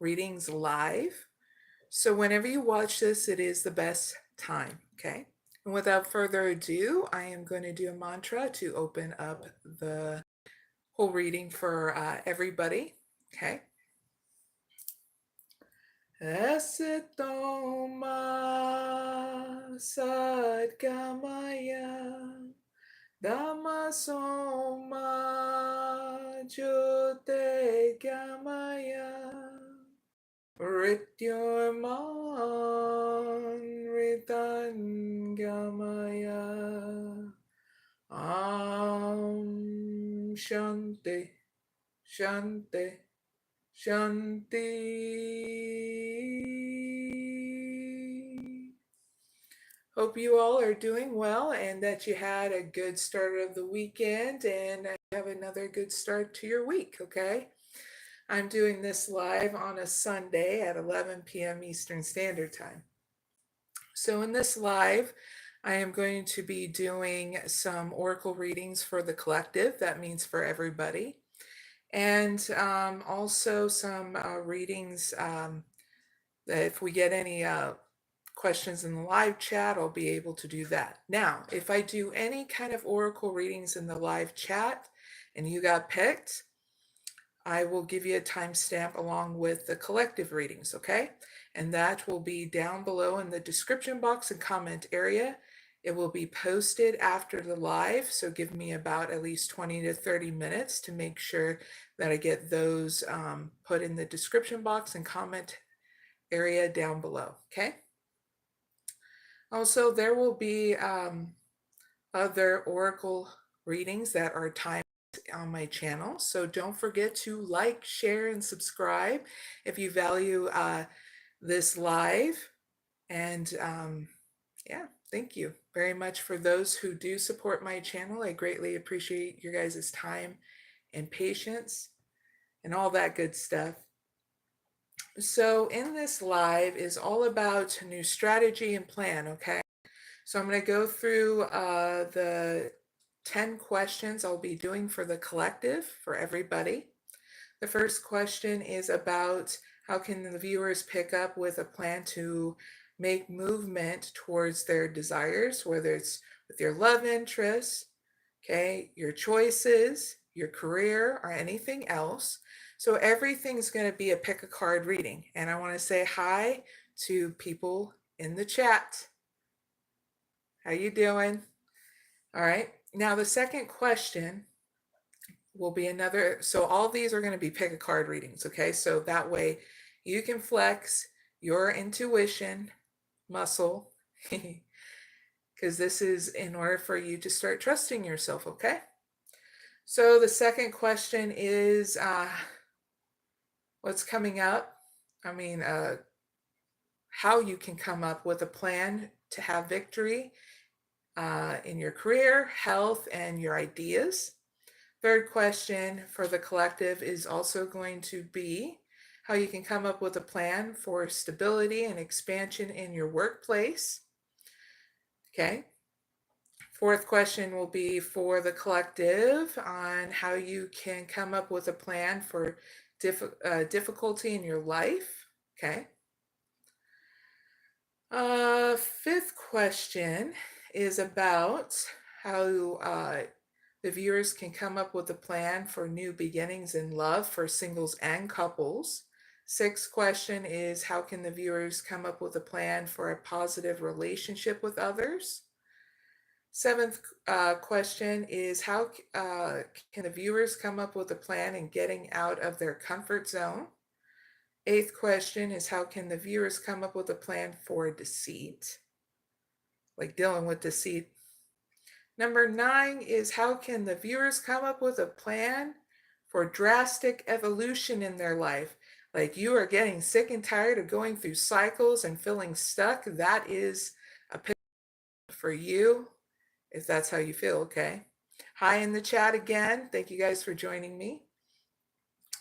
readings live. So whenever you watch this, it is the best time, okay? And without further ado, I am going to do a mantra to open up the whole reading for everybody, okay? Esitoma sadgamaya Dhammasoma jyotirgamaya Mrityomanritangamaya Shanti Shanti Shanti. Hope you all are doing well and that you had a good start of the weekend and have another good start to your week, okay? I'm doing this live on a Sunday at 11 p.m. Eastern Standard Time. So in this live, I am going to be doing some oracle readings for the collective. That means for everybody. And also some readings that if we get any questions in the live chat, I'll be able to do that. Now, if I do any kind of oracle readings in the live chat and you got picked, I will give you a timestamp along with the collective readings, okay? And that will be down below in the description box and comment area. It will be posted after the live, so give me about at least 20 to 30 minutes to make sure that I get those put in the description box and comment area down below, okay? Also, there will be other oracle readings that are timed on my channel, so don't forget to like, share, and subscribe if you value this live. And yeah, thank you very much for those who do support my channel. I greatly appreciate your guys' time and patience and all that good stuff. So in this live is all about new strategy and plan, okay? So I'm going to go through the 10 questions I'll be doing for the collective for everybody. The first question is about how can the viewers pick up with a plan to make movement towards their desires, whether it's with your love interests, okay, your choices, your career, or anything else. So everything's going to be a pick a card reading. And I want to say hi to people in the chat. How you doing? All right. Now the second question will be another, so all these are going to be pick a card readings, okay? So that way you can flex your intuition muscle because this is in order for you to start trusting yourself, okay? So the second question is what's coming up? I mean, how you can come up with a plan to have victory in your career, health, and your ideas. Third question for the collective is also going to be how you can come up with a plan for stability and expansion in your workplace. Okay. Fourth question will be for the collective on how you can come up with a plan for difficulty in your life. Okay. Fifth question is about how the viewers can come up with a plan for new beginnings in love for singles and couples. Sixth question is how can the viewers come up with a plan for a positive relationship with others? Seventh question is how can the viewers come up with a plan in getting out of their comfort zone? Eighth question is how can the viewers come up with a plan for deceit, like dealing with deceit? Number 9 is how can the viewers come up with a plan for drastic evolution in their life? Like you are getting sick and tired of going through cycles and feeling stuck. That is a pick for you if that's how you feel, okay? Hi in the chat again. Thank you guys for joining me.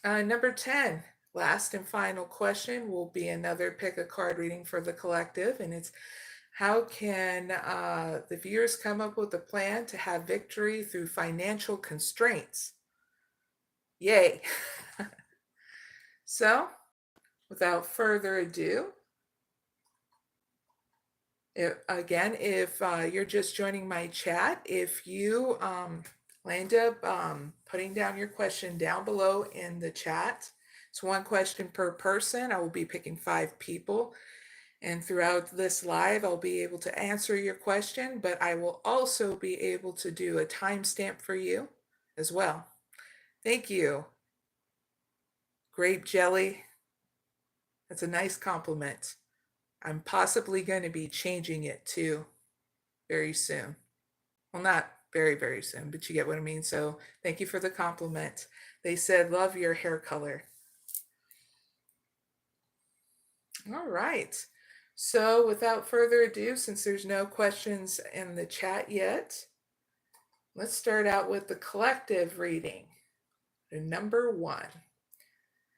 Number 10, last and final question will be another pick a card reading for the collective, and it's how can the viewers come up with a plan to have victory through financial constraints? Yay. So without further ado, if you're just joining my chat, if you end up putting down your question down below in the chat, it's one question per person. I will be picking 5 people. And throughout this live, I'll be able to answer your question, but I will also be able to do a timestamp for you as well. Thank you. Grape jelly. That's a nice compliment. I'm possibly going to be changing it too very soon. Well, not very, very soon, but you get what I mean. So thank you for the compliment. They said, love your hair color. All right. So without further ado, since there's no questions in the chat yet, let's start out with the collective reading, number 1.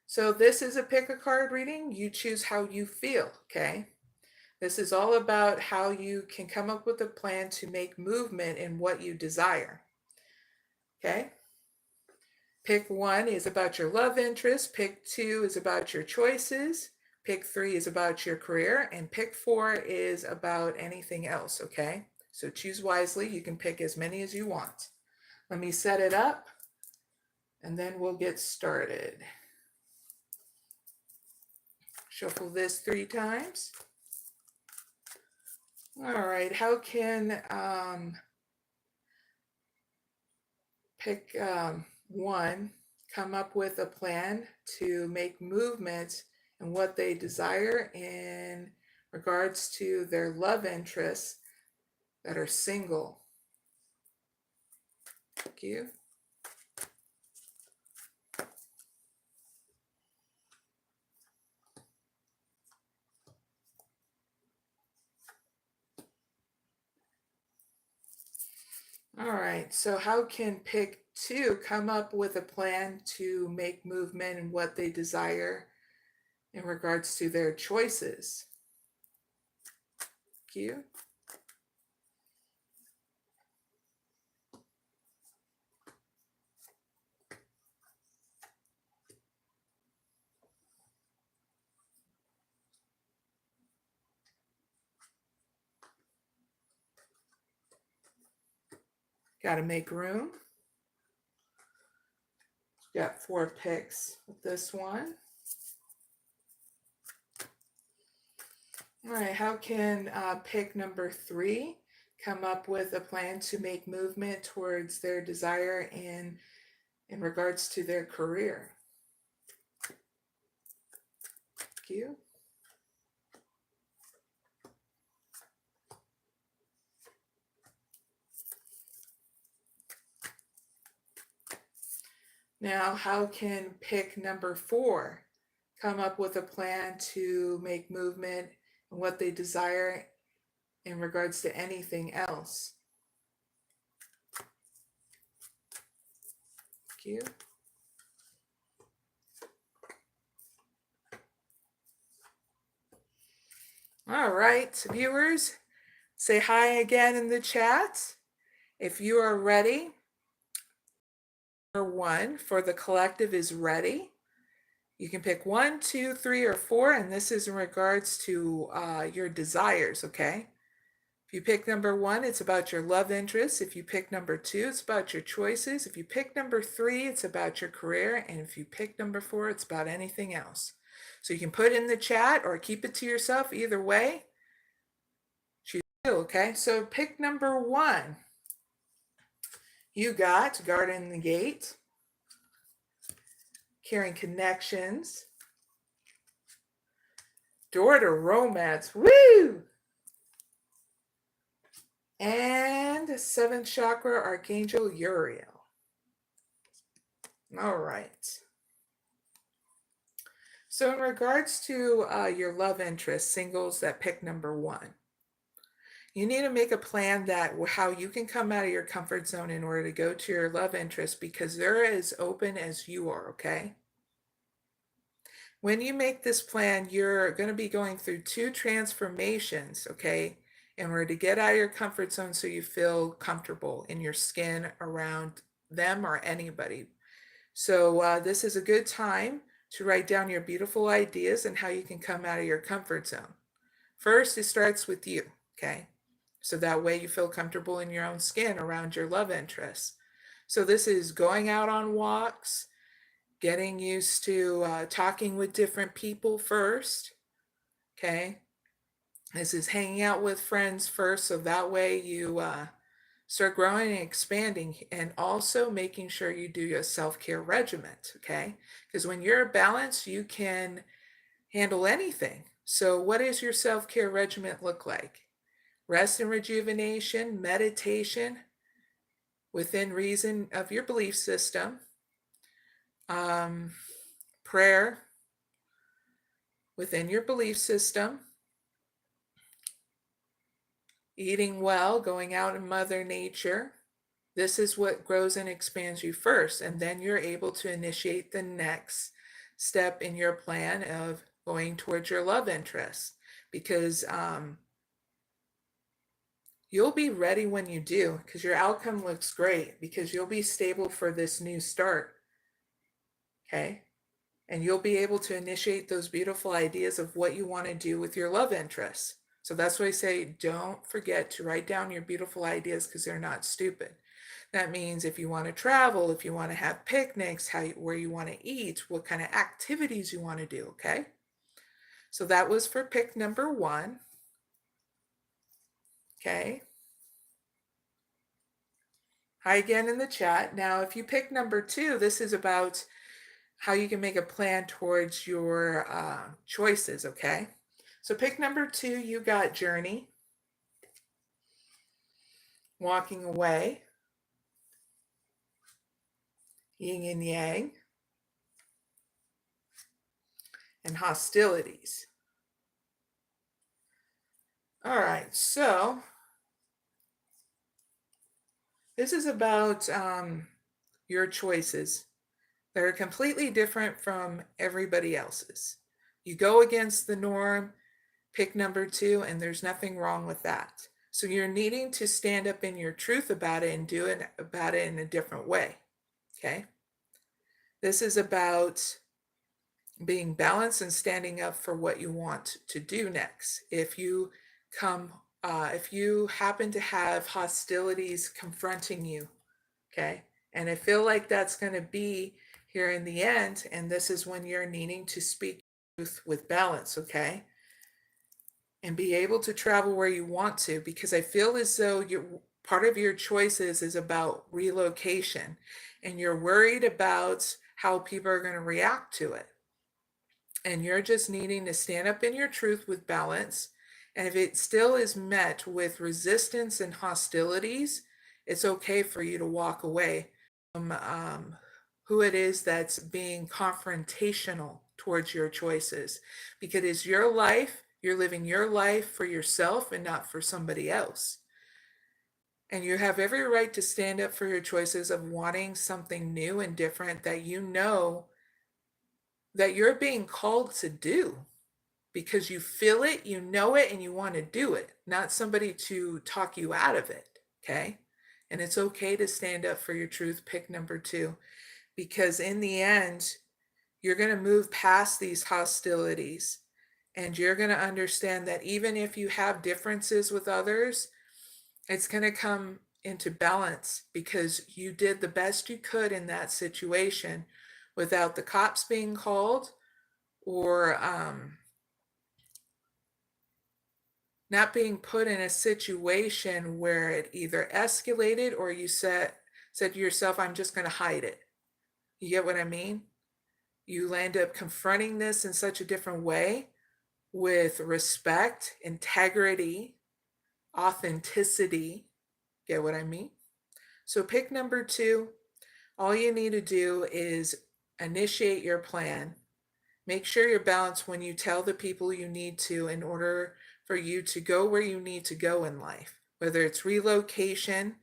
So this is a pick a card reading. You choose how you feel, okay? This is all about how you can come up with a plan to make movement in what you desire, okay? Pick 1 is about your love interest. Pick 2 is about your choices. Pick 3 is about your career. And pick 4 is about anything else, okay? So choose wisely. You can pick as many as you want. Let me set it up, and then we'll get started. Shuffle this 3 times. All right, how can pick 1 come up with a plan to make movement in what they desire in regards to their love interests that are single? Thank you. All right, so how can pick 2 come up with a plan to make movement in what they desire in regards to their choices? Thank you. Got to make room. Got 4 picks with this one. All right, how can pick number 3 come up with a plan to make movement towards their desire in regards to their career? Thank you. Now, how can pick number 4 come up with a plan to make movement in what they desire in regards to anything else? Thank you. All right, viewers, say hi again in the chat. If you are ready, number 1 for the collective is ready. You can pick 1, 2, 3, or 4, and this is in regards to your desires, okay? If you pick number 1, it's about your love interests. If you pick number 2, it's about your choices. If you pick number 3, it's about your career. And if you pick number 4, it's about anything else. So you can put in the chat or keep it to yourself. Either way, choose you, okay? So pick number 1. You got guarding the gate, carrying connections, door to romance, woo! And 7th chakra, Archangel Uriel. All right. So in regards to your love interest, singles that pick number 1, you need to make a plan that how you can come out of your comfort zone in order to go to your love interest, because they're as open as you are, okay? When you make this plan, you're going to be going through 2 transformations, okay, in order to get out of your comfort zone so you feel comfortable in your skin around them or anybody. So this is a good time to write down your beautiful ideas and how you can come out of your comfort zone. First, it starts with you, okay? So that way you feel comfortable in your own skin around your love interests. So this is going out on walks, getting used to talking with different people first, okay? This is hanging out with friends first, so that way you start growing and expanding, and also making sure you do your self-care regimen, okay? Because when you're balanced, you can handle anything. So what does your self-care regimen look like? Rest and rejuvenation, meditation within reason of your belief system, prayer within your belief system, eating well, going out in Mother Nature. This is what grows and expands you first, and then you're able to initiate the next step in your plan of going towards your love interest, because you'll be ready when you do, because your outcome looks great, because you'll be stable for this new start, okay? And you'll be able to initiate those beautiful ideas of what you want to do with your love interests. So that's why I say don't forget to write down your beautiful ideas, because they're not stupid. That means if you want to travel, if you want to have picnics, where you want to eat, what kind of activities you want to do, okay? So that was for pick number 1. Okay. Hi again in the chat. Now, if you pick number 2, this is about how you can make a plan towards your choices, okay? So pick number 2, you got journey, walking away, yin and yang, and hostilities. All right, so this is about your choices that are completely different from everybody else's. You go against the norm, pick number 2, and there's nothing wrong with that. So you're needing to stand up in your truth about it and do it about it in a different way, okay? This is about being balanced and standing up for what you want to do next. If you happen to have hostilities confronting you, okay, and I feel like that's going to be here in the end, and this is when you're needing to speak truth with balance, okay, and be able to travel where you want to, because I feel as though part of your choices is about relocation, and you're worried about how people are going to react to it. And you're just needing to stand up in your truth with balance. And if it still is met with resistance and hostilities, it's okay for you to walk away from who it is that's being confrontational towards your choices. Because it's your life, you're living your life for yourself and not for somebody else. And you have every right to stand up for your choices of wanting something new and different that you know that you're being called to do, because you feel it, you know it, and you want to do it, not somebody to talk you out of it, okay? And it's okay to stand up for your truth, pick number 2, because in the end, you're going to move past these hostilities, and you're going to understand that even if you have differences with others, it's going to come into balance because you did the best you could in that situation without the cops being called, or not being put in a situation where it either escalated or you said to yourself, I'm just going to hide it. You get what I mean? You end up confronting this in such a different way with respect, integrity, authenticity. Get what I mean? So pick number 2. All you need to do is initiate your plan. Make sure you're balanced when you tell the people you need to in order for you to go where you need to go in life, whether it's relocation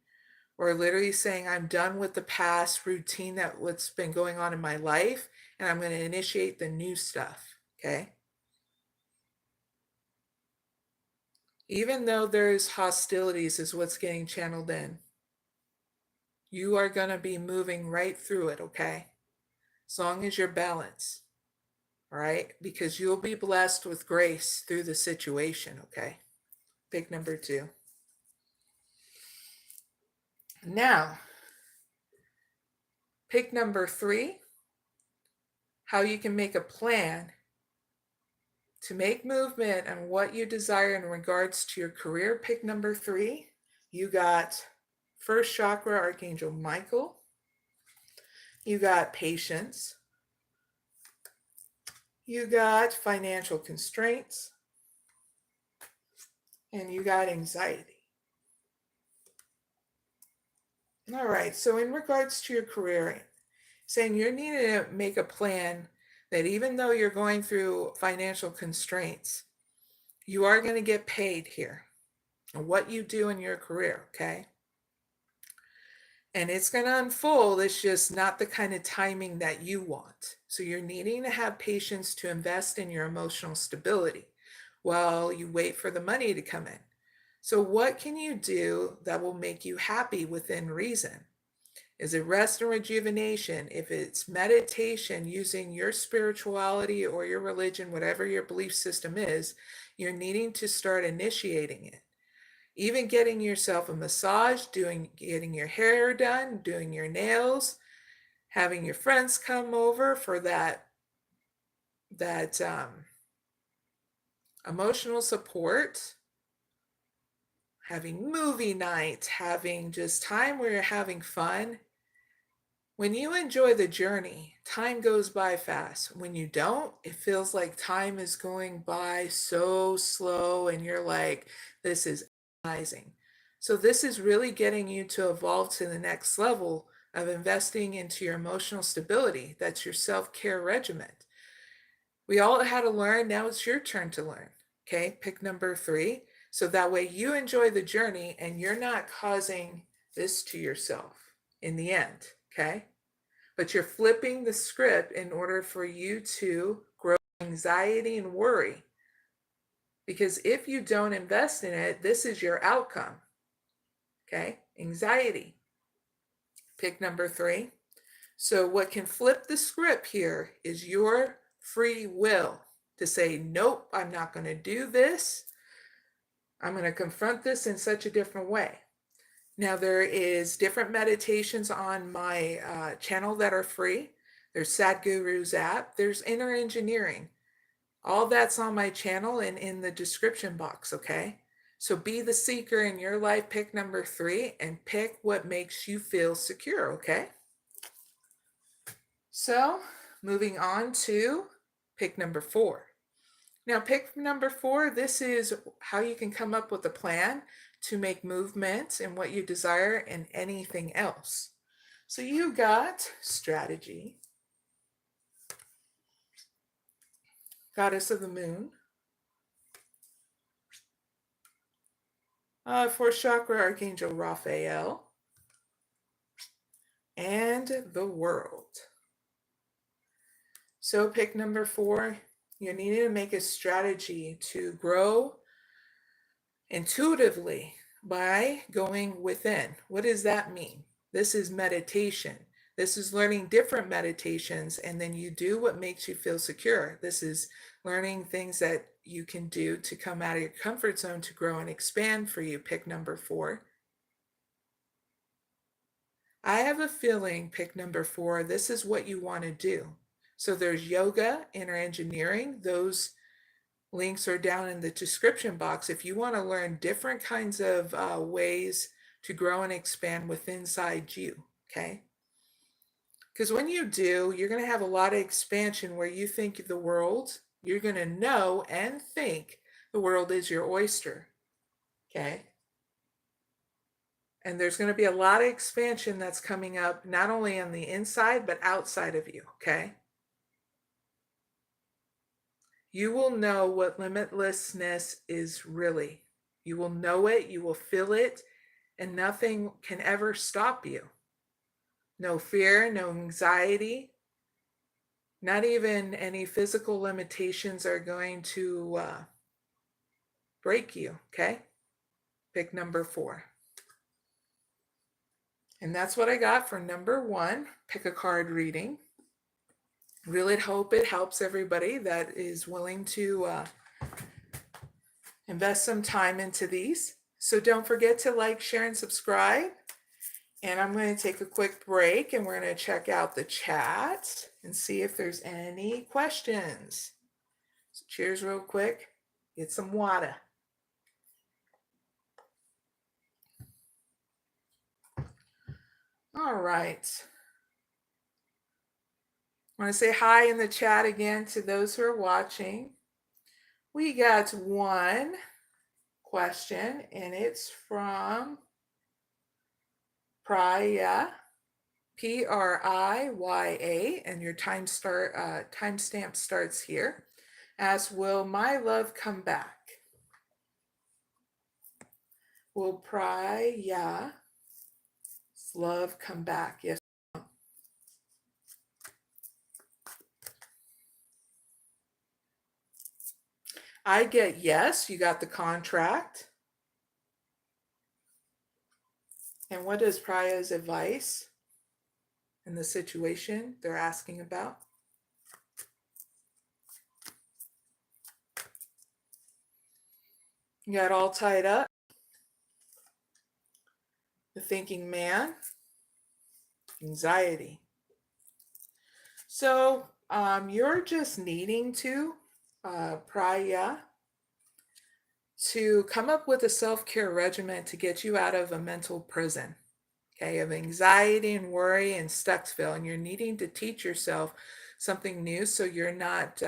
or literally saying, I'm done with the past routine that what's been going on in my life, and I'm going to initiate the new stuff, okay? Even though there's hostilities is what's getting channeled in, you are going to be moving right through it, okay? As long as you're balanced. all right? Because you'll be blessed with grace through the situation, okay? Pick number 2. Now, pick number 3, how you can make a plan to make movement and what you desire in regards to your career. Pick number 3. You got first chakra, Archangel Michael. You got patience. You got financial constraints. And you got anxiety. All right, so in regards to your career, saying you're needing to make a plan that even though you're going through financial constraints, you are going to get paid here and what you do in your career, okay? And it's going to unfold. It's just not the kind of timing that you want. So you're needing to have patience to invest in your emotional stability while you wait for the money to come in. So what can you do that will make you happy within reason? Is it rest and rejuvenation? If it's meditation, using your spirituality or your religion, whatever your belief system is, you're needing to start initiating it. Even getting yourself a massage, getting your hair done, doing your nails, having your friends come over for that emotional support, having movie nights, having just time where you're having fun. When you enjoy the journey, time goes by fast. When you don't, it feels like time is going by so slow and you're like, this is agonizing. So this is really getting you to evolve to the next level of investing into your emotional stability. That's your self-care regimen. We all had to learn. Now it's your turn to learn. Okay, pick number 3. So that way you enjoy the journey and you're not causing this to yourself in the end, okay? But you're flipping the script in order for you to grow anxiety and worry. Because if you don't invest in it, this is your outcome, okay? Anxiety. Pick number 3. So what can flip the script here is your free will to say, nope, I'm not going to do this. I'm going to confront this in such a different way. Now, there is different meditations on my channel that are free. There's Sadhguru's app. There's inner engineering. All that's on my channel and in the description box, okay? So be the seeker in your life. Pick number 3 and pick what makes you feel secure, okay? So moving on to pick number 4. Now, pick number 4, this is how you can come up with a plan to make movement in what you desire and anything else. So you got strategy, goddess of the moon, 4th chakra, Archangel Raphael, and the world. So pick number 4. You're needing to make a strategy to grow intuitively by going within. What does that mean? This is meditation. This is learning different meditations, and then you do what makes you feel secure. This is learning things that you can do to come out of your comfort zone to grow and expand for you. Pick number 4. I have a feeling, pick number 4, this is what you want to do. So there's yoga, inner engineering. Those links are down in the description box if you want to learn different kinds of ways to grow and expand within inside you, okay? Because when you do, you're going to have a lot of expansion where you think the world, you're going to know and think the world is your oyster, okay? And there's going to be a lot of expansion that's coming up, not only on the inside, but outside of you, okay? You will know what limitlessness is really. You will know it, you will feel it, and nothing can ever stop you. No fear, no anxiety, not even any physical limitations are going to break you, okay? Pick number 4. And that's what I got for number 1, pick a card reading. Really hope it helps everybody that is willing to invest some time into these. So don't forget to like, share, and subscribe. And I'm going to take a quick break and we're going to check out the chat and see if there's any questions. So cheers real quick. Get some water. All right. I want to say hi in the chat again to those who are watching. We got one question and it's from Priya, Priya, and your timestamp starts here. Asks, will my love come back? Will Priya's love come back? Yes. I get yes, you got the contract. And what is Priya's advice in the situation they're asking about? You got all tied up. The thinking man. Anxiety. So you're just needing to, Priya, to come up with a self-care regimen to get you out of a mental prison, okay, of anxiety and worry and Stucksville. And you're needing to teach yourself something new so you're not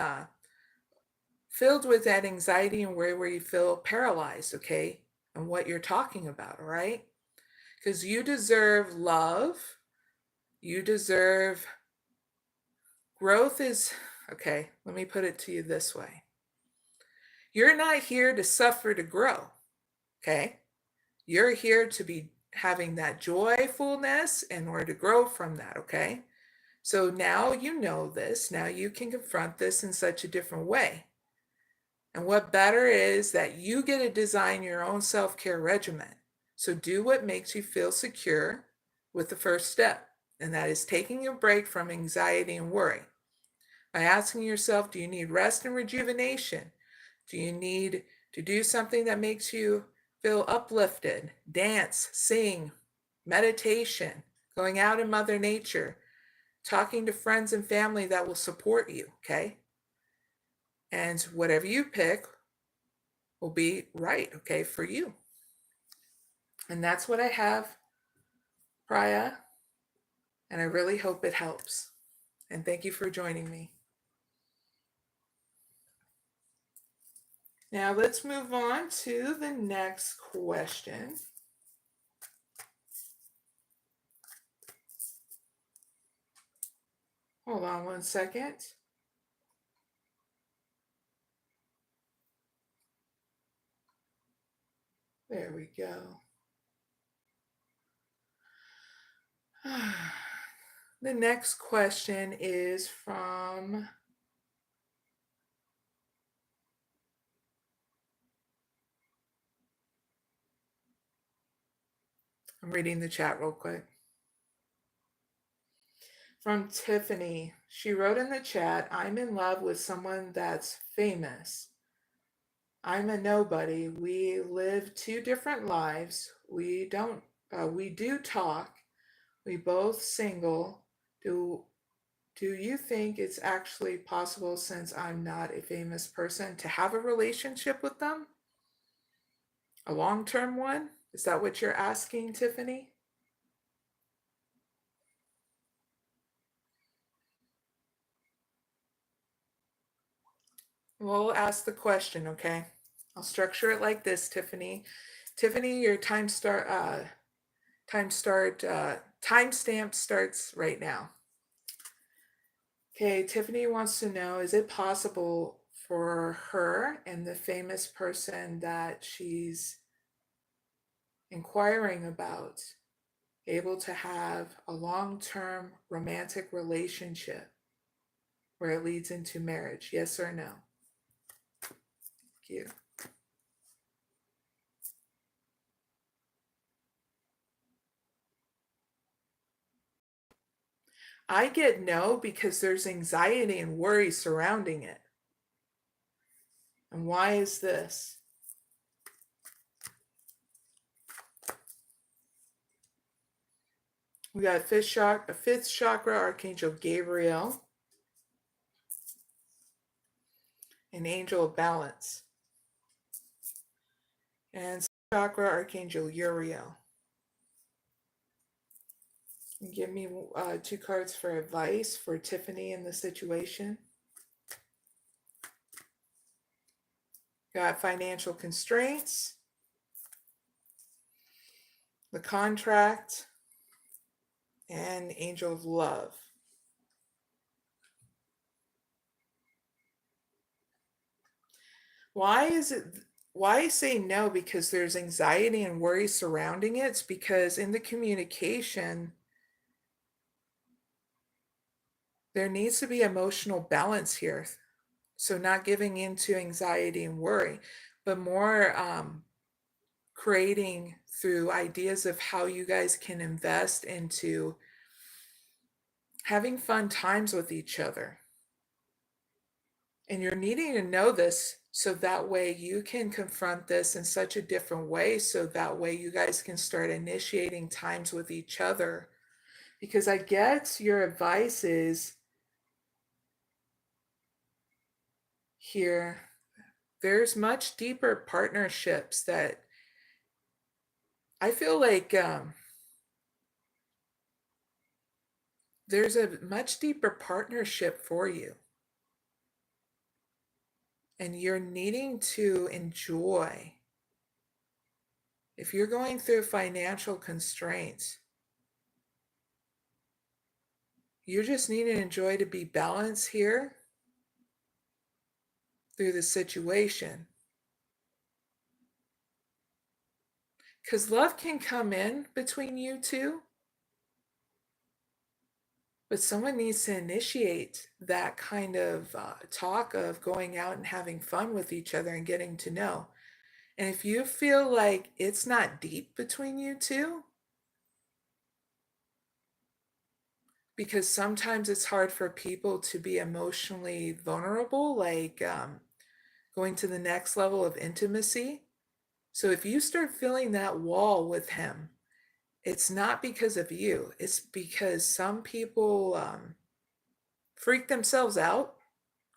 filled with that anxiety and worry where you feel paralyzed, okay, and what you're talking about, all right? Because you deserve love. You deserve growth is, okay, let me put it to you this way. You're not here to suffer to grow, okay? You're here to be having that joyfulness in order to grow from that, okay? So now you know this. Now you can confront this in such a different way. And what better is that you get to design your own self-care regimen. So do what makes you feel secure with the first step, and that is taking a break from anxiety and worry. By asking yourself, do you need rest and rejuvenation? Do you need to do something that makes you feel uplifted? Dance, sing, meditation, going out in Mother Nature, talking to friends and family that will support you, okay? And whatever you pick will be right, okay, for you. And that's what I have, Priya, and I really hope it helps. And thank you for joining me. Now let's move on to the next question. Hold on one second. There we go. The next question is from I'm reading the chat real quick. From Tiffany. She wrote in the chat, I'm in love with someone that's famous. I'm a nobody. We live two different lives. We do talk. We both single. Do you think it's actually possible, since I'm not a famous person, to have a relationship with them? A long-term one? Is that what you're asking, Tiffany? We'll ask the question, okay? I'll structure it like this, Tiffany. Tiffany, your timestamp starts right now. Okay, Tiffany wants to know, is it possible for her and the famous person that she's inquiring about able to have a long-term romantic relationship where it leads into marriage? Yes or no? Thank you. I get no because there's anxiety and worry surrounding it. And why is this? We got fifth chakra, Archangel Gabriel, an angel of balance. And chakra, Archangel Uriel. Give me 2 cards for advice for Tiffany in the situation. Got financial constraints, the contract, and angel of love. Why I say no? Because there's anxiety and worry surrounding it. It's because in the communication, there needs to be emotional balance here. So not giving into anxiety and worry, but more creating through ideas of how you guys can invest into having fun times with each other. And you're needing to know this so that way you can confront this in such a different way, so that way you guys can start initiating times with each other. Because I get your advice is here, there's much deeper partnerships that I feel like there's a much deeper partnership for you. And you're needing to enjoy. If you're going through financial constraints, you just need to enjoy to be balanced here through the situation. Because love can come in between you two, but someone needs to initiate that kind of talk of going out and having fun with each other and getting to know. And if you feel like it's not deep between you two, because sometimes it's hard for people to be emotionally vulnerable, like going to the next level of intimacy. So if you start feeling that wall with him, it's not because of you. It's because some people freak themselves out,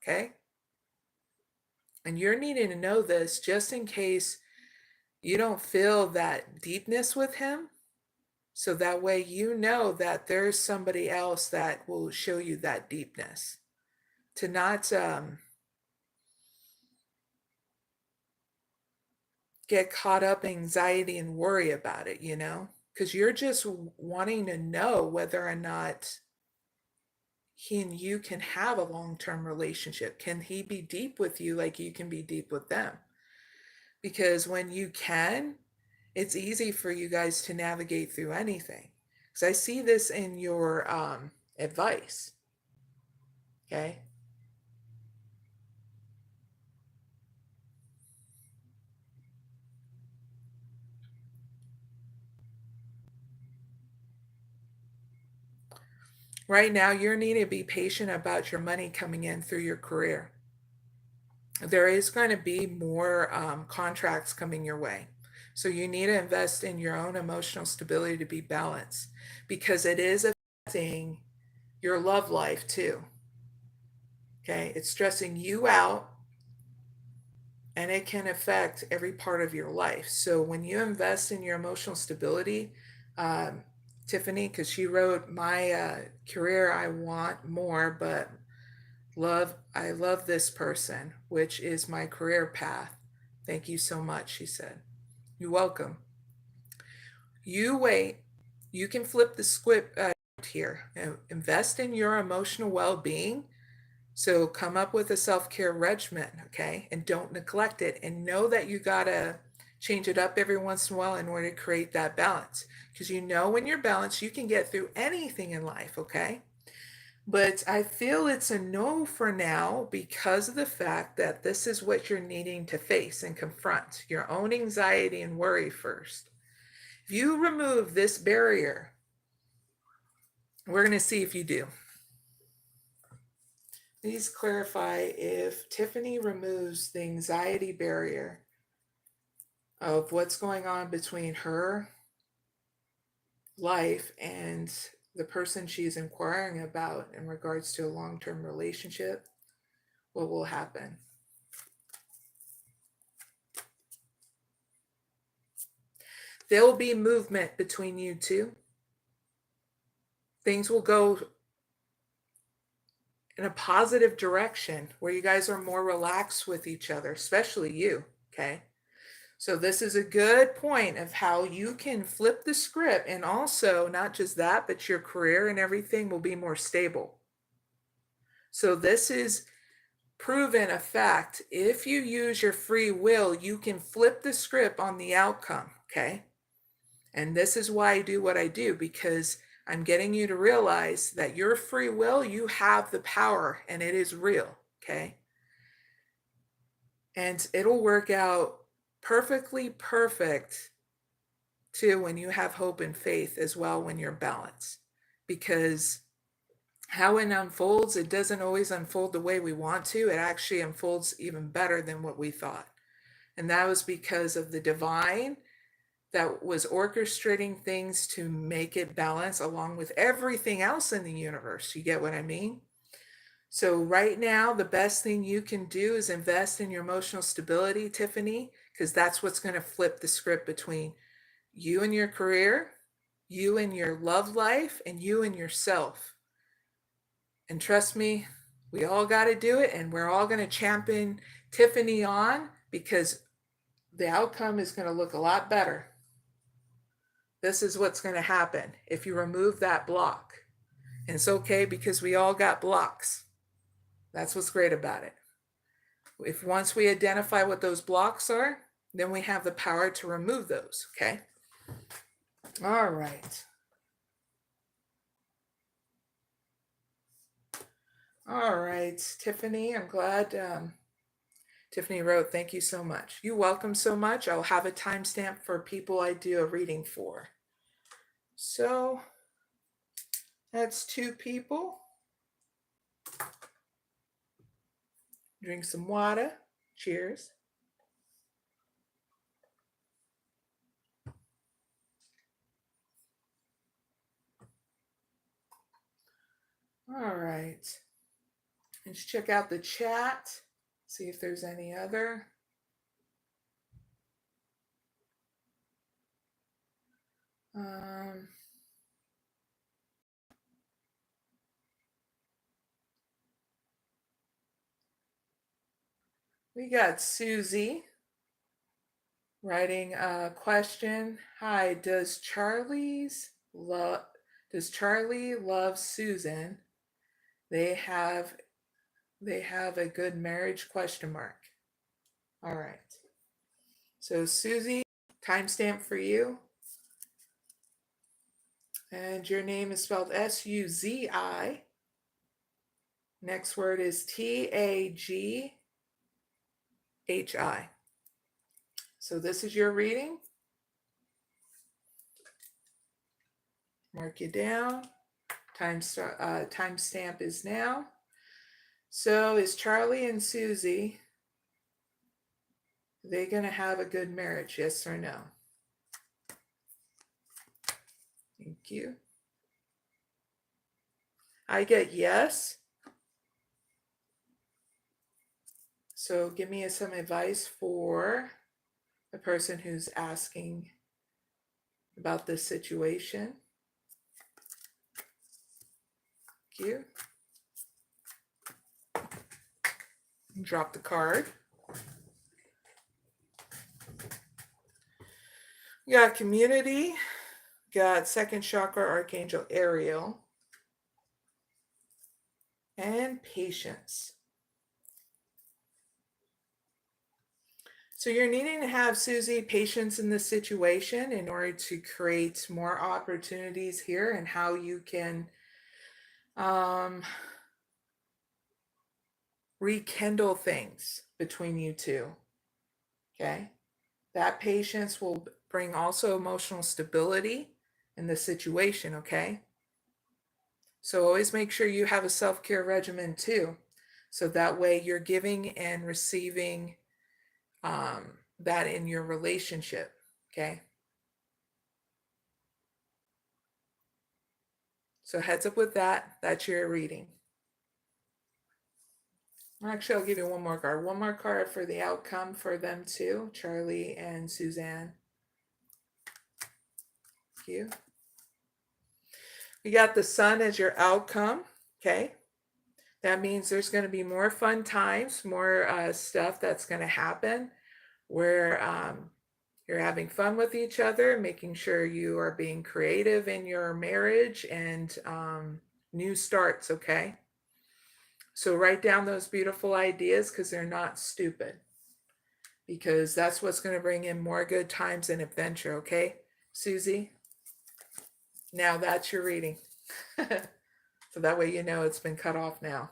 okay? And you're needing to know this just in case you don't feel that deepness with him. So that way you know that there's somebody else that will show you that deepness. To not get caught up in anxiety and worry about it, you know? Because you're just wanting to know whether or not he and you can have a long-term relationship. Can he be deep with you like you can be deep with them? Because when you can, it's easy for you guys to navigate through anything. Because I see this in your advice. Okay. Right now, you're needing to be patient about your money coming in through your career. There is going to be more contracts coming your way. So you need to invest in your own emotional stability to be balanced, because it is affecting your love life too. Okay, it's stressing you out and it can affect every part of your life. So when you invest in your emotional stability, Tiffany, because she wrote, my career, I want more, but I love this person, which is my career path. Thank you so much, she said. You're welcome. You wait. You can flip the script here. Invest in your emotional well-being. So come up with a self-care regimen, okay? And don't neglect it. And know that you gotta change it up every once in a while in order to create that balance. Because you know when you're balanced, you can get through anything in life, okay? But I feel it's a no for now because of the fact that this is what you're needing to face and confront your own anxiety and worry first. If you remove this barrier, we're going to see if you do. Please clarify if Tiffany removes the anxiety barrier of what's going on between her life and the person she's inquiring about in regards to a long-term relationship, what will happen? There will be movement between you two. Things will go in a positive direction where you guys are more relaxed with each other, especially you, okay? So this is a good point of how you can flip the script, and also not just that, but your career and everything will be more stable. So this is proven a fact. If you use your free will, you can flip the script on the outcome, okay? And this is why I do what I do, because I'm getting you to realize that your free will, you have the power, and it is real, okay? And it'll work out perfectly perfect too when you have hope and faith as well, when you're balanced. Because how it unfolds, it doesn't always unfold the way we want to. It actually unfolds even better than what we thought. And that was because of the divine that was orchestrating things to make it balance along with everything else in the universe. You get what I mean? So right now, the best thing you can do is invest in your emotional stability, Tiffany, because that's what's going to flip the script between you and your career, you and your love life, and you and yourself. And trust me, we all got to do it, and we're all going to champion Tiffany on, because the outcome is going to look a lot better. This is what's going to happen if you remove that block. And it's okay, because we all got blocks. That's what's great about it. If once we identify what those blocks are, then we have the power to remove those, okay? All right. All right, Tiffany, I'm glad Tiffany wrote, thank you so much. You're welcome so much. I'll have a timestamp for people I do a reading for. So that's 2 people. Drink some water. Cheers. All right. Let's check out the chat. See if there's any other. We got Suzi writing a question. Hi, does Charlie love Susan? They have a good marriage, question mark. All right. So Suzi, timestamp for you. And your name is spelled S-U-Z-I. Next word is T-A-G-H-I. So this is your reading. Mark you down. Timestamp is now. So is Charlie and Suzi, they going to have a good marriage, yes or no? Thank you. I get yes. So give me some advice for the person who's asking about this situation. Thank you. Drop the card. We got community, got second chakra, Archangel Ariel, and patience. So you're needing to have, Suzi, patience in this situation in order to create more opportunities here and how you can rekindle things between you two. Okay? That patience will bring also emotional stability in the situation, okay? So always make sure you have a self-care regimen too. So that way you're giving and receiving that in your relationship. Okay. So heads up with that. That's your reading. Actually, I'll give you one more card. One more card for the outcome for them too, Charlie and Suzanne. Thank you. We got the sun as your outcome. Okay. That means there's going to be more fun times, more stuff that's going to happen where you're having fun with each other, making sure you are being creative in your marriage and new starts, okay? So write down those beautiful ideas because they're not stupid. Because that's what's going to bring in more good times and adventure, okay, Susie? Now that's your reading. So that way you know it's been cut off now.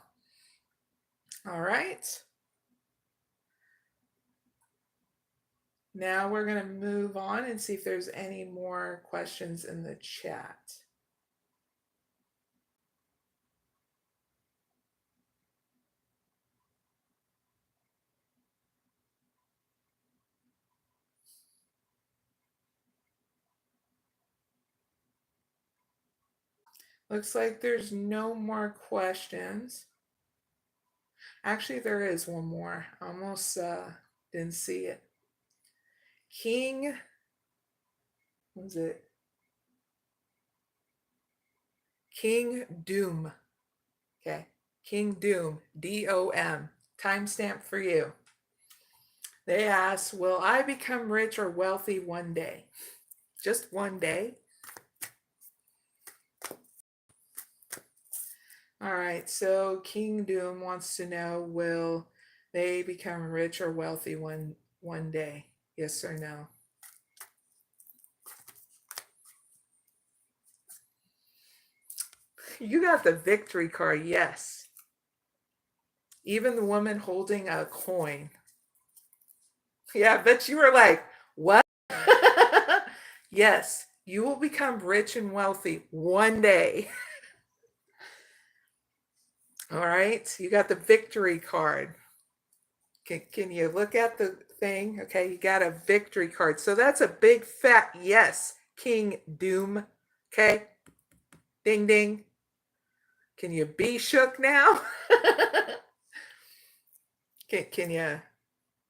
All right. Now we're going to move on and see if there's any more questions in the chat. Looks like there's no more questions. Actually, there is one more. Almost didn't see it. King, what was it? King Doom. Okay. King Doom, D-O-M. Timestamp for you. They asked, will I become rich or wealthy one day? Just one day? All right, so King Doom wants to know, will they become rich or wealthy one day? Yes or no? You got the victory card, yes. Even the woman holding a coin. Yeah, I bet you were like, what? Yes, you will become rich and wealthy one day. All right, you got the victory card. Can you look at the thing? Okay, you got a victory card. So that's a big fat yes, King Doom. Okay, ding ding. Can you be shook now? Can you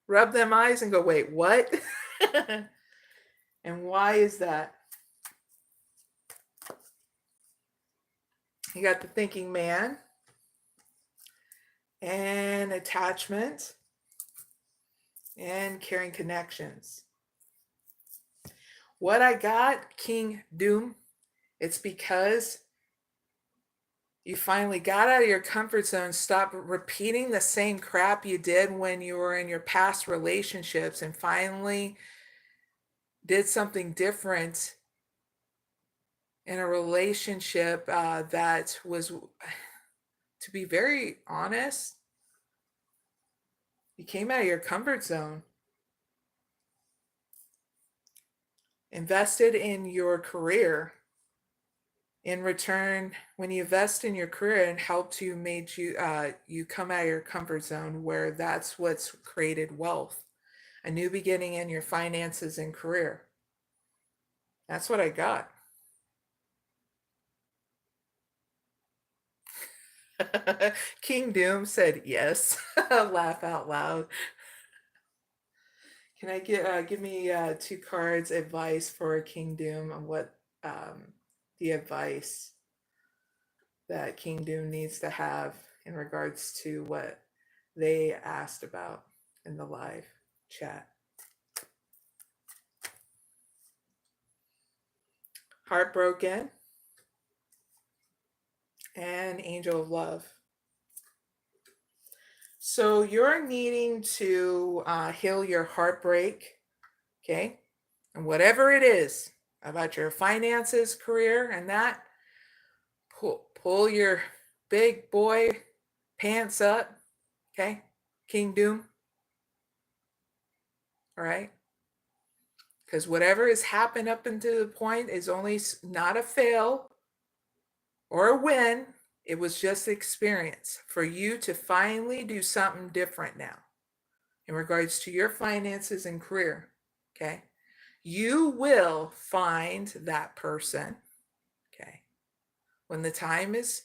rub them eyes and go, wait, what? And why is that? You got the thinking man and attachment and caring connections. What I got, King Doom, it's because you finally got out of your comfort zone, stop repeating the same crap you did when you were in your past relationships, and finally did something different in a relationship that was, to be very honest, you came out of your comfort zone. Invested in your career. In return, when you invest in your career and helped you, made you you come out of your comfort zone, where that's what's created wealth, a new beginning in your finances and career. That's what I got. King Doom said yes. Laugh out loud. Can I get give me 2 cards advice for King Doom on what the advice that King Doom needs to have in regards to what they asked about in the live chat? Heartbroken and Angel of Love. So you're needing to heal your heartbreak, okay? And whatever it is about your finances, career, and that, pull your big boy pants up, okay? King Doom. All right? Because whatever has happened up until the point is only not a fail or a win. It was just experience for you to finally do something different now in regards to your finances and career. Okay. You will find that person. Okay. When the time is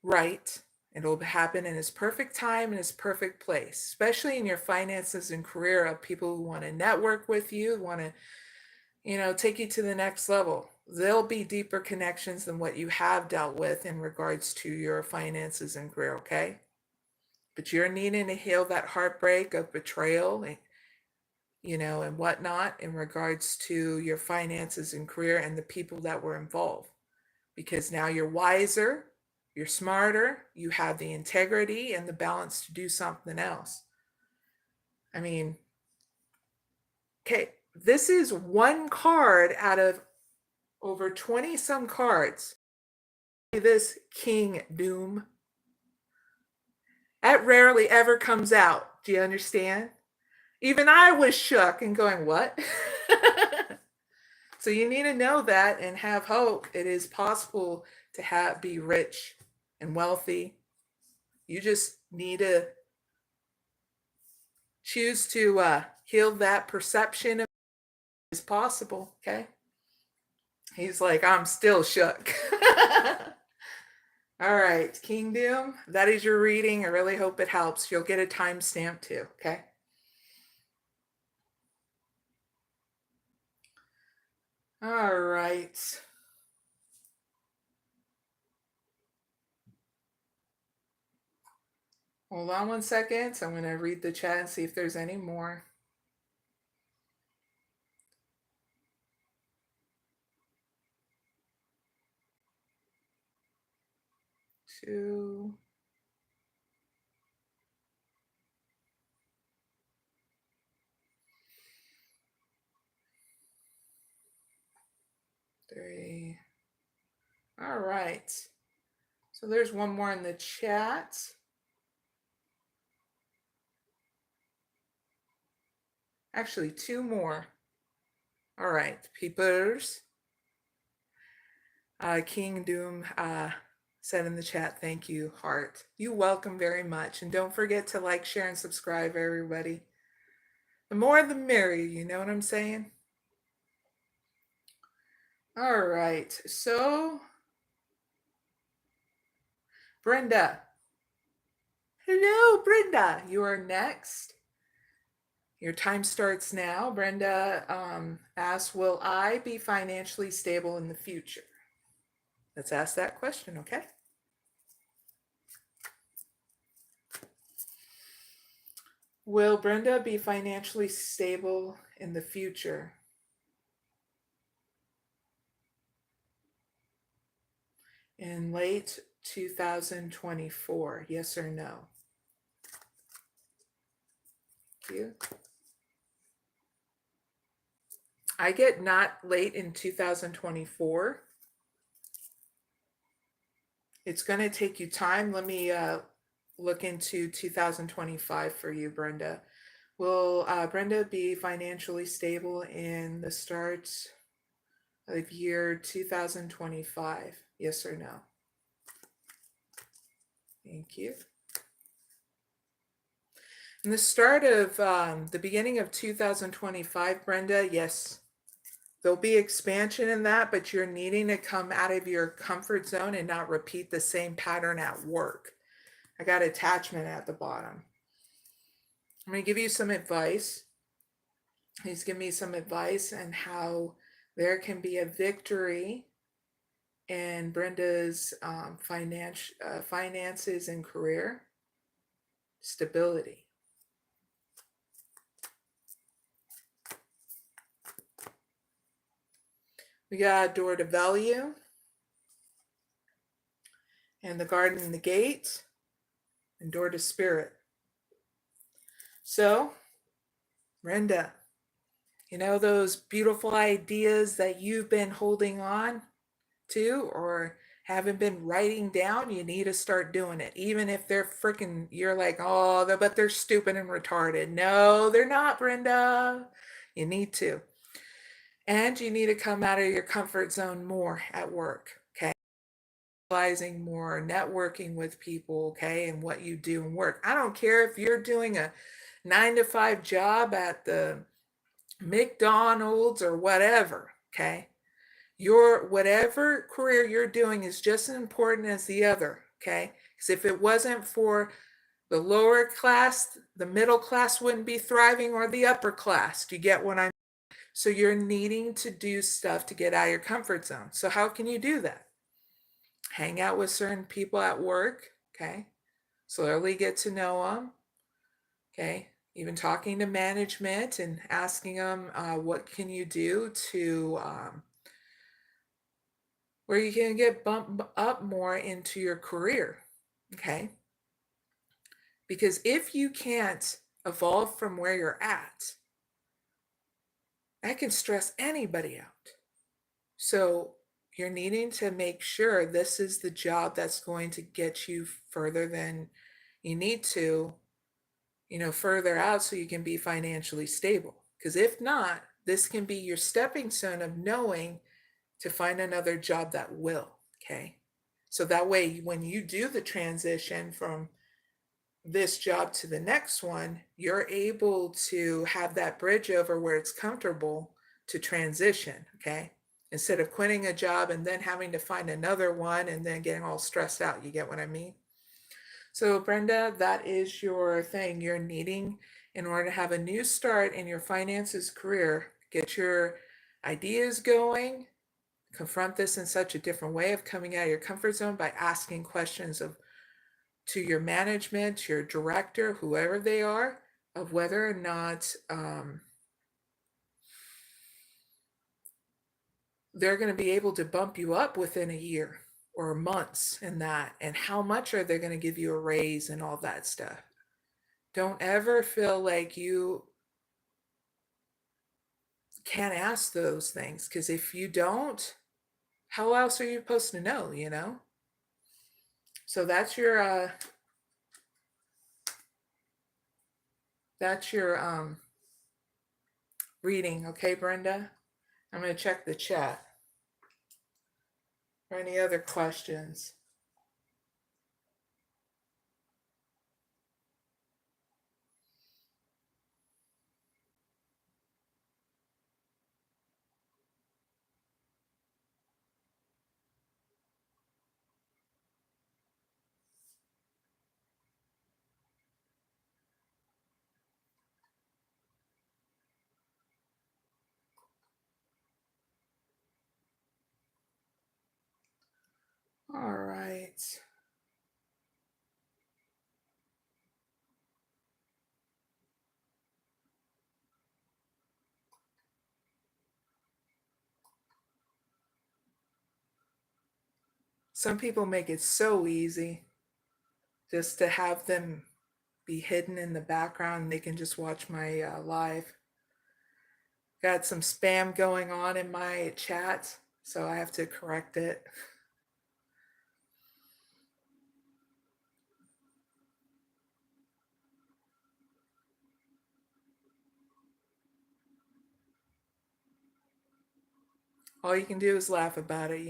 right, it'll happen in his perfect time and his perfect place, especially in your finances and career of people who want to network with you, want to, take you to the next level. There'll be deeper connections than what you have dealt with in regards to your finances and career, okay? But you're needing to heal that heartbreak of betrayal, and whatnot in regards to your finances and career and the people that were involved. Because now you're wiser, you're smarter, you have the integrity and the balance to do something else. I mean, okay, this is one card out of over 20 some cards. This King Doom. That rarely ever comes out. Do you understand? Even I was shook and going, what? So you need to know that and have hope. It is possible to be rich and wealthy. You just need to choose to heal that perception of it is possible, okay? He's like, I'm still shook. All right, King Doom, that is your reading. I really hope it helps. You'll get a timestamp too, okay? All right. Hold on 1 second. I'm going to read the chat and see if there's any more. Two. Three. All right. So there's one more in the chat. Actually, two more. All right, peepers. King Doom said in the chat, thank you, heart. You welcome very much. And don't forget to like, share, and subscribe, everybody. The more the merrier, you know what I'm saying? All right, so Brenda. Hello, Brenda. You are next. Your time starts now. Brenda asks, will I be financially stable in the future? Let's ask that question, okay? Will Brenda be financially stable in the future? In late 2024, yes or no? Thank you. I get not late in 2024. It's going to take you time. Let me look into 2025 for you, Brenda. Will Brenda be financially stable in the start of year 2025? Yes or no? Thank you. In the start of the beginning of 2025, Brenda, yes, there'll be expansion in that, but you're needing to come out of your comfort zone and not repeat the same pattern at work. I got attachment at the bottom. I'm going to give you some advice. He's giving me some advice on how there can be a victory in Brenda's finances and career stability. We got door to value and the garden and the gate and door to spirit. So, Brenda, you know those beautiful ideas that you've been holding on to or haven't been writing down? You need to start doing it. Even if they're freaking, you're like, oh, but they're stupid and retarded. No, they're not, Brenda. You need to. And you need to come out of your comfort zone more at work, okay? socializing more, networking with people, okay, and what you do in work. I don't care if you're doing a 9 to 5 job at the McDonald's or whatever, okay? Your whatever career you're doing is just as important as the other, okay? Because if it wasn't for the lower class, the middle class wouldn't be thriving, or the upper class. Do you get what I'm? So you're needing to do stuff to get out of your comfort zone. So how can you do that? Hang out with certain people at work, okay? Slowly get to know them, okay? Even talking to management and asking them, what can you do to where you can get bumped up more into your career, okay? Because if you can't evolve from where you're at, that can stress anybody out. So you're needing to make sure this is the job that's going to get you further than you need to, further out, so you can be financially stable. Because if not, this can be your stepping stone of knowing to find another job that will, okay? So that way, when you do the transition from this job to the next one, you're able to have that bridge over where it's comfortable to transition, okay? Instead of quitting a job and then having to find another one and then getting all stressed out. You get what I mean? So, Brenda, that is your thing. You're needing, in order to have a new start in your finances career, get your ideas going, confront this in such a different way of coming out of your comfort zone by asking questions to your management, your director, whoever they are, of whether or not they're going to be able to bump you up within a year or months in that, and how much are they going to give you a raise and all that stuff. Don't ever feel like you can't ask those things, because if you don't, how else are you supposed to know? So that's your reading, okay, Brenda? I'm going to check the chat for any other questions. All right. Some people make it so easy just to have them be hidden in the background. They can just watch my live. Got some spam going on in my chat, so I have to correct it. All you can do is laugh about it.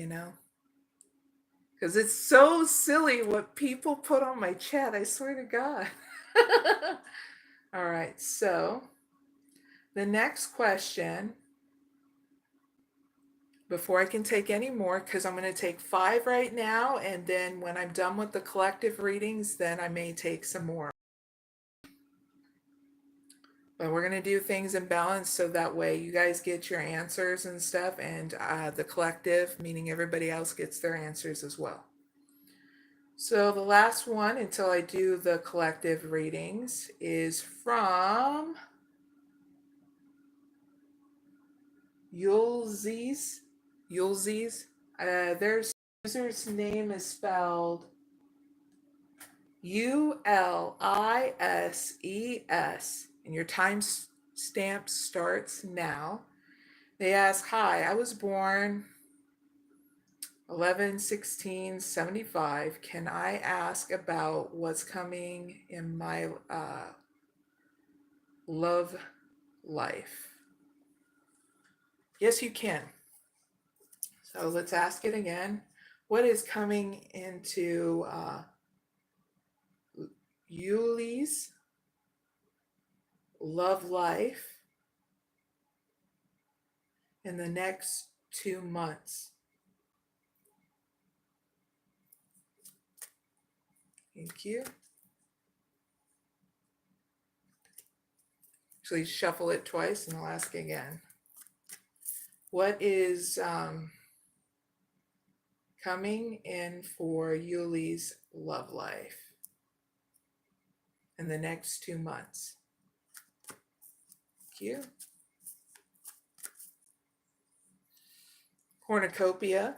Because it's so silly what people put on my chat, I swear to God. All right, so the next question, before I can take any more, because I'm going to take 5 right now, and then when I'm done with the collective readings, then I may take some more. But we're going to do things in balance, so that way you guys get your answers and stuff, and the collective, meaning everybody else, gets their answers as well. So the last one, until I do the collective readings, is from Ulises. Their user's name is spelled Ulises, and your time stamp starts now. They ask, hi, I was born 11/16/75. Can I ask about what's coming in my love life? Yes, you can. So let's ask it again. what is coming into Ulises' love life in the next 2 months? Thank you. Actually, shuffle it twice and I'll ask again. What is coming in for Ulises' love life in the next 2 months? Thank you. Cornucopia,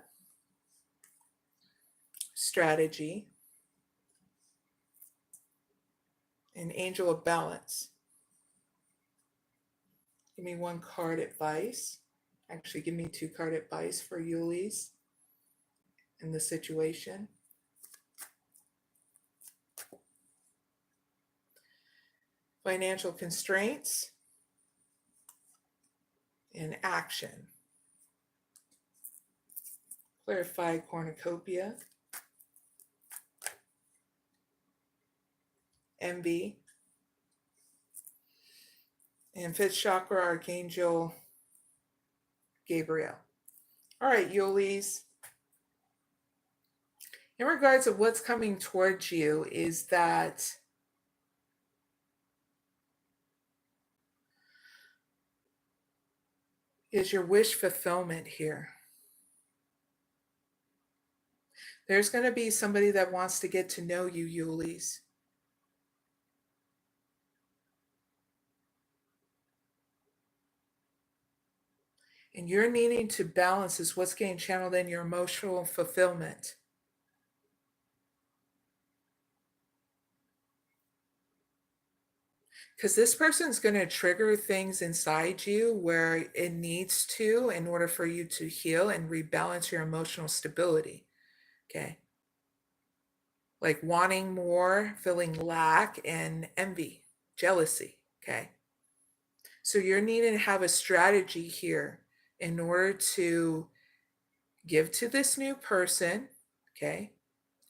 strategy, and angel of balance. Give me one card advice. Actually, give me 2 card advice for Ulises in the situation. Financial constraints and action. Clarify cornucopia. Envy. And 5th chakra, Archangel Gabriel. All right, Ulises. In regards to what's coming towards you is that is your wish fulfillment here. There's going to be somebody that wants to get to know you, Ulises. And you're needing to balance is what's getting channeled in your emotional fulfillment. Because this person's going to trigger things inside you where it needs to in order for you to heal and rebalance your emotional stability. Okay. Like wanting more, feeling lack, and envy, jealousy. Okay. So you're needing to have a strategy here in order to give to this new person, okay,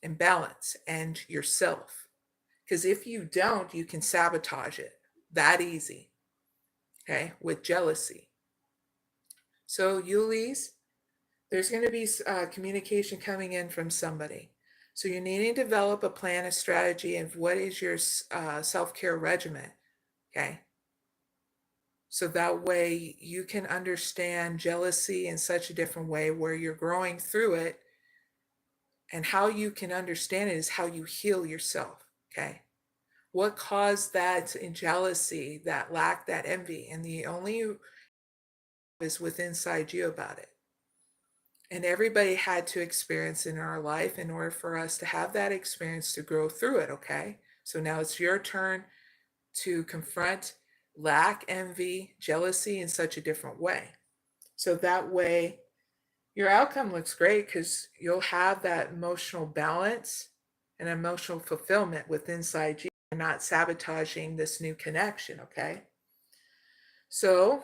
and balance and yourself. Because if you don't, you can sabotage it that easy, okay, with jealousy. So Ulises, there's going to be communication coming in from somebody. So you're needing to develop a plan, a strategy, and what is your self-care regimen, okay? So that way you can understand jealousy in such a different way where you're growing through it. And how you can understand it is how you heal yourself, okay? What caused that in jealousy, that lack, that envy? And the only is within inside you about it. And everybody had to experience in our life in order for us to have that experience to grow through it, okay? So now it's your turn to confront lack, envy, jealousy in such a different way. So that way, your outcome looks great because you'll have that emotional balance and emotional fulfillment within inside you and not sabotaging this new connection, okay? So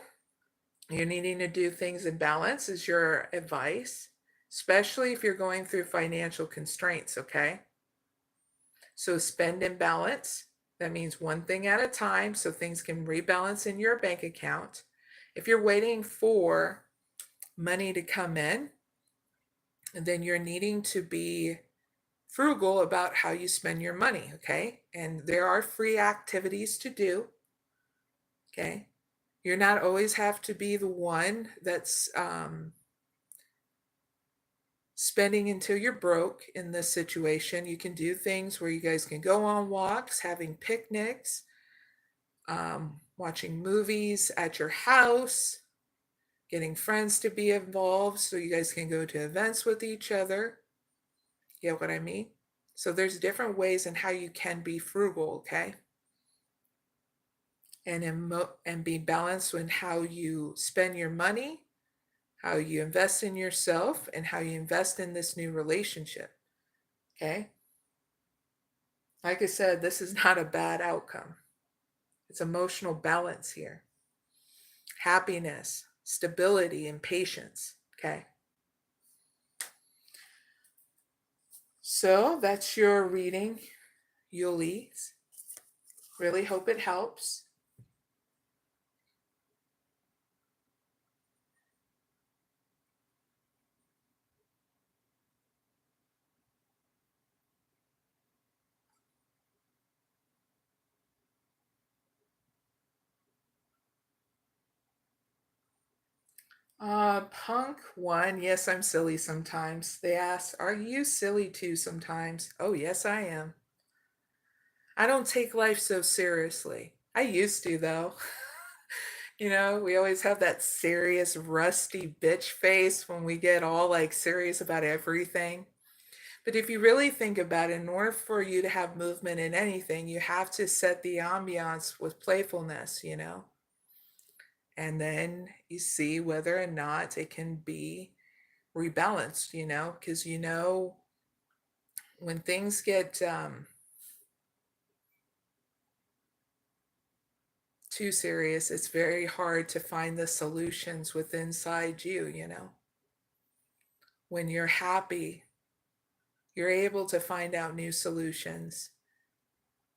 you're needing to do things in balance is your advice, especially if you're going through financial constraints, okay? So spend in balance. That means one thing at a time so things can rebalance in your bank account. If you're waiting for money to come in, then you're needing to be frugal about how you spend your money, okay? And there are free activities to do, okay? You're not always have to be the one that's spending until you're broke in this situation. You can do things where you guys can go on walks, having picnics, watching movies at your house, getting friends to be involved so you guys can go to events with each other. You know what I mean? So there's different ways in how you can be frugal, okay? And be balanced in how you spend your money, how you invest in yourself, and how you invest in this new relationship, okay? Like I said, this is not a bad outcome. It's emotional balance here. Happiness, stability, and patience, okay? So that's your reading, Ulises. Really hope it helps. Punk one. Yes, I'm silly sometimes. They ask, are you silly too sometimes? Oh, yes, I am. I don't take life so seriously. I used to, though. You know, we always have that serious, rusty bitch face when we get all like serious about everything. But if you really think about it, in order for you to have movement in anything, you have to set the ambiance with playfulness, you know? And then you see whether or not it can be rebalanced, you know? Because, you know, when things get too serious, it's very hard to find the solutions within inside you, you know? When you're happy, you're able to find out new solutions.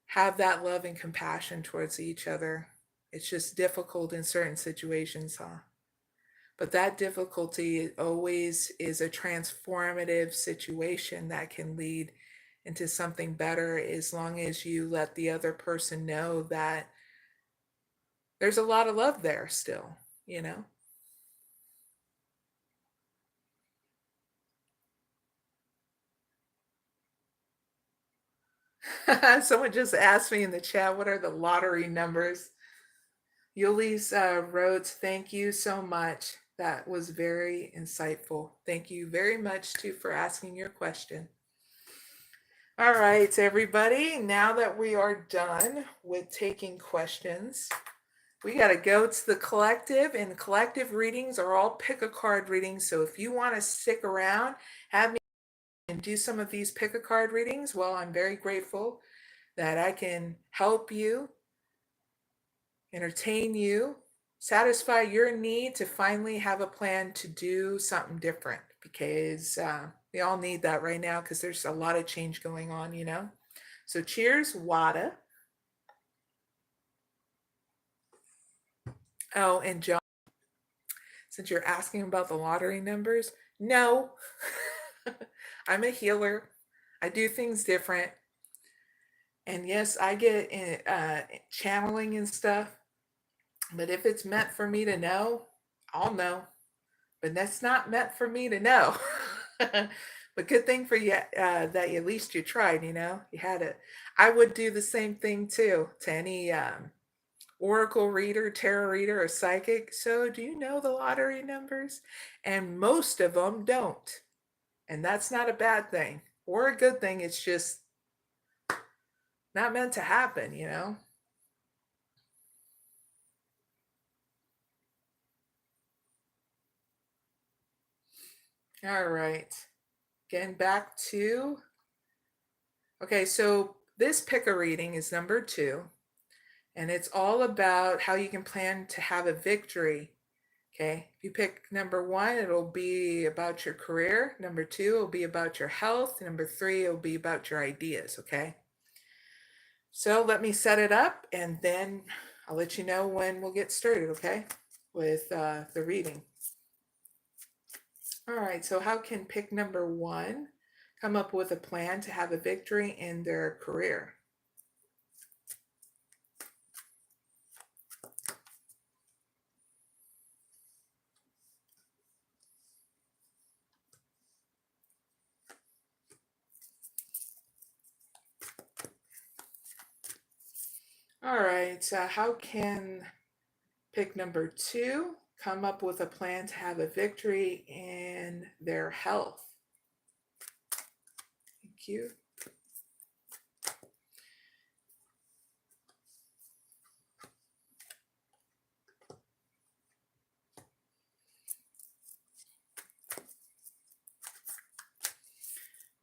Have that love and compassion towards each other. It's just difficult in certain situations, huh? But that difficulty always is a transformative situation that can lead into something better as long as you let the other person know that there's a lot of love there still, you know? Someone just asked me in the chat, what are the lottery numbers? Yuli's wrote, thank you so much. That was very insightful. Thank you very much, too, for asking your question. All right, everybody. Now that we are done with taking questions, we got to go to the collective, and collective readings are all pick a card readings. So if you want to stick around, have me and do some of these pick a card readings, well, I'm very grateful that I can help you, entertain you, satisfy your need to finally have a plan to do something different, because we all need that right now because there's a lot of change going on, you know? So cheers, Wada. Oh, and John, since you're asking about the lottery numbers, no. I'm a healer. I do things different. And yes, I get channeling and stuff. But if it's meant for me to know, I'll know. But that's not meant for me to know. But good thing for you that at least you tried, you know? You had it. I would do the same thing too to any oracle reader, tarot reader, or psychic. So, do you know the lottery numbers? And most of them don't. And that's not a bad thing or a good thing. It's just not meant to happen, you know? All right. Getting back to. Okay, so this pick a reading is number 2, and it's all about how you can plan to have a victory. Okay, if you pick number 1, it'll be about your career. Number 2, it'll be about your health. Number 3, it'll be about your ideas. Okay, so let me set it up and then I'll let you know when we'll get started, okay, with the reading. All right, so how can pick number 1 come up with a plan to have a victory in their career? All right, how can pick number 2 come up with a plan to have a victory in their health? Thank you.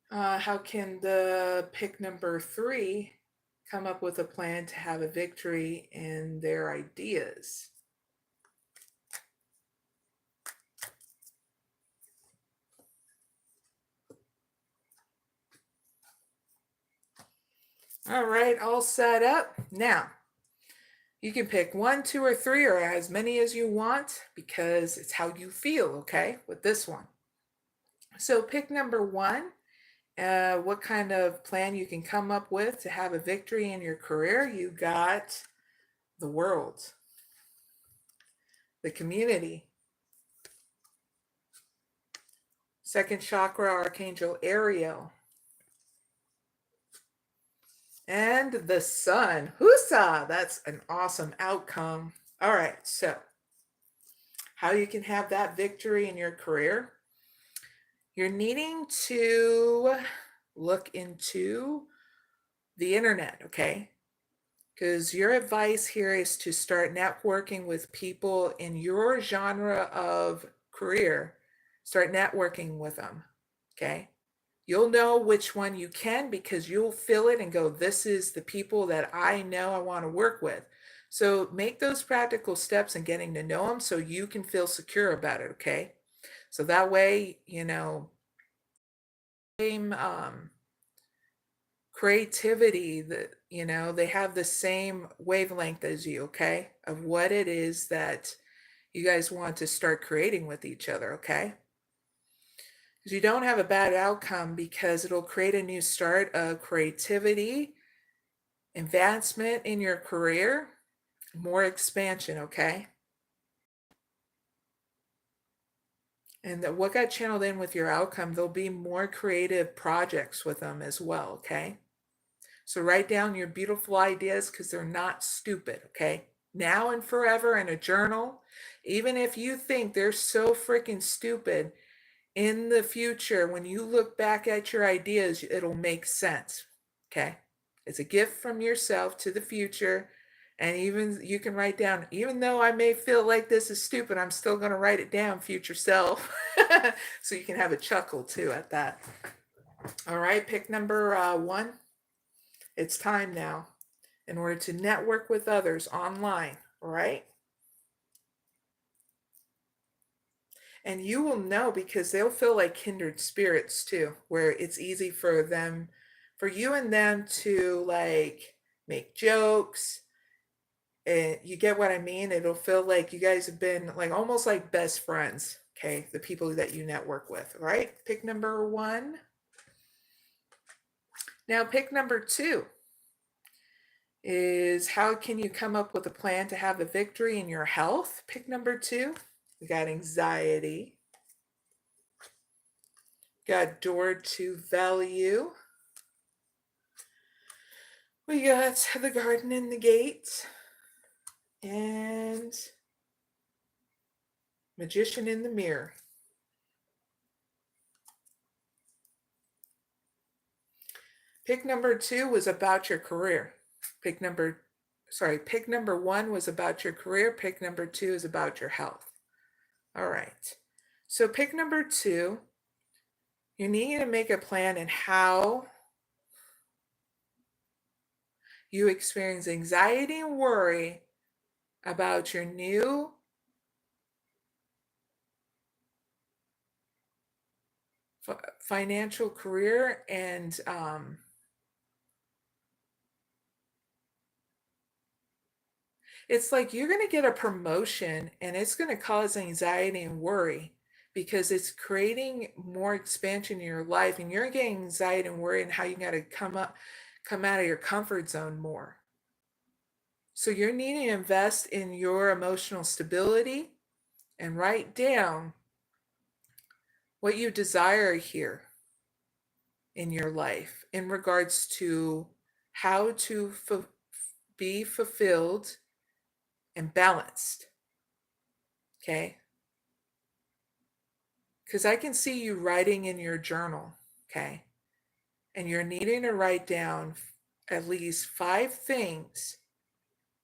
How can the pick number 3 come up with a plan to have a victory in their ideas? All right, all set up. Now, you can pick 1, 2, or 3, or as many as you want because it's how you feel, okay, with this one. So pick number 1. What kind of plan you can come up with to have a victory in your career? You got the world, the community, second chakra, Archangel Ariel, and the sun. Husa! That's an awesome outcome. All right, so how you can have that victory in your career? You're needing to look into the internet, okay? Because your advice here is to start networking with people in your genre of career. Start networking with them, okay? You'll know which one you can because you'll feel it and go, this is the people that I know I want to work with. So make those practical steps in getting to know them so you can feel secure about it, okay? So that way, same creativity, that they have the same wavelength as you, okay, of what it is that you guys want to start creating with each other, okay? Because you don't have a bad outcome because it'll create a new start of creativity, advancement in your career, more expansion, okay? And what got channeled in with your outcome, there'll be more creative projects with them as well, okay? So write down your beautiful ideas because they're not stupid, okay? Now and forever in a journal, even if you think they're so freaking stupid, in the future, when you look back at your ideas, it'll make sense, okay? It's a gift from yourself to the future. And even you can write down, even though I may feel like this is stupid, I'm still going to write it down, future self. So you can have a chuckle too at that. All right, pick number 1. It's time now in order to network with others online, all right? And you will know because they'll feel like kindred spirits too, where it's easy for them, for you and them to like make jokes. And you get what I mean? It'll feel like you guys have been like almost like best friends, okay? The people that you network with, right? Pick number 1. Now, pick number 2 is how can you come up with a plan to have a victory in your health? Pick number 2. We got anxiety. Got door to value. We got the garden and the gate. And magician in the mirror. Pick number 2 was about your career. Pick number 1 was about your career. Pick number 2 is about your health. All right. So pick number 2, you need to make a plan in how you experience anxiety and worry about your new financial career. And it's like you're going to get a promotion and it's going to cause anxiety and worry because it's creating more expansion in your life, and you're getting anxiety and worry and how you got to come out of your comfort zone more. So you're needing to invest in your emotional stability and write down what you desire here in your life in regards to how to be fulfilled and balanced, okay? Because I can see you writing in your journal, okay? And you're needing to write down at least 5 things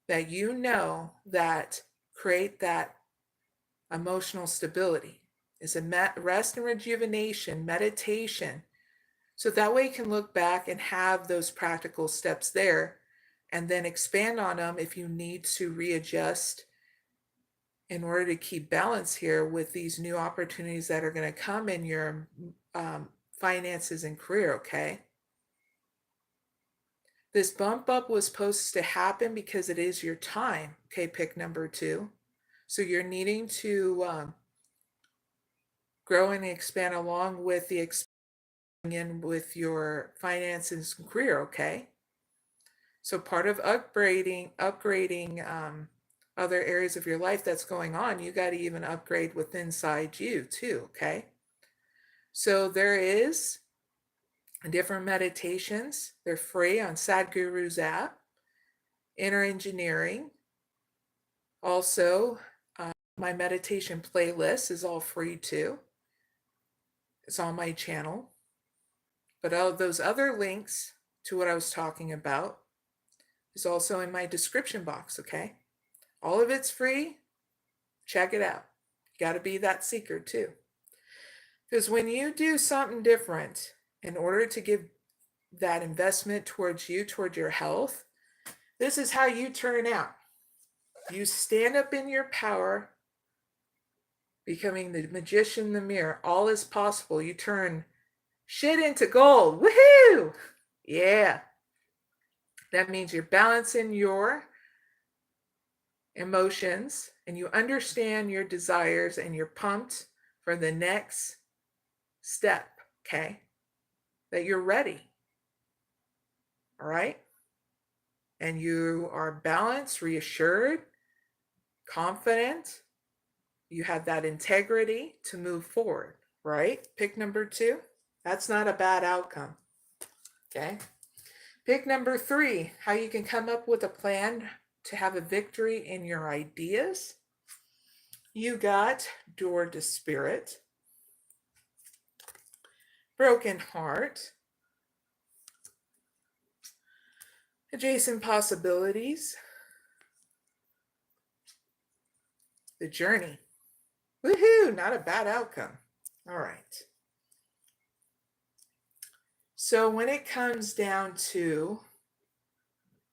that you know that create that emotional stability. It's a rest and rejuvenation, meditation. So that way you can look back and have those practical steps there and then expand on them if you need to readjust in order to keep balance here with these new opportunities that are going to come in your finances and career, okay? This bump up was supposed to happen because it is your time. Okay, pick number 2. So you're needing to grow and expand along with the expansion with your finances and career, okay? So part of upgrading other areas of your life that's going on, you got to even upgrade with inside you too, okay? So there is different meditations. They're free on Sadhguru's app, Inner Engineering. Also, my meditation playlist is all free too. It's on my channel. But all of those other links to what I was talking about is also in my description box, okay? All of it's free. Check it out. You got to be that seeker too. Because when you do something different in order to give that investment towards you, toward your health, this is how you turn out. You stand up in your power, becoming the magician in the mirror. All is possible. You turn shit into gold. Woohoo! Yeah. That means you're balancing your emotions and you understand your desires and you're pumped for the next step, okay? That you're ready. All right? And you are balanced, reassured, confident. You have that integrity to move forward, right? Pick number 2. That's not a bad outcome, okay? Pick number 3, how you can come up with a plan to have a victory in your ideas. You got door to spirit, broken heart, adjacent possibilities, the journey. Woohoo, not a bad outcome. All right. So when it comes down to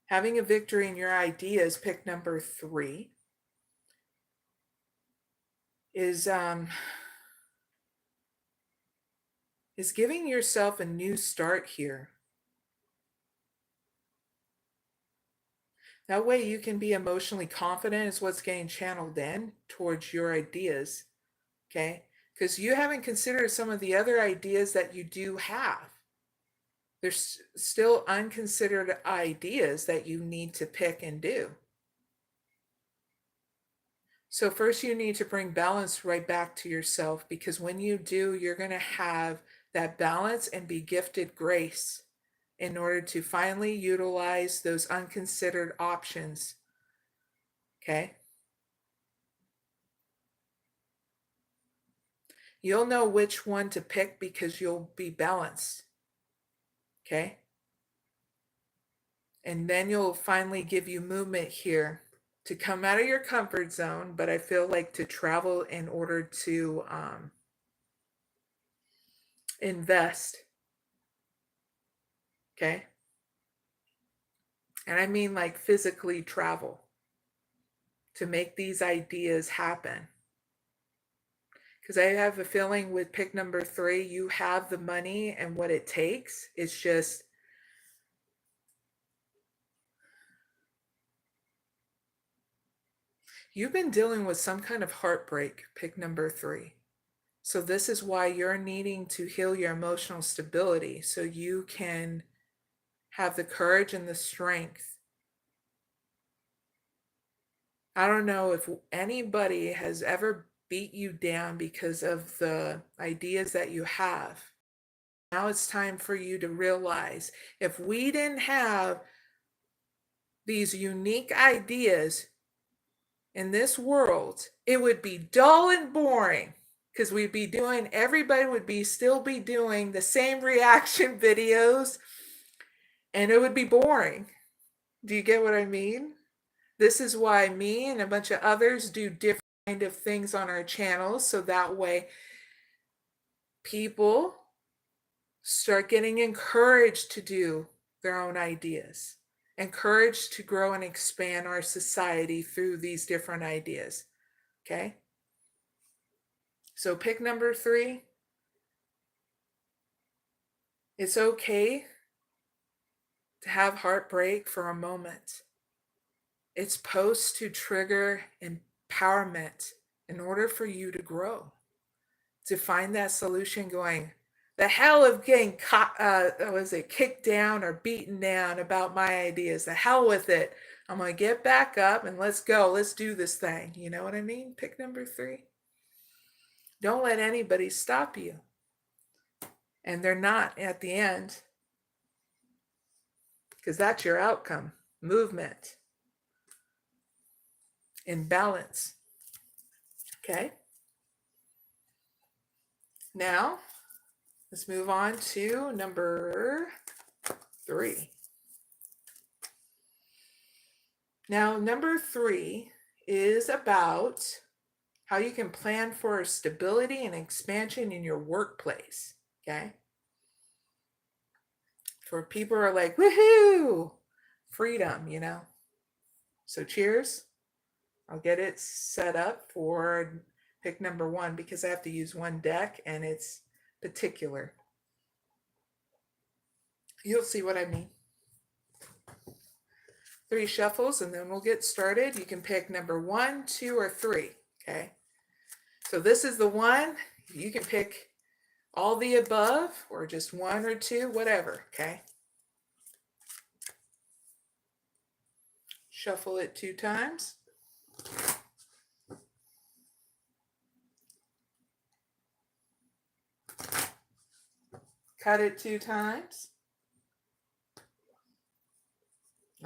having a victory in your ideas, pick number 3 is giving yourself a new start here. That way you can be emotionally confident is what's getting channeled in towards your ideas, okay? Because you haven't considered some of the other ideas that you do have. There's still unconsidered ideas that you need to pick and do. So first you need to bring balance right back to yourself, because when you do, you're going to have that balance and be gifted grace in order to finally utilize those unconsidered options. Okay? You'll know which one to pick because you'll be balanced. Okay? And then you'll finally give you movement here to come out of your comfort zone, but I feel like to travel in order to invest. Okay? And I mean like physically travel to make these ideas happen. Because I have a feeling with pick number 3, you have the money and what it takes. It's just you've been dealing with some kind of heartbreak, pick number 3. So this is why you're needing to heal your emotional stability so you can have the courage and the strength. I don't know if anybody has ever beat you down because of the ideas that you have. Now it's time for you to realize if we didn't have these unique ideas in this world, it would be dull and boring because everybody would still be doing the same reaction videos and it would be boring. Do you get what I mean? This is why me and a bunch of others do different kind of things on our channels, so that way people start getting encouraged to do their own ideas, encouraged to grow and expand our society through these different ideas. Okay? So pick number 3. It's okay to have heartbreak for a moment. It's supposed to trigger empowerment in order for you to grow, to find that solution going, the hell of getting kicked down or beaten down about my ideas. The hell with it. I'm going to get back up and let's go. Let's do this thing. You know what I mean? Pick number 3. Don't let anybody stop you. And they're not at the end, because that's your outcome. Movement. In balance. Okay? Now, let's move on to number 3. Now, number 3 is about how you can plan for stability and expansion in your workplace. Okay? For people who are like, woohoo, freedom, you know. So cheers. I'll get it set up for pick number 1 because I have to use one deck and it's particular. You'll see what I mean. 3 shuffles and then we'll get started. You can pick number 1, 2, or 3. Okay. So this is the one. You can pick all the above or just 1 or 2, whatever. Okay. Shuffle it 2 times. Cut it 2 times.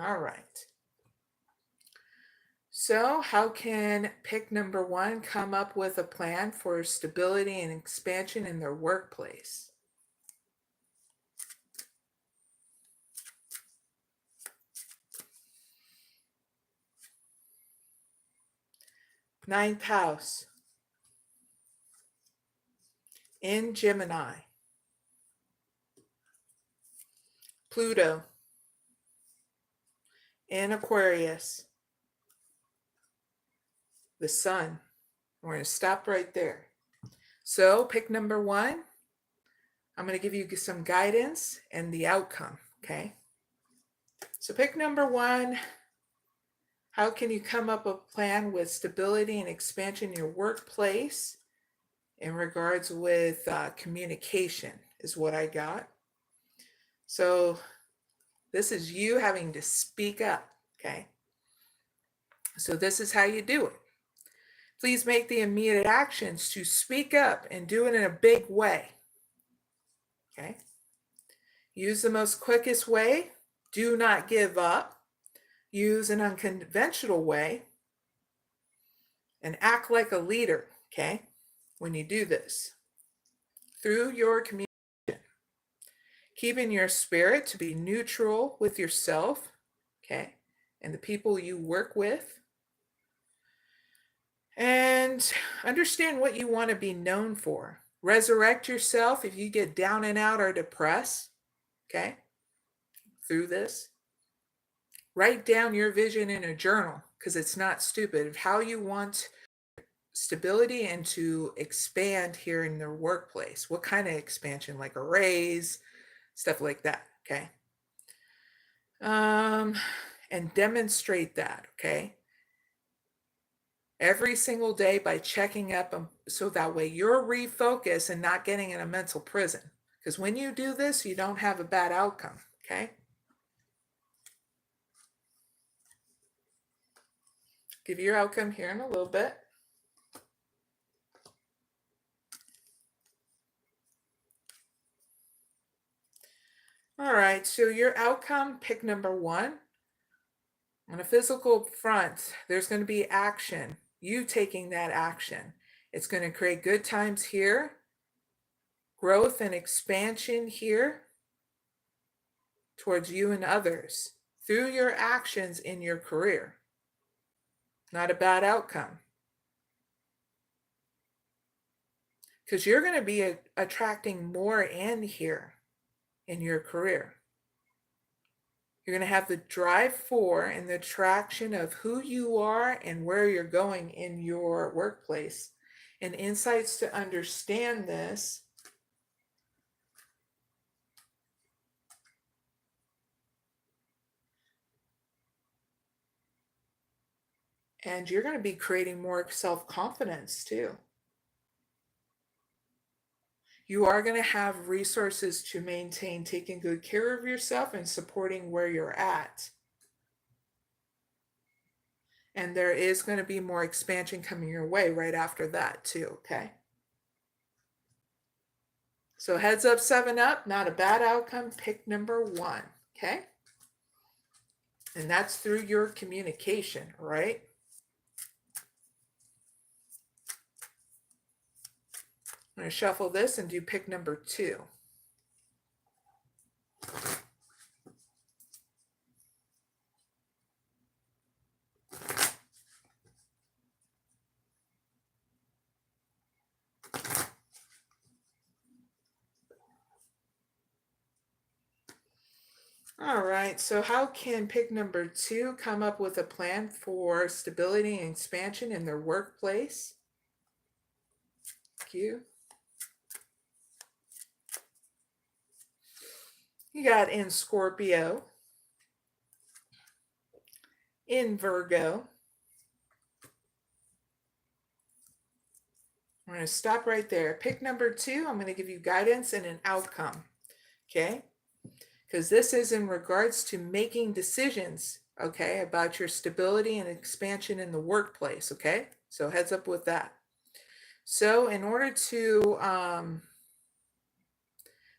All right. So how can pick number 1 come up with a plan for stability and expansion in their workplace? Ninth house. In Gemini. Pluto. In Aquarius. The sun. We're going to stop right there. So pick number 1. I'm going to give you some guidance and the outcome, okay? So pick number 1. How can you come up with a plan with stability and expansion in your workplace in regards with communication is what I got. So this is you having to speak up, okay? So this is how you do it. Please make the immediate actions to speak up and do it in a big way. Okay? Use the most quickest way. Do not give up. Use an unconventional way. And act like a leader, okay? When you do this. Through your communication. Keeping your spirit to be neutral with yourself, okay? And the people you work with. And understand what you want to be known for. Resurrect yourself if you get down and out or depressed, okay? Through this. Write down your vision in a journal because it's not stupid of how you want stability and to expand here in their workplace. What kind of expansion? Like a raise, stuff like that, okay? And demonstrate that, okay? Every single day by checking up so that way you're refocused and not getting in a mental prison. Because when you do this, you don't have a bad outcome, okay? Give your outcome here in a little bit. All right, so your outcome, pick number 1. On a physical front, there's going to be action. You taking that action. It's going to create good times here, growth and expansion here towards you and others through your actions in your career. Not a bad outcome. Because you're going to be attracting more in here in your career. You're going to have the drive for and the attraction of who you are and where you're going in your workplace. And insights to understand this. And you're going to be creating more self-confidence too. You are going to have resources to maintain taking good care of yourself and supporting where you're at. And there is going to be more expansion coming your way right after that too, okay? So heads up, 7 up, not a bad outcome. Pick number 1, okay? And that's through your communication, right? I'm going to shuffle this and do pick number 2. All right, so how can pick number 2 come up with a plan for stability and expansion in their workplace? Thank you. You got in Scorpio, in Virgo. I'm going to stop right there. Pick number 2, I'm going to give you guidance and an outcome, okay? Because this is in regards to making decisions, okay, about your stability and expansion in the workplace, okay? So heads up with that. So in order to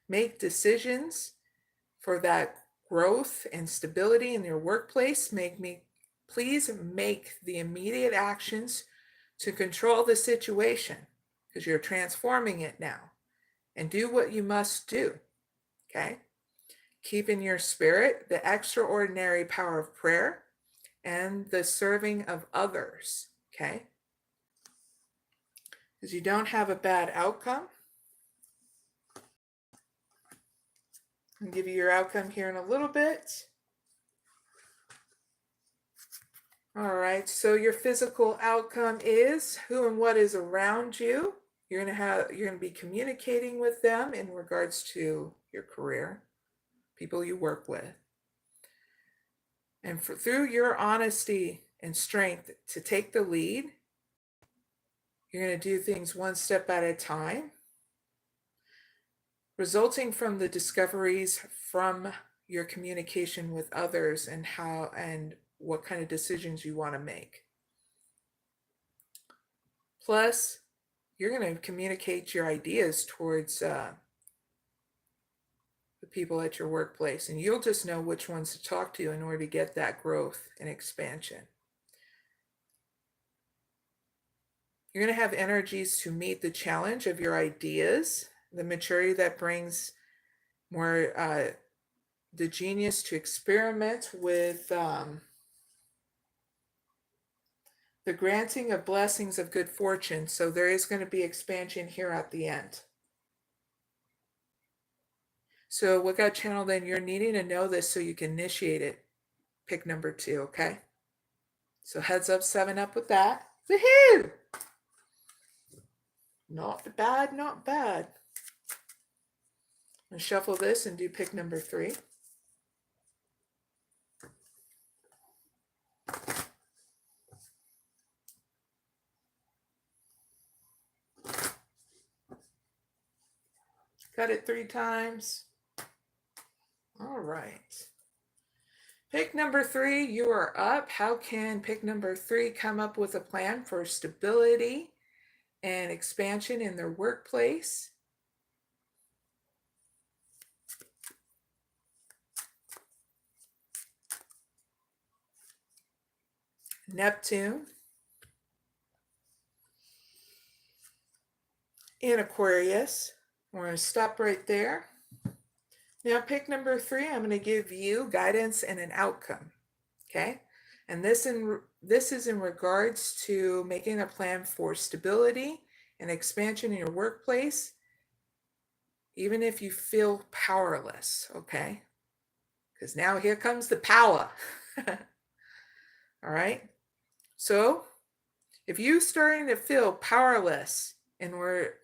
make decisions for that growth and stability in your workplace, please make the immediate actions to control the situation, because you're transforming it now, and do what you must do, okay? Keep in your spirit the extraordinary power of prayer and the serving of others, okay? Because you don't have a bad outcome. I'll give you your outcome here in a little bit. All right, so your physical outcome is who and what is around you. You're going to be communicating with them in regards to your career, people you work with. And through your honesty and strength to take the lead, you're going to do things one step at a time, resulting from the discoveries from your communication with others and how and what kind of decisions you want to make. Plus, you're going to communicate your ideas towards the people at your workplace, and you'll just know which ones to talk to in order to get that growth and expansion. You're going to have energies to meet the challenge of your ideas, the maturity that brings more the genius to experiment with the granting of blessings of good fortune. So there is going to be expansion here at the end. So what got channeled in, you're needing to know this so you can initiate it. Pick number 2, okay? So heads up, 7 up with that. Woohoo! Not bad, not bad. I'm going to shuffle this and do pick number 3. Got it 3 times. All right. Pick number 3, you are up. How can pick number 3 come up with a plan for stability and expansion in their workplace? Neptune in Aquarius. We're going to stop right there. Now pick number 3, I'm going to give you guidance and an outcome, okay? And this is in regards to making a plan for stability and expansion in your workplace, even if you feel powerless, okay? Because now here comes the power. All right? So if you're starting to feel powerless in order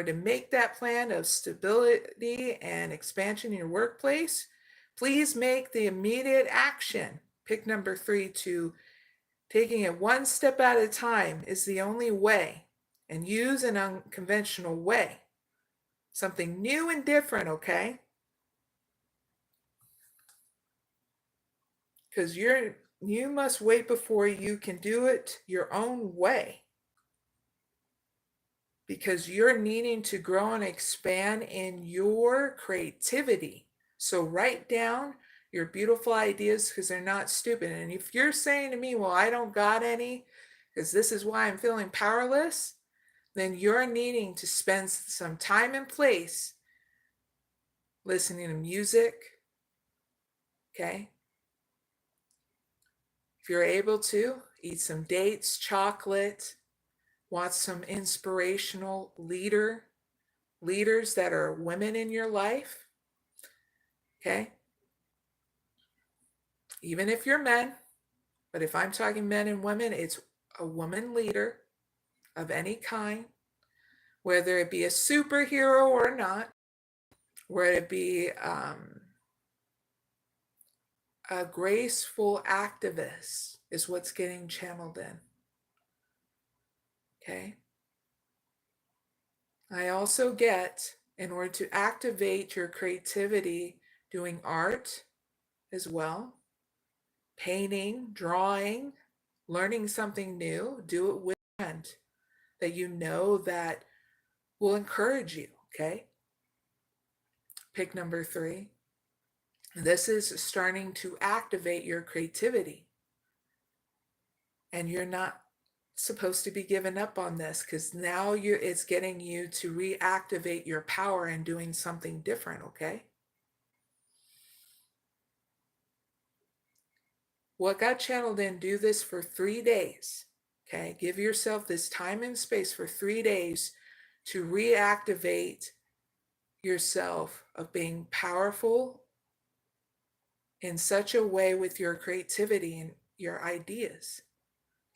to make that plan of stability and expansion in your workplace, please make the immediate action. Pick number 3 to Taking it one step at a time is the only way, and use an unconventional way. Something new and different, okay? Because you must wait before you can do it your own way. Because you're needing to grow and expand in your creativity. So write down your beautiful ideas because they're not stupid. And if you're saying to me, well, I don't got any because this is why I'm feeling powerless, then you're needing to spend some time and place listening to music, okay? If you're able to, eat some dates, chocolate, watch some inspirational leaders that are women in your life, okay? Even if you're men, but if I'm talking men and women, it's a woman leader of any kind, whether it be a superhero or not, whether it be a graceful activist is what's getting channeled in. Okay. I also get, in order to activate your creativity, doing art as well, painting, drawing, learning something new, do it with a friend that you know that will encourage you, okay? Pick number 3. This is starting to activate your creativity. And you're not supposed to be giving up on this because now it's getting you to reactivate your power and doing something different, okay? What got channeled in, do this for 3 days, okay? Give yourself this time and space for 3 days to reactivate yourself of being powerful in such a way with your creativity and your ideas,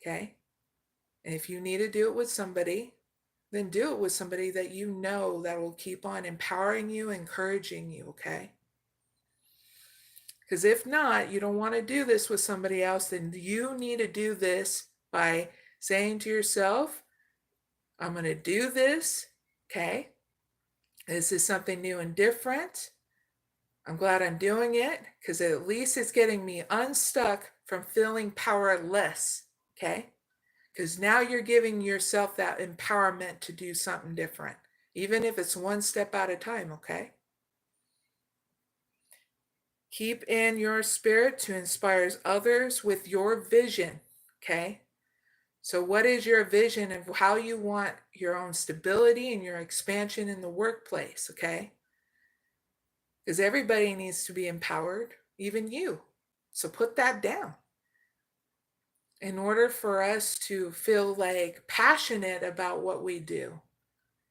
okay? And if you need to do it with somebody, then do it with somebody that you know that will keep on empowering you, encouraging you, okay? Because if not, you don't want to do this with somebody else, then you need to do this by saying to yourself, I'm going to do this, okay? This is something new and different. I'm glad I'm doing it because at least it's getting me unstuck from feeling powerless, okay? Because now you're giving yourself that empowerment to do something different, even if it's one step at a time, okay? Keep in your spirit to inspire others with your vision, okay? So what is your vision of how you want your own stability and your expansion in the workplace, okay? Because everybody needs to be empowered, even you. So put that down. In order for us to feel like passionate about what we do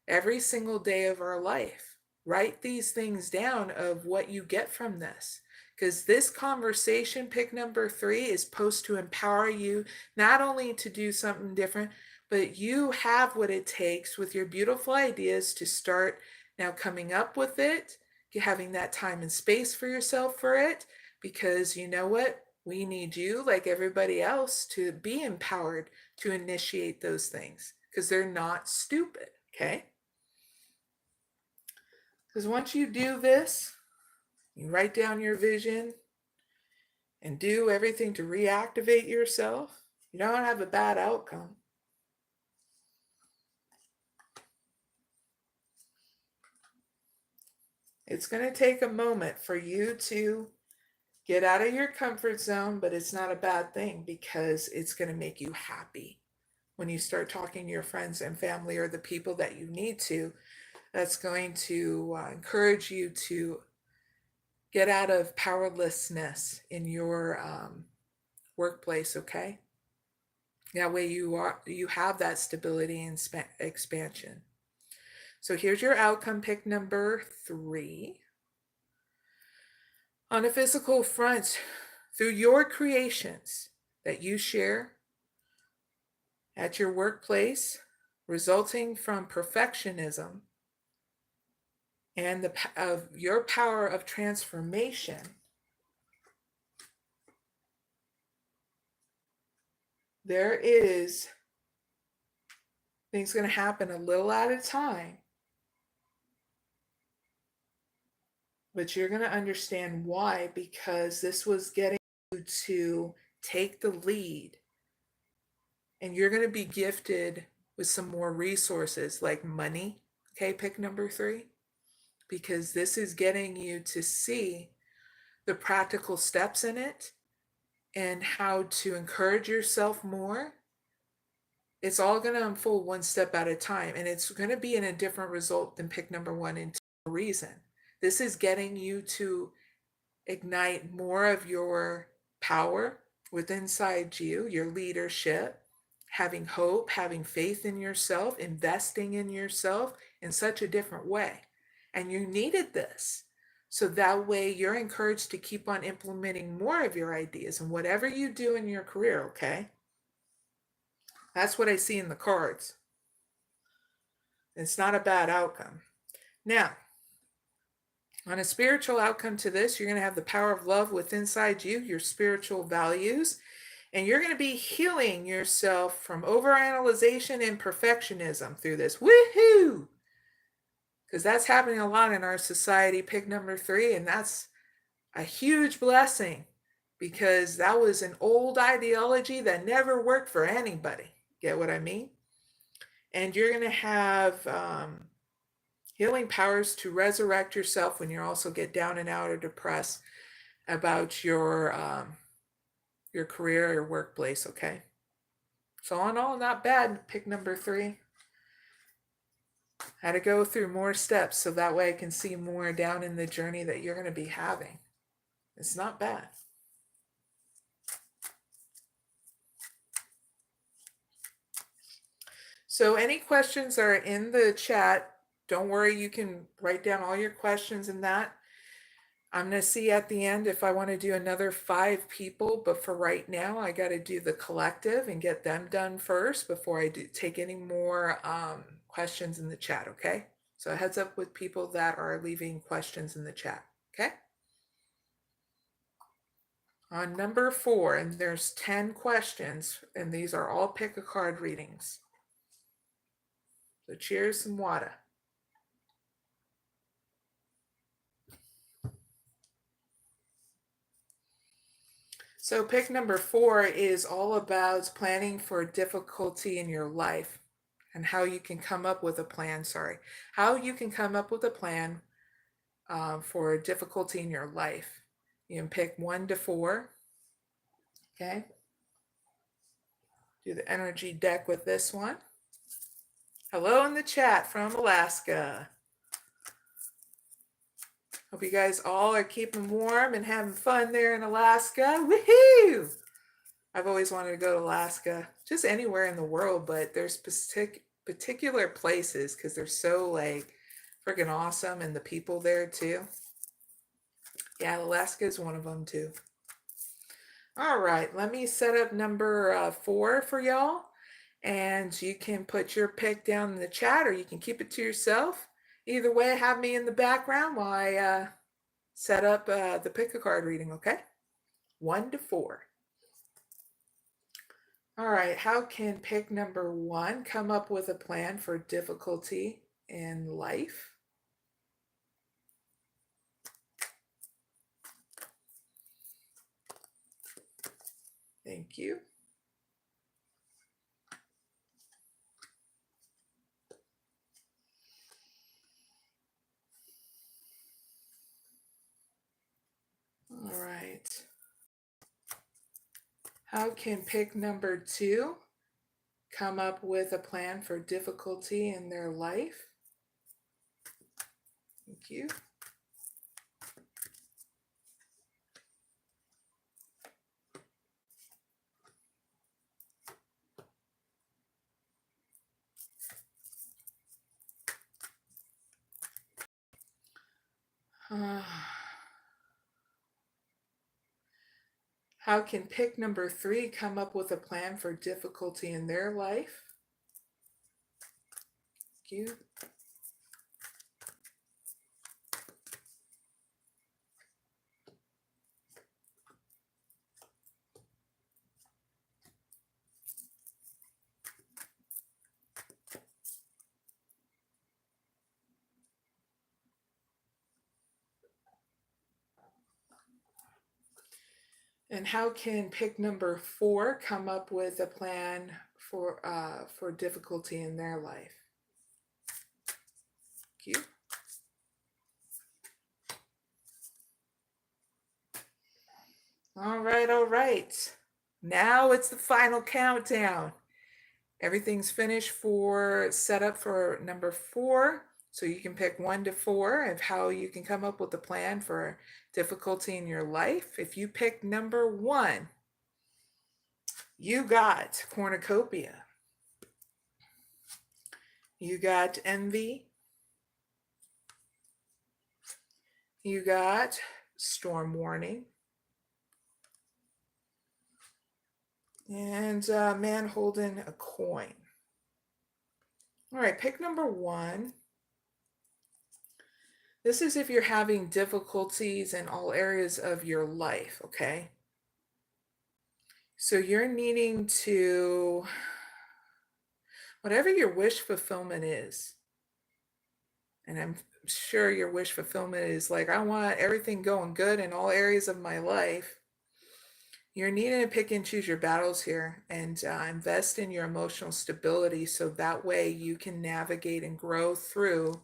every single day of our life, write these things down of what you get from this. Because this conversation, pick number 3, is supposed to empower you not only to do something different, but you have what it takes with your beautiful ideas to start now coming up with it, having that time and space for yourself for it, because you know what? We need you, like everybody else, to be empowered to initiate those things because they're not stupid, okay? Because once you do this, you write down your vision and do everything to reactivate yourself, you don't have a bad outcome. It's going to take a moment for you to get out of your comfort zone, but it's not a bad thing because it's going to make you happy. When you start talking to your friends and family or the people that you need to, that's going to encourage you to get out of powerlessness in your workplace, okay? That way you have that stability and expansion. So here's your outcome pick number 3. On a physical front, through your creations that you share at your workplace, resulting from perfectionism and of your power of transformation, there is things going to happen a little at a time, but you're going to understand why, because this was getting you to take the lead, and you're going to be gifted with some more resources like money. Okay, pick number 3, because this is getting you to see the practical steps in it and how to encourage yourself more. It's all going to unfold one step at a time, and it's going to be in a different result than pick number 1 and 2 reason. This is getting you to ignite more of your power within inside you, your leadership, having hope, having faith in yourself, investing in yourself in such a different way. And you needed this. So that way you're encouraged to keep on implementing more of your ideas in whatever you do in your career, okay? That's what I see in the cards. It's not a bad outcome. Now, on a spiritual outcome to this, you're going to have the power of love within inside you, your spiritual values, and you're going to be healing yourself from overanalyzation and perfectionism through this. Woohoo! Because that's happening a lot in our society, pick number 3, and that's a huge blessing, because that was an old ideology that never worked for anybody. Get what I mean? And you're going to have healing powers to resurrect yourself when you also get down and out or depressed about your career or workplace, okay? So all in all, not bad, pick number 3. Had to go through more steps so that way I can see more down in the journey that you're going to be having. It's not bad. So any questions are in the chat. Don't worry, you can write down all your questions in that. I'm going to see at the end if I want to do another 5 people, but for right now, I got to do the collective and get them done first before I take any more questions in the chat, okay? So a heads up with people that are leaving questions in the chat, okay? On number 4, and there's 10 questions, and these are all pick a card readings. So cheers, some water. So pick number 4 is all about planning for difficulty in your life and how you can come up with a plan, how you can come up with a plan for difficulty in your life. You can pick 1 to 4, okay? Do the energy deck with this one. Hello in the chat from Alaska. Hope you guys all are keeping warm and having fun there in Alaska. Woohoo! I've always wanted to go to Alaska, just anywhere in the world, but there's particular places because they're so like freaking awesome, and the people there too. Yeah, Alaska is one of them too. All right, let me set up number 4 for y'all, and you can put your pick down in the chat, or you can keep it to yourself. Either way, have me in the background while I set up the pick a card reading, okay? 1 to 4. All right, how can pick number 1 come up with a plan for difficulty in life? Thank you. All right. How can pick number 2 come up with a plan for difficulty in their life? Thank you. How can pick number 3 come up with a plan for difficulty in their life? Thank you. And how can pick number 4 come up with a plan for difficulty in their life? Thank you. All right, all right. Now it's the final countdown. Everything's finished for setup for number 4. So you can pick 1 to 4 of how you can come up with a plan for difficulty in your life. If you pick number 1, you got cornucopia. You got envy. You got storm warning. And a man holding a coin. All right, pick number 1. This is if you're having difficulties in all areas of your life, okay? So you're needing to, whatever your wish fulfillment is, and I'm sure your wish fulfillment is like, I want everything going good in all areas of my life. You're needing to pick and choose your battles here and invest in your emotional stability so that way you can navigate and grow through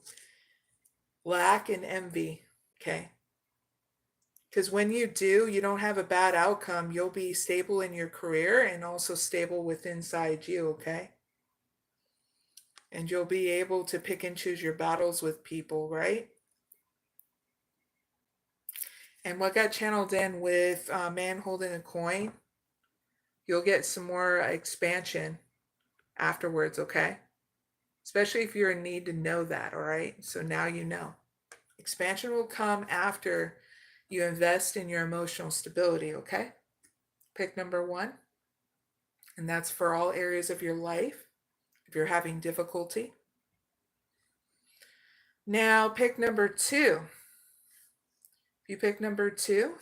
lack and envy, okay? Because when you do, you don't have a bad outcome. You'll be stable in your career and also stable with inside you, okay? And you'll be able to pick and choose your battles with people, right? And what got channeled in with man holding a coin, you'll get some more expansion afterwards, okay? Especially if you're in need to know that, all right? So now you know. Expansion will come after you invest in your emotional stability, okay? Pick number 1. And that's for all areas of your life if you're having difficulty. Now pick number 2. If you pick number 2,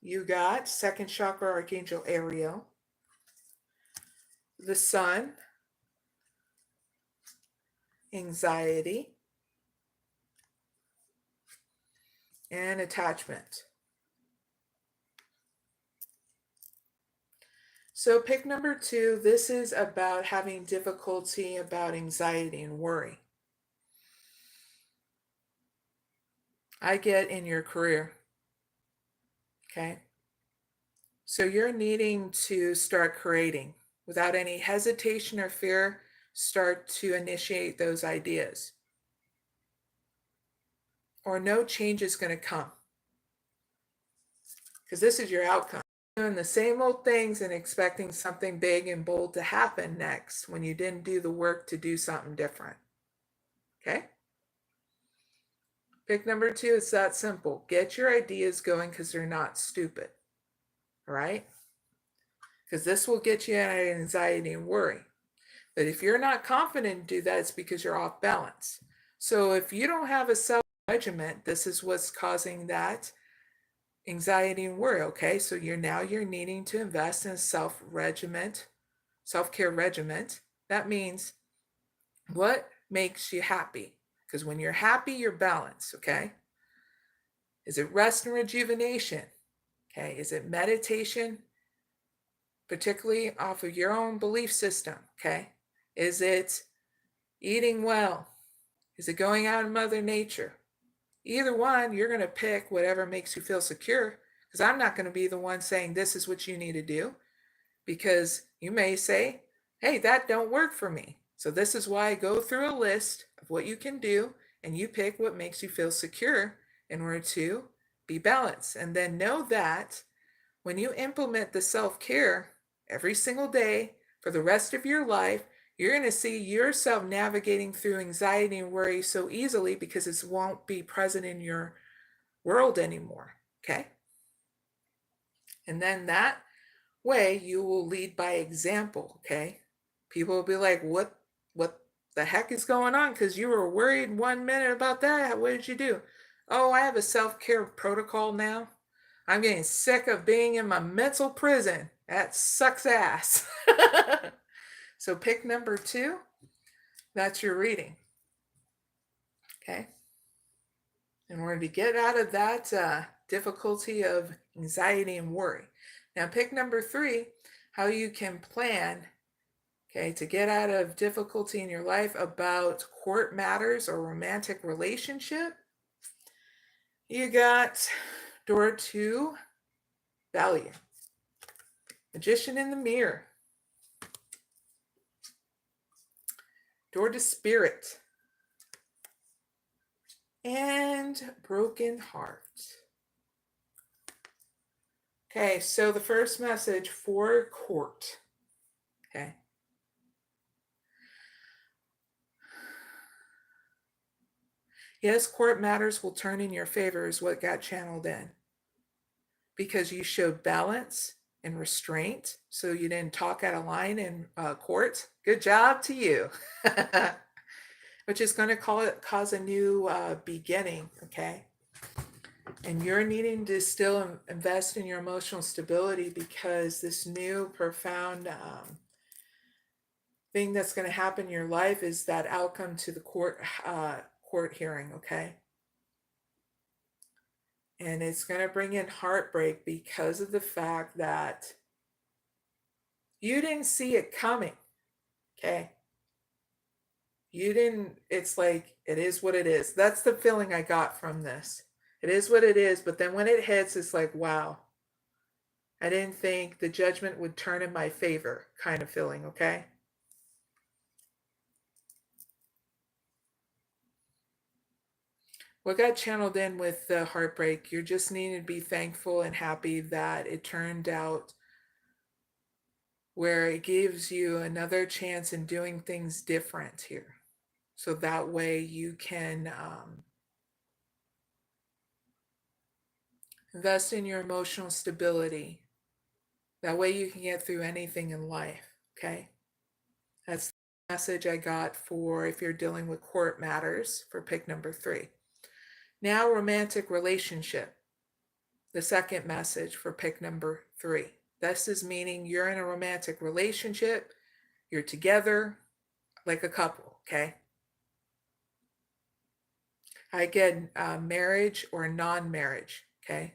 you got second chakra Archangel Ariel, the sun, anxiety, and attachment. So pick number 2, this is about having difficulty about anxiety and worry. I get in your career, okay? So you're needing to start creating without any hesitation or fear, start to initiate those ideas. Or no change is going to come. Because this is your outcome. Doing the same old things and expecting something big and bold to happen next when you didn't do the work to do something different. Okay? Pick number 2, it's that simple. Get your ideas going because they're not stupid. All right? Because this will get you out of anxiety and worry. But if you're not confident to do that, it's because you're off balance. So if you don't have a self-regiment, this is what's causing that anxiety and worry, okay? So you're needing to invest in a self-care regiment. That means what makes you happy? Because when you're happy, you're balanced, okay? Is it rest and rejuvenation? Okay, is it meditation, particularly off of your own belief system, okay? Is it eating well? Is it going out in Mother Nature? Either one, you're going to pick whatever makes you feel secure, because I'm not going to be the one saying this is what you need to do, because you may say, hey, that don't work for me. So this is why I go through a list of what you can do, and you pick what makes you feel secure in order to be balanced. And then know that when you implement the self-care every single day for the rest of your life, you're going to see yourself navigating through anxiety and worry so easily because it won't be present in your world anymore, okay? And then that way you will lead by example, okay? People will be like, what the heck is going on? Because you were worried 1 minute about that. What did you do? Oh, I have a self-care protocol now. I'm getting sick of being in my mental prison. That sucks ass. So pick number 2. That's your reading. Okay. In order to get out of that difficulty of anxiety and worry. Now pick number 3, how you can plan, okay, to get out of difficulty in your life about court matters or romantic relationship. You got door 2, value. Magician in the mirror. Door to spirit. And broken heart. Okay, so the first message for court. Okay. Yes, court matters will turn in your favor is what got channeled in. Because you showed balance and restraint, so you didn't talk out of line in court. Good job to you. Which is going to cause a new beginning, okay? And you're needing to still invest in your emotional stability because this new profound thing that's going to happen in your life is that outcome to the court hearing, okay? And it's going to bring in heartbreak because of the fact that you didn't see it coming, okay? You didn't, it's like, it is what it is. That's the feeling I got from this. It is what it is, but then when it hits, it's like, wow, I didn't think the judgment would turn in my favor kind of feeling, okay? What got channeled in with the heartbreak, you're just needing to be thankful and happy that it turned out where it gives you another chance in doing things different here. So that way you can invest in your emotional stability. That way you can get through anything in life, okay? That's the message I got for if you're dealing with court matters for pick number 3. Now, romantic relationship. The second message for pick number 3. This is meaning you're in a romantic relationship, you're together like a couple, okay? I get marriage or non-marriage, okay?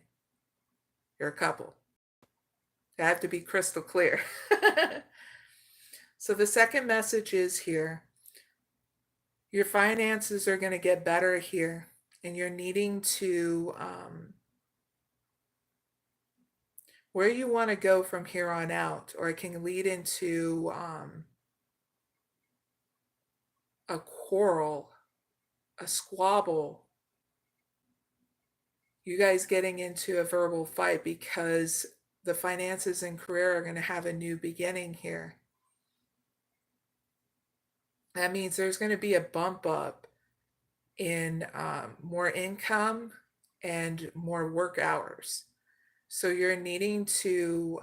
You're a couple. I have to be crystal clear. So the second message is here, your finances are going to get better here, and you're needing to, where you want to go from here on out, or it can lead into a quarrel, a squabble, you guys getting into a verbal fight because the finances and career are going to have a new beginning here. That means there's going to be a bump up in more income and more work hours. So you're needing to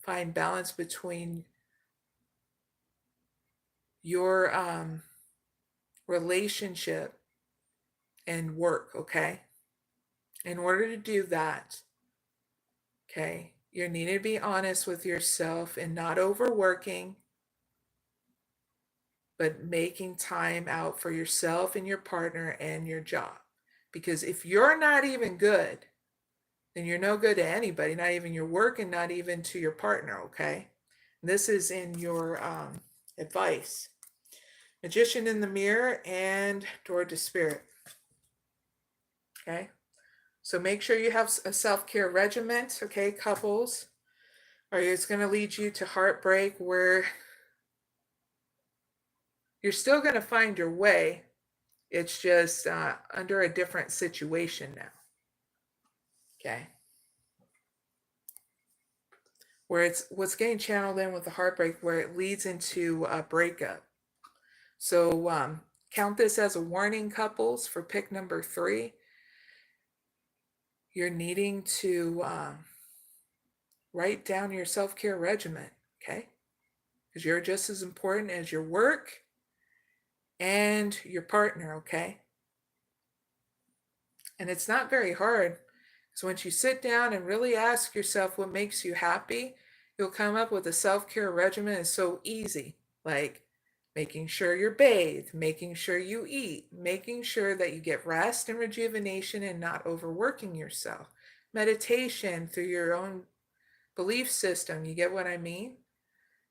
find balance between your relationship and work, okay? In order to do that, okay, you need to be honest with yourself and not overworking, but making time out for yourself and your partner and your job. Because if you're not even good, then you're no good to anybody, not even your work and not even to your partner, okay? This is in your advice. Magician in the mirror and door to spirit, okay? So make sure you have a self-care regimen, okay, couples, or it's going to lead you to heartbreak where you're still going to find your way. It's just under a different situation now, okay? Where it's what's getting channeled in with the heartbreak where it leads into a breakup. So count this as a warning, couples, for pick number 3. You're needing to write down your self-care regimen, okay? Because you're just as important as your work and your partner, okay? And it's not very hard. So once you sit down and really ask yourself what makes you happy, you'll come up with a self-care regimen. It's so easy, like making sure you're bathed, making sure you eat, making sure that you get rest and rejuvenation and not overworking yourself. Meditation through your own belief system. You get what I mean?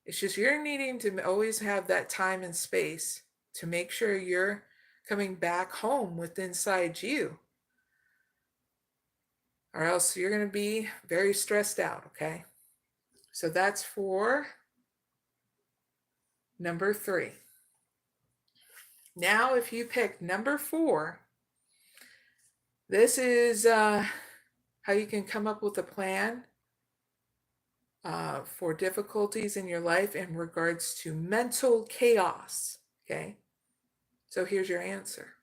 It's just you're needing to always have that time and space to make sure you're coming back home with inside you, or else you're going to be very stressed out, okay? So that's for number 3. Now, if you pick number 4, this is how you can come up with a plan for difficulties in your life in regards to mental chaos, okay? So here's your answer.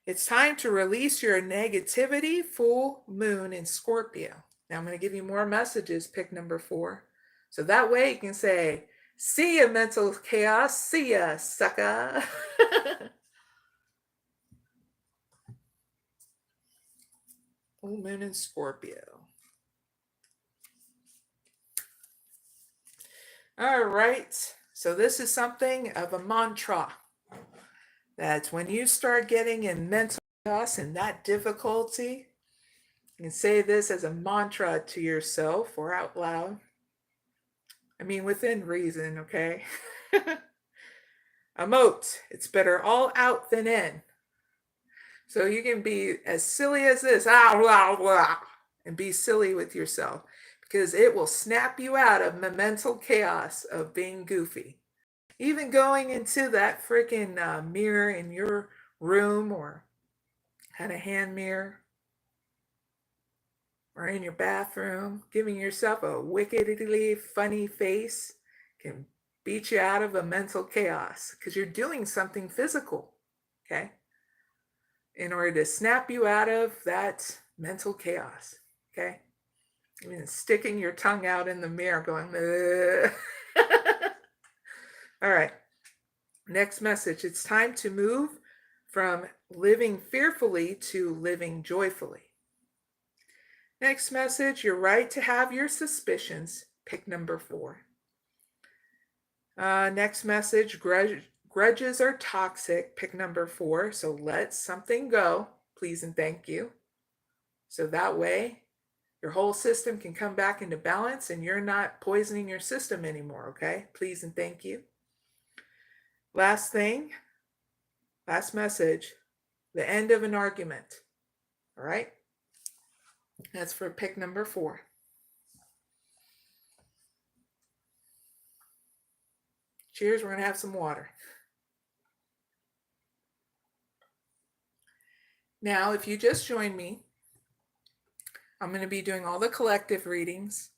It's time to release your negativity, full moon in Scorpio. Now I'm going to give you more messages, pick number 4. So that way you can say, see ya, mental chaos, see ya, sucker. Full moon in Scorpio. All right, so this is something of a mantra. That's when you start getting in mental chaos and that difficulty, you can say this as a mantra to yourself or out loud. I mean, within reason, okay? Emote. It's better all out than in. So you can be as silly as this, and be silly with yourself, because it will snap you out of the mental chaos of being goofy. Even going into that freaking mirror in your room, or kind of hand mirror, or in your bathroom, giving yourself a wickedly funny face can beat you out of a mental chaos, because you're doing something physical, okay, in order to snap you out of that mental chaos, okay? I mean, sticking your tongue out in the mirror going, all right. Next message. It's time to move from living fearfully to living joyfully. Next message. You're right to have your suspicions. Pick number 4. Next message. Grudges are toxic. Pick number 4. So let something go, please and thank you. So that way your whole system can come back into balance and you're not poisoning your system anymore, okay? Please and thank you. Last thing, last message, the end of an argument, all right? That's for pick number 4. Cheers, we're going to have some water. Now, if you just joined me, I'm going to be doing all the collective readings.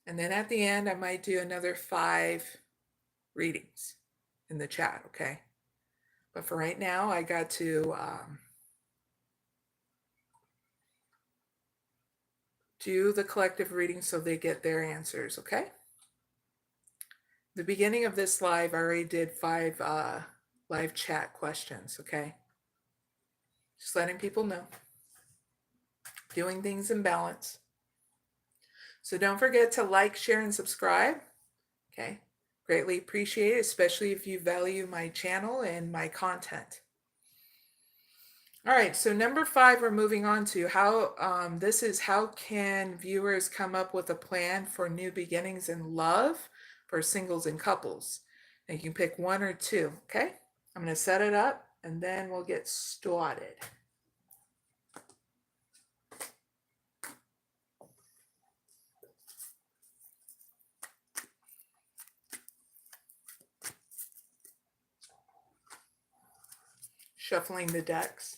And then at the end, I might do another 5 readings in the chat, okay? But for right now, I got to do the collective reading so they get their answers, okay? The beginning of this live, I already did 5 live chat questions, okay? Just letting people know. Doing things in balance. So don't forget to like, share, and subscribe, okay? Greatly appreciate it, especially if you value my channel and my content. All right, so number 5, we're moving on to how, this is how can viewers come up with a plan for new beginnings in love for singles and couples. And you can pick 1 or 2, okay? I'm going to set it up and then we'll get started. Shuffling the decks.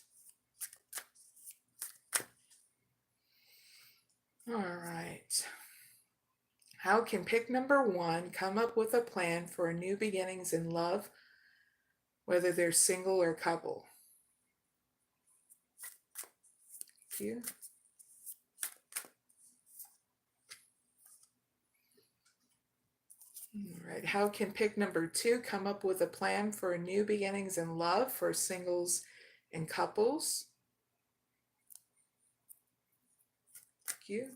All right. How can pick number 1 come up with a plan for new beginnings in love, whether they're single or couple? Thank you. All right. How can pick number 2 come up with a plan for new beginnings in love for singles and couples? Thank you.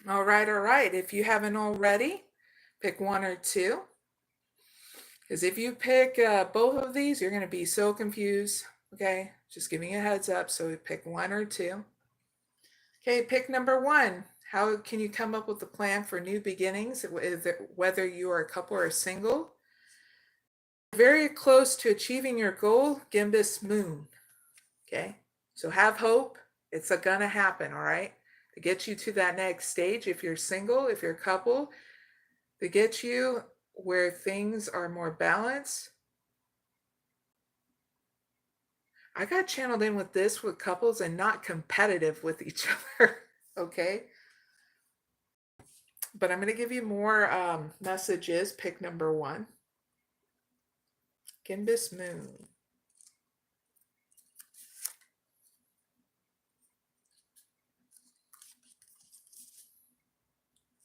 All right. If you haven't already, pick 1 or 2. Because if you pick both of these, you're going to be so confused. Okay, just giving you a heads up. So pick one or two. Okay, pick number one. How can you come up with a plan for new beginnings, whether you are a couple or single? Very close to achieving your goal, gimbus moon. Okay, so have hope. It's gonna happen, all right? To get you to that next stage, if you're single, if you're a couple, to get you where things are more balanced. I got channeled in with this with couples and not competitive with each other, okay? But I'm going to give you more messages. Pick number one. Gimbus moon.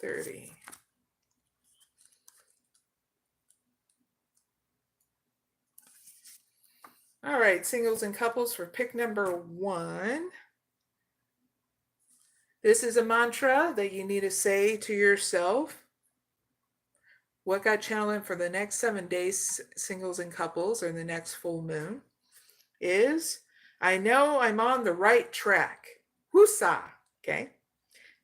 30. All right, singles and couples for pick number one. This is a mantra that you need to say to yourself. What got channeled in for the next 7 days, singles and couples, or the next full moon, is I know I'm on the right track. Woosah. Okay.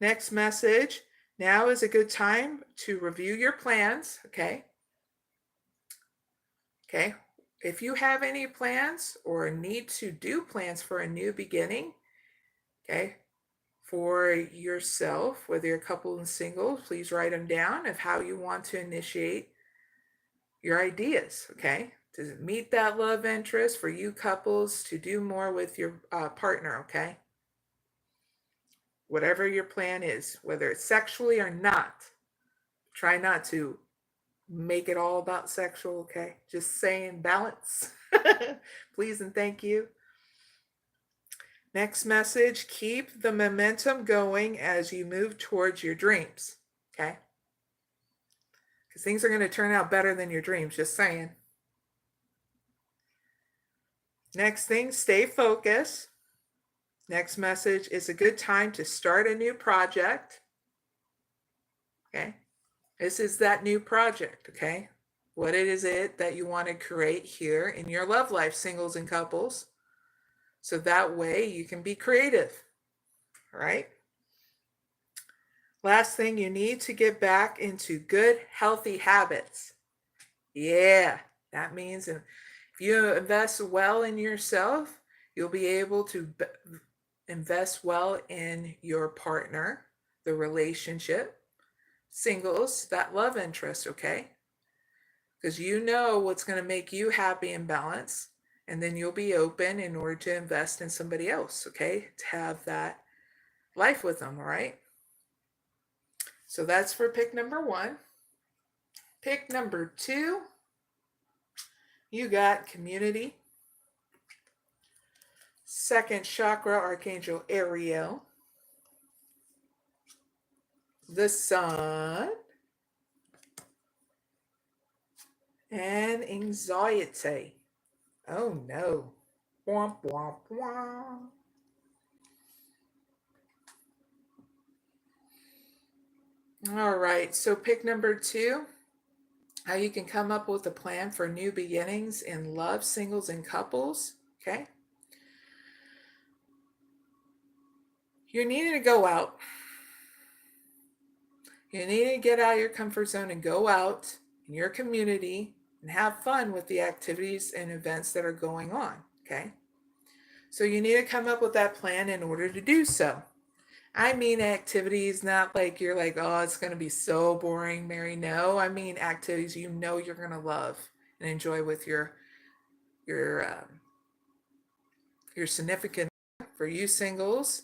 Next message. Now is a good time to review your plans. Okay. Okay. If you have any plans or need to do plans for a new beginning, okay, for yourself, whether you're a couple and single, please write them down of how you want to initiate your ideas, okay? To meet that love interest, for you couples to do more with your partner, okay? Whatever your plan is, whether it's sexually or not, try not to make it all about sexual, okay? Just saying balance. Please and thank you. Next message, keep the momentum going as you move towards your dreams, okay? Because things are going to turn out better than your dreams, just saying. Next thing, stay focused. Next message, is a good time to start a new project, okay? This is that new project, okay? What is it that you want to create here in your love life, singles and couples? So that way you can be creative, right? Last thing, you need to get back into good, healthy habits. Yeah, that means if you invest well in yourself, you'll be able to invest well in your partner, the relationship, singles, that love interest, okay? Because you know what's going to make you happy and balanced, and then you'll be open in order to invest in somebody else, okay? To have that life with them, all right? So that's for pick number one. Pick number two, you got community. Second chakra, Archangel Ariel. The sun. And anxiety. Oh no. Womp, womp, womp. All right, so pick number two, how you can come up with a plan for new beginnings in love, singles, and couples, okay? You're needing to go out. You need to get out of your comfort zone and go out in your community and have fun with the activities and events that are going on, okay? So you need to come up with that plan in order to do so. I mean activities, not like you're like, oh, it's going to be so boring, Mary. No, I mean activities you know you're going to love and enjoy with your significant. For you singles,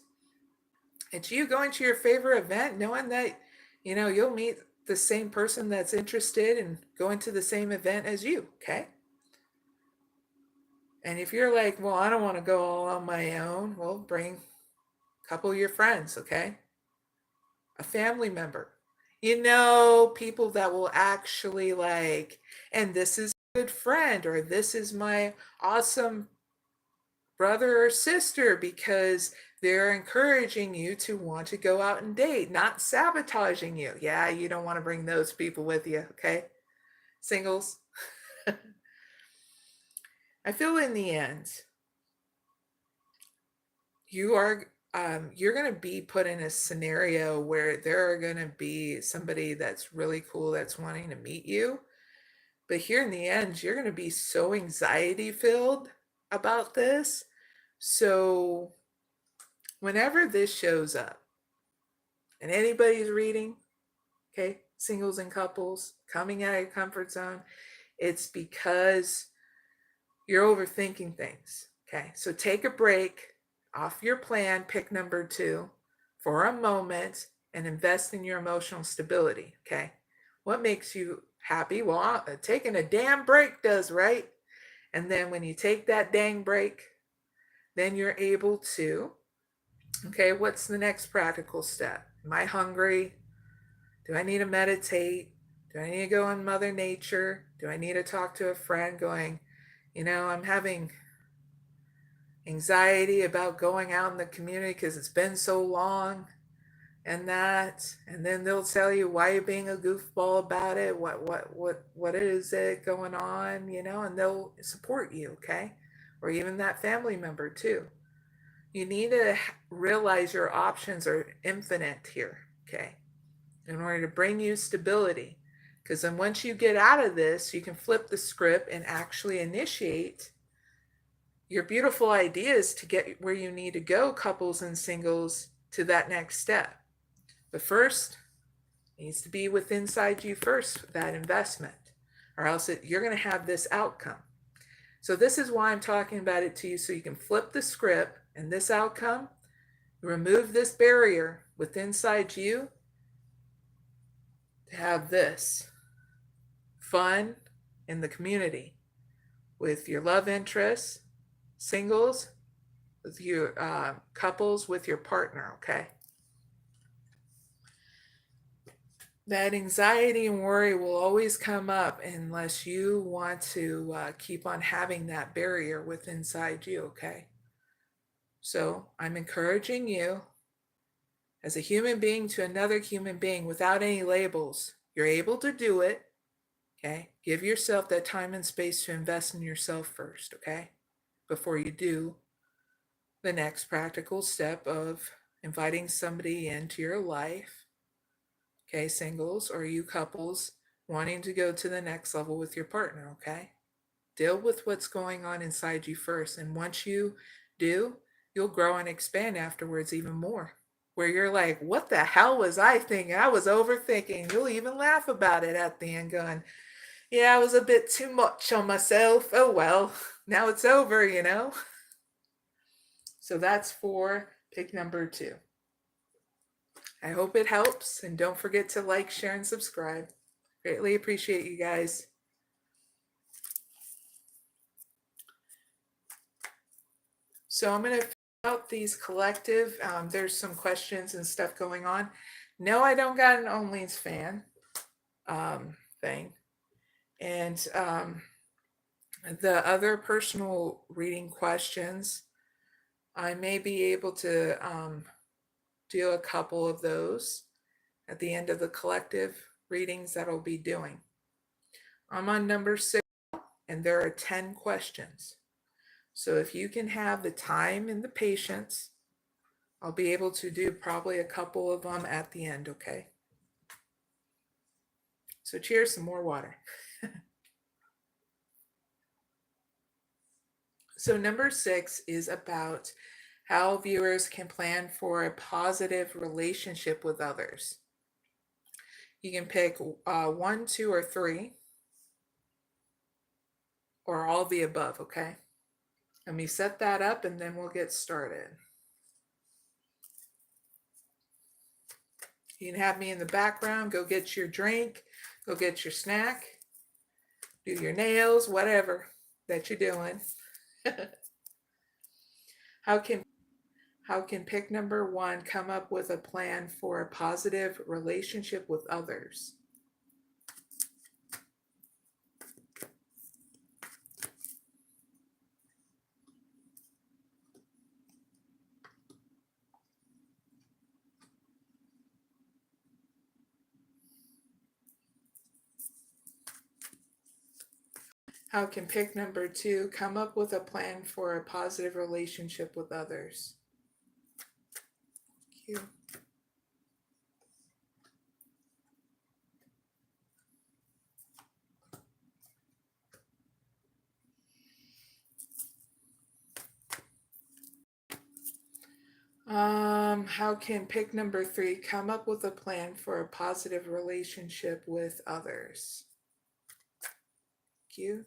it's you going to your favorite event, knowing that you'll meet the same person that's interested in going to the same event as you, okay? And if you're like, well, I don't want to go all on my own, well, bring a couple of your friends, okay? A family member. People that will actually like, and this is a good friend, or this is my awesome brother or sister, because they're encouraging you to want to go out and date, not sabotaging you. Yeah, you don't want to bring those people with you, okay? Singles. I feel in the end, you're going to be put in a scenario where there are going to be somebody that's really cool that's wanting to meet you. But here in the end, you're going to be so anxiety filled about this. So whenever this shows up and anybody's reading, okay, singles and couples coming out of your comfort zone, it's because you're overthinking things. Okay, so take a break off your plan, pick number 2 for a moment and invest in your emotional stability. Okay, what makes you happy? Well, taking a damn break does, right? And then when you take that dang break, then you're able to, okay, what's the next practical step? Am I hungry? Do I need to meditate? Do I need to go in Mother Nature? Do I need to talk to a friend going, I'm having anxiety about going out in the community because it's been so long and that, and then they'll tell you why you're being a goofball about it, what is it going on, and they'll support you, okay? Or even that family member too. You need to realize your options are infinite here, okay? In order to bring you stability. Because then once you get out of this, you can flip the script and actually initiate your beautiful ideas to get where you need to go, couples and singles, to that next step. But first, it needs to be with inside you first, that investment, or else you're going to have this outcome. So this is why I'm talking about it to you, so you can flip the script and this outcome, remove this barrier with inside you to have this fun in the community with your love interests, singles, with your couples, with your partner, okay? That anxiety and worry will always come up unless you want to keep on having that barrier with inside you, okay? So I'm encouraging you as a human being to another human being without any labels. You're able to do it, okay? Give yourself that time and space to invest in yourself first, okay? Before you do the next practical step of inviting somebody into your life, okay, singles or you couples wanting to go to the next level with your partner, okay? Deal with what's going on inside you first. And once you do, you'll grow and expand afterwards even more. Where you're like, what the hell was I thinking? I was overthinking. You'll even laugh about it at the end, going, yeah, I was a bit too much on myself. Oh, well, now it's over, So that's for pick number 2. I hope it helps, and don't forget to like, share, and subscribe. Greatly appreciate you guys. So I'm going to fill out these collective. There's some questions and stuff going on. No, I don't got an OnlyFans thing. And the other personal reading questions, I may be able to do a couple of those at the end of the collective readings that I'll be doing. I'm on number 6, and there are 10 questions. So if you can have the time and the patience, I'll be able to do probably a couple of them at the end, okay? So cheers, some more water. So number 6 is about how viewers can plan for a positive relationship with others. You can pick 1, 2, or 3, or all the above, okay? Let me set that up and then we'll get started. You can have me in the background. Go get your drink. Go get your snack. Do your nails, whatever that you're doing. How can pick number 1 come up with a plan for a positive relationship with others? How can pick number 2 come up with a plan for a positive relationship with others? Thank you. How can pick number 3 come up with a plan for a positive relationship with others? Thank you.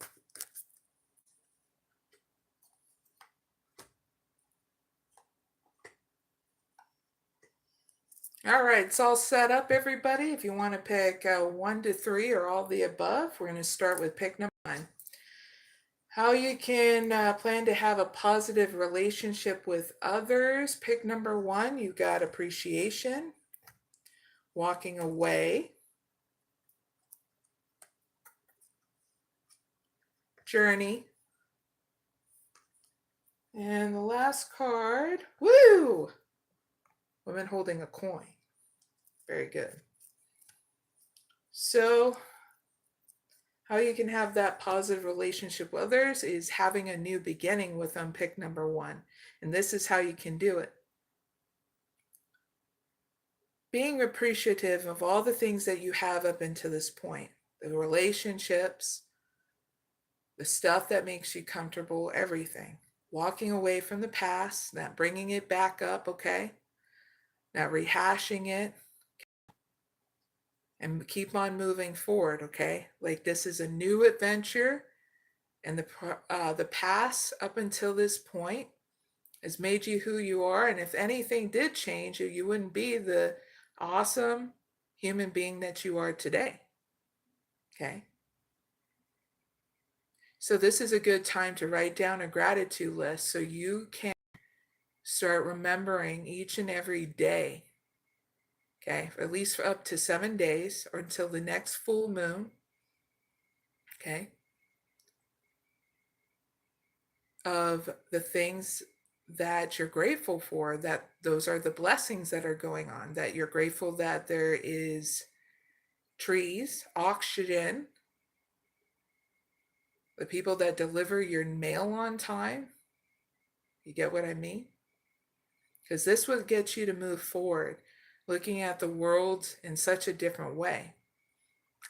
All right, it's all set up, everybody. If you want to pick 1 to 3 or all the above, we're going to start with pick number 1. How you can plan to have a positive relationship with others. Pick number 1, you got appreciation, walking away, journey, and the last card, woo! Woman holding a coin. Very good. So, how you can have that positive relationship with others is having a new beginning with pick number 1. And this is how you can do it. Being appreciative of all the things that you have up until this point, the relationships, the stuff that makes you comfortable, everything. Walking away from the past, not bringing it back up, okay? Not rehashing it. And keep on moving forward, okay? Like this is a new adventure, and the past up until this point has made you who you are. And if anything did change, you wouldn't be the awesome human being that you are today, okay? So this is a good time to write down a gratitude list so you can start remembering each and every day, okay, for at least for up to 7 days or until the next full moon, okay, of the things that you're grateful for, that those are the blessings that are going on, that you're grateful that there is trees, oxygen, the people that deliver your mail on time. You get what I mean? Because this would get you to move forward, looking at the world in such a different way.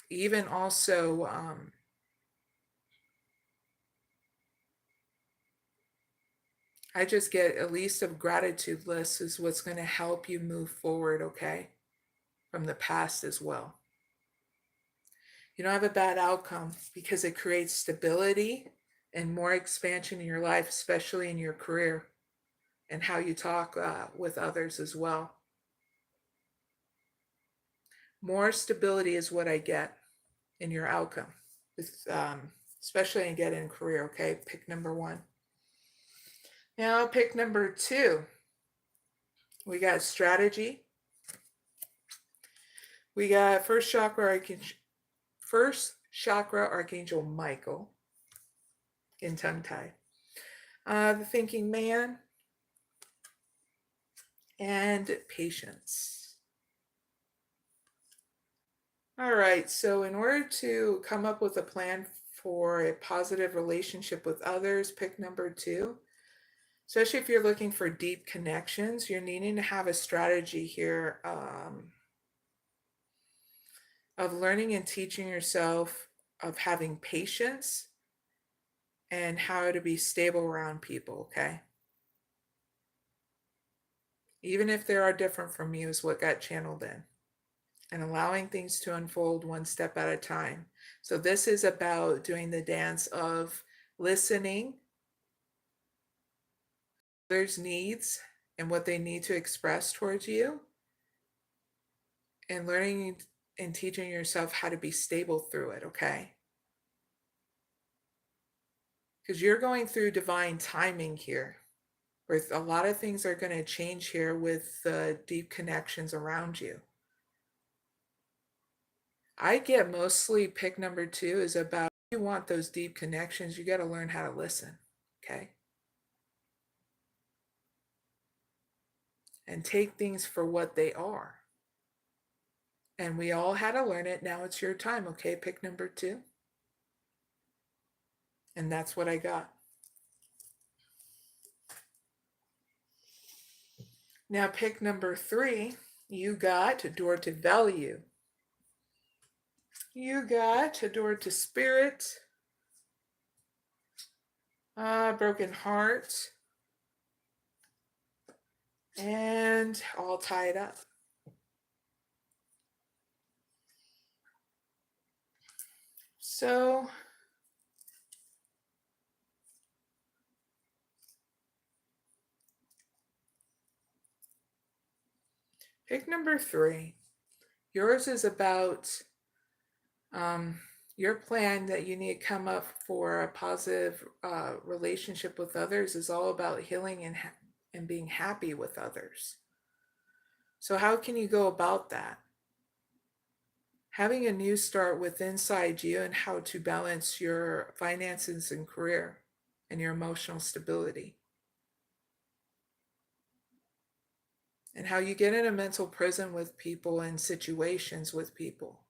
Even also, I just get a list of gratitude lists is what's going to help you move forward, okay? From the past as well. You don't have a bad outcome because it creates stability and more expansion in your life, especially in your career and how you talk with others as well. More stability is what I get in your outcome, especially in getting a career, okay? Pick number 1. Now pick number 2. We got strategy. We got first chakra Archangel Michael, in tongue-tied. The thinking man, and patience. All right, so in order to come up with a plan for a positive relationship with others, pick number 2. Especially if you're looking for deep connections, you're needing to have a strategy here of learning and teaching yourself of having patience and how to be stable around people, okay? Even if they are different from you is what got channeled in. And allowing things to unfold one step at a time. So this is about doing the dance of listening others' needs and what they need to express towards you, and learning and teaching yourself how to be stable through it, okay? Because you're going through divine timing here, where a lot of things are going to change here with the deep connections around you. I get mostly pick number 2 is about if you want those deep connections, you got to learn how to listen, okay? And take things for what they are. And we all had to learn it. Now it's your time, okay? Pick number 2. And that's what I got. Now pick number 3. You got door to value. You got a door to spirit, broken heart, and all tied up. So pick number 3. Yours is about your plan that you need to come up for a positive relationship with others is all about healing and being happy with others. So how can you go about that? Having a new start with inside you and how to balance your finances and career and your emotional stability. And how you get in a mental prison with people and situations with people.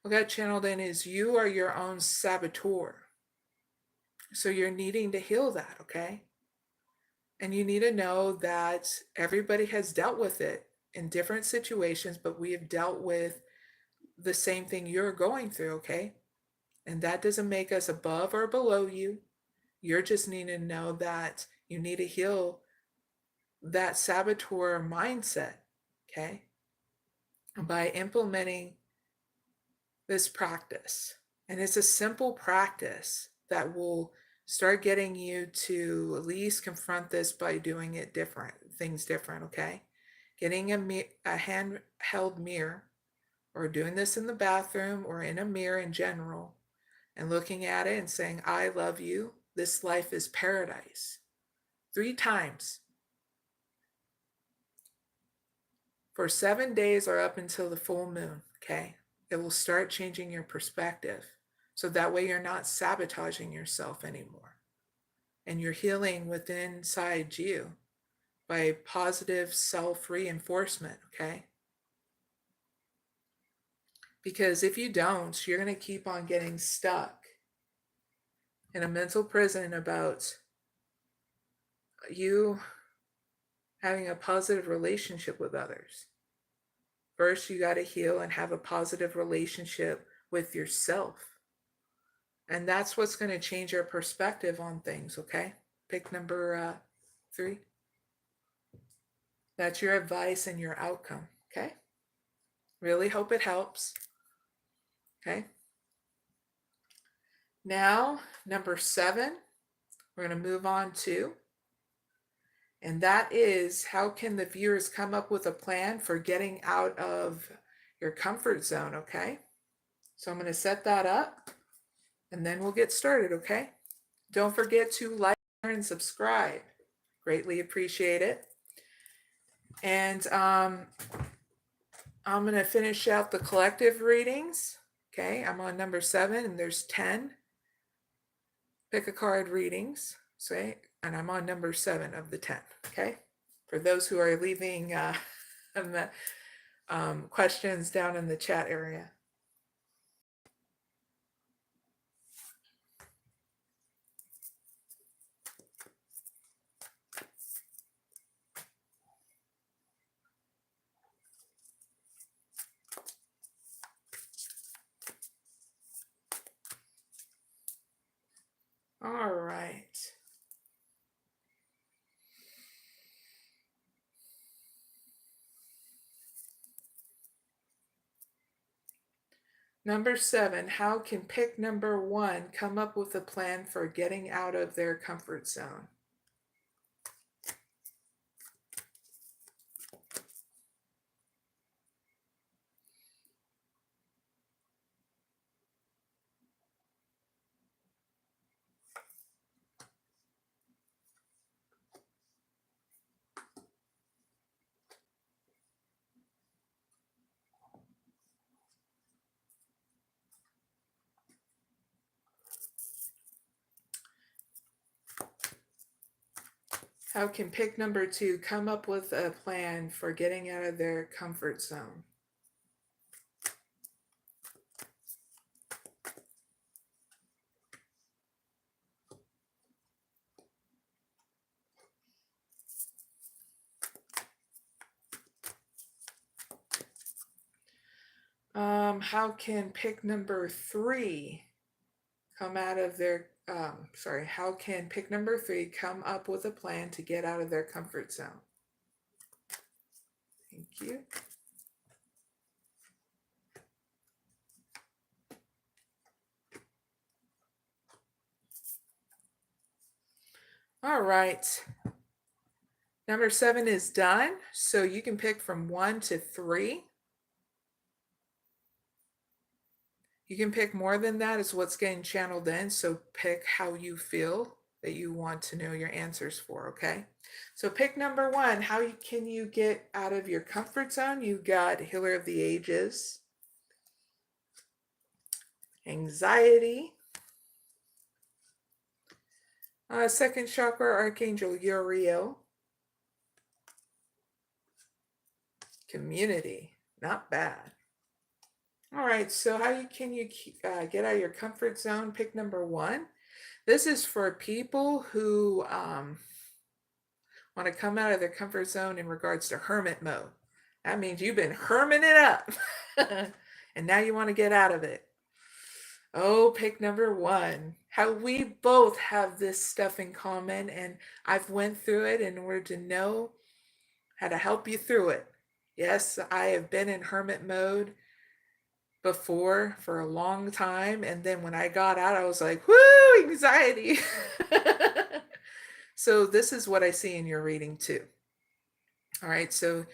What got channeled in is you are your own saboteur. So you're needing to heal that, okay? And you need to know that everybody has dealt with it in different situations, but we have dealt with the same thing you're going through, okay? And that doesn't make us above or below you. You're just needing to know that you need to heal that saboteur mindset, okay? By implementing this practice. And it's a simple practice that will start getting you to at least confront this by doing it things different, okay? Getting a handheld mirror, or doing this in the bathroom or in a mirror in general, and looking at it and saying, I love you. This life is paradise. 3 times. For 7 days or up until the full moon, okay? It will start changing your perspective. So that way you're not sabotaging yourself anymore. And you're healing within inside you by positive self-reinforcement, okay? Because if you don't, you're going to keep on getting stuck in a mental prison about you having a positive relationship with others. First, you got to heal and have a positive relationship with yourself. And that's what's going to change your perspective on things, okay? Pick number 3. That's your advice and your outcome, okay? Really hope it helps, okay? Now, number 7, we're going to move on to, and that is, how can the viewers come up with a plan for getting out of your comfort zone, okay? So I'm going to set that up, and then we'll get started, okay? Don't forget to like, share, and subscribe. Greatly appreciate it. And I'm going to finish out the collective readings, okay? I'm on number 7, and there's 10 pick a card readings, say, and I'm on number 7 of the 10, okay? For those who are leaving questions down in the chat area. All right. Number 7, how can pick number 1 come up with a plan for getting out of their comfort zone? How can pick number 2 come up with a plan for getting out of their comfort zone? How can pick number 3 come out of their, how can pick number 3 come up with a plan to get out of their comfort zone? Thank you. All right. Number 7 is done. So you can pick from 1 to 3. You can pick more than that is what's getting channeled in. So pick how you feel that you want to know your answers for, okay? So pick number 1. How can you get out of your comfort zone? You got Healer of the Ages, anxiety, second chakra, Archangel Uriel, community, not bad. All right, so how can you get out of your comfort zone? Pick number 1. This is for people who want to come out of their comfort zone in regards to hermit mode. That means you've been hermiting it up and now you want to get out of it. Oh, pick number 1. How we both have this stuff in common, and I've went through it in order to know how to help you through it. Yes, I have been in hermit mode before for a long time, and then when I got out, I was like, whoo, anxiety. So this is what I see in your reading too. All right, so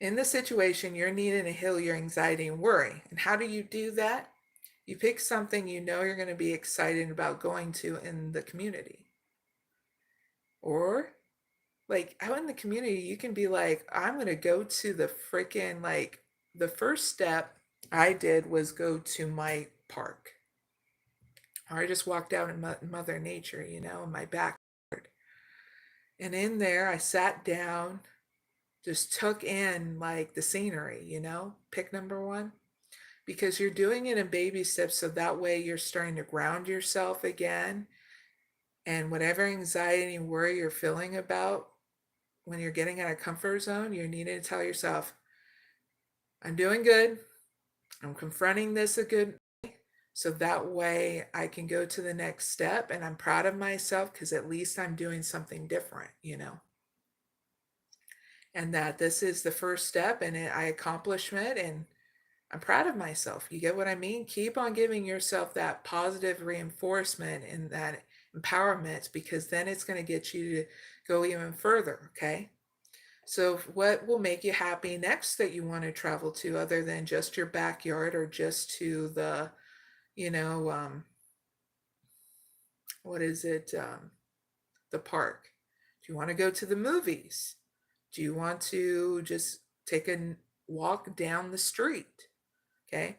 in the situation, you're needing to heal your anxiety and worry. And how do you do that? You pick something you know you're going to be excited about going to in the community. Or like out in the community, you can be like, I'm going to go to the freaking, like, the first step I did was go to my park. Or I just walked out in Mother Nature, in my backyard. And in there, I sat down, just took in like the scenery, pick number 1. Because you're doing it in baby steps, so that way you're starting to ground yourself again. And whatever anxiety and worry you're feeling about when you're getting out of comfort zone, you need to tell yourself, I'm doing good. I'm confronting this a good way. So that way I can go to the next step, and I'm proud of myself because at least I'm doing something different, and that this is the first step and I accomplished it, and I'm proud of myself. You get what I mean? Keep on giving yourself that positive reinforcement and that empowerment, because then it's going to get you to go even further, okay? So what will make you happy next that you want to travel to, other than just your backyard or just to the, what is it? The park. Do you want to go to the movies? Do you want to just take a walk down the street? Okay.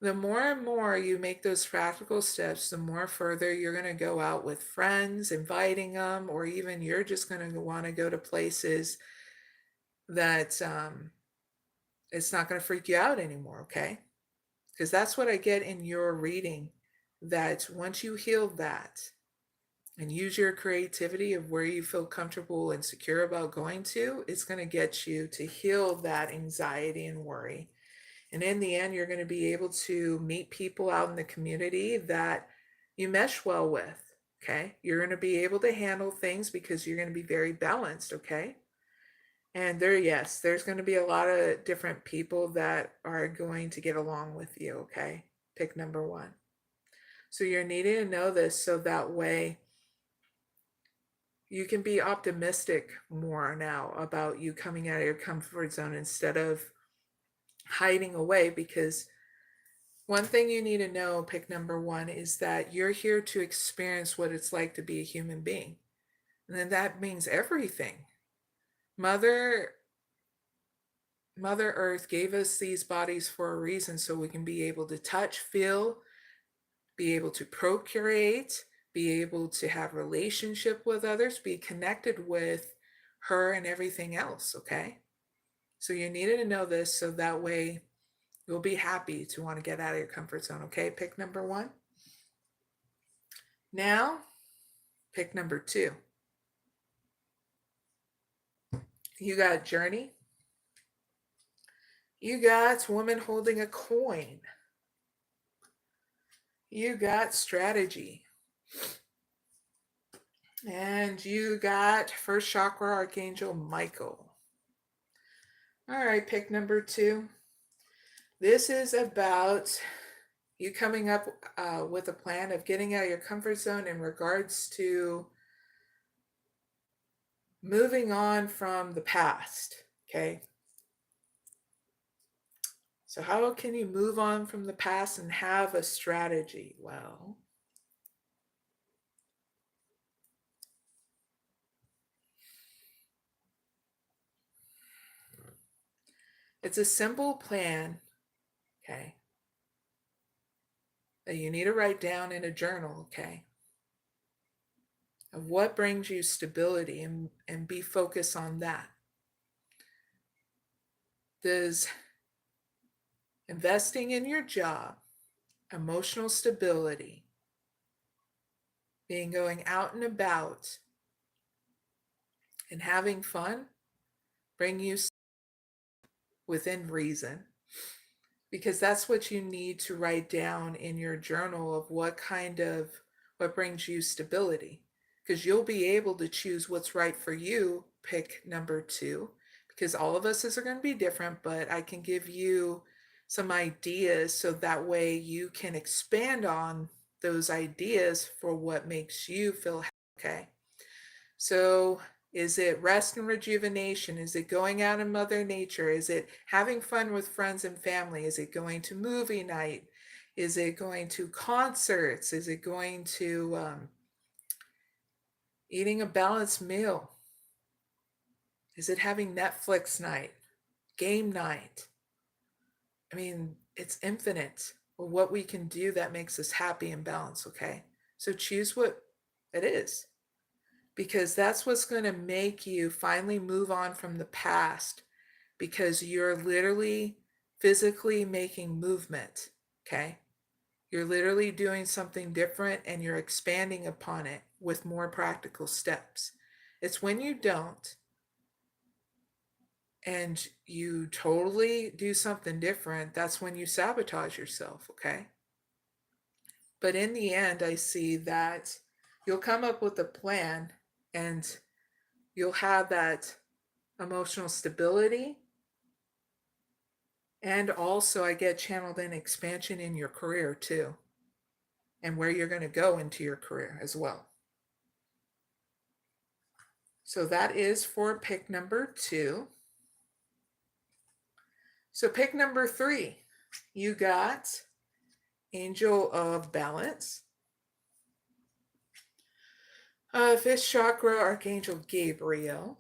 The more and more you make those practical steps, the more further you're going to go out with friends, inviting them, or even you're just going to want to go to places that it's not going to freak you out anymore, okay? Because that's what I get in your reading, that once you heal that and use your creativity of where you feel comfortable and secure about going to, it's going to get you to heal that anxiety and worry. And in the end, you're going to be able to meet people out in the community that you mesh well with, okay? You're going to be able to handle things because you're going to be very balanced, okay? And there's going to be a lot of different people that are going to get along with you, okay? Pick number 1. So you're needing to know this so that way you can be optimistic more now about you coming out of your comfort zone instead of hiding away. Because one thing you need to know, pick number 1, is that you're here to experience what it's like to be a human being. And then that means everything. Mother Earth gave us these bodies for a reason, so we can be able to touch, feel, be able to procreate, be able to have relationship with others, be connected with her and everything else, okay? So you needed to know this so that way you'll be happy to want to get out of your comfort zone, okay? Pick number 1. Now, pick number 2. You got journey, You got woman holding a coin. You got strategy. And you got first chakra Archangel Michael. All right, pick number 2. This is about you coming up with a plan of getting out of your comfort zone in regards to moving on from the past, okay? So how can you move on from the past and have a strategy? Well, it's a simple plan, okay, that you need to write down in a journal, okay, of what brings you stability and be focused on that. Does investing in your job, emotional stability, being going out and about and having fun bring you within reason? Because that's what you need to write down in your journal of what brings you stability. Because you'll be able to choose what's right for you, pick number 2, because all of us are going to be different, but I can give you some ideas so that way you can expand on those ideas for what makes you feel okay. So is it rest and rejuvenation? Is it going out in Mother Nature? Is it having fun with friends and family? Is it going to movie night? Is it going to concerts? Is it going to eating a balanced meal? Is it having Netflix night, game night? I mean, it's infinite what we can do that makes us happy and balanced, okay? So choose what it is, because that's what's going to make you finally move on from the past, because you're literally physically making movement, okay? You're literally doing something different and you're expanding upon it with more practical steps. It's when you don't and you totally do something different, that's when you sabotage yourself, okay? But in the end, I see that you'll come up with a plan and you'll have that emotional stability. And also, I get channeled in expansion in your career too, and where you're going to go into your career as well. So that is for pick number 2. So pick number 3, you got Angel of Balance, fifth chakra Archangel Gabriel.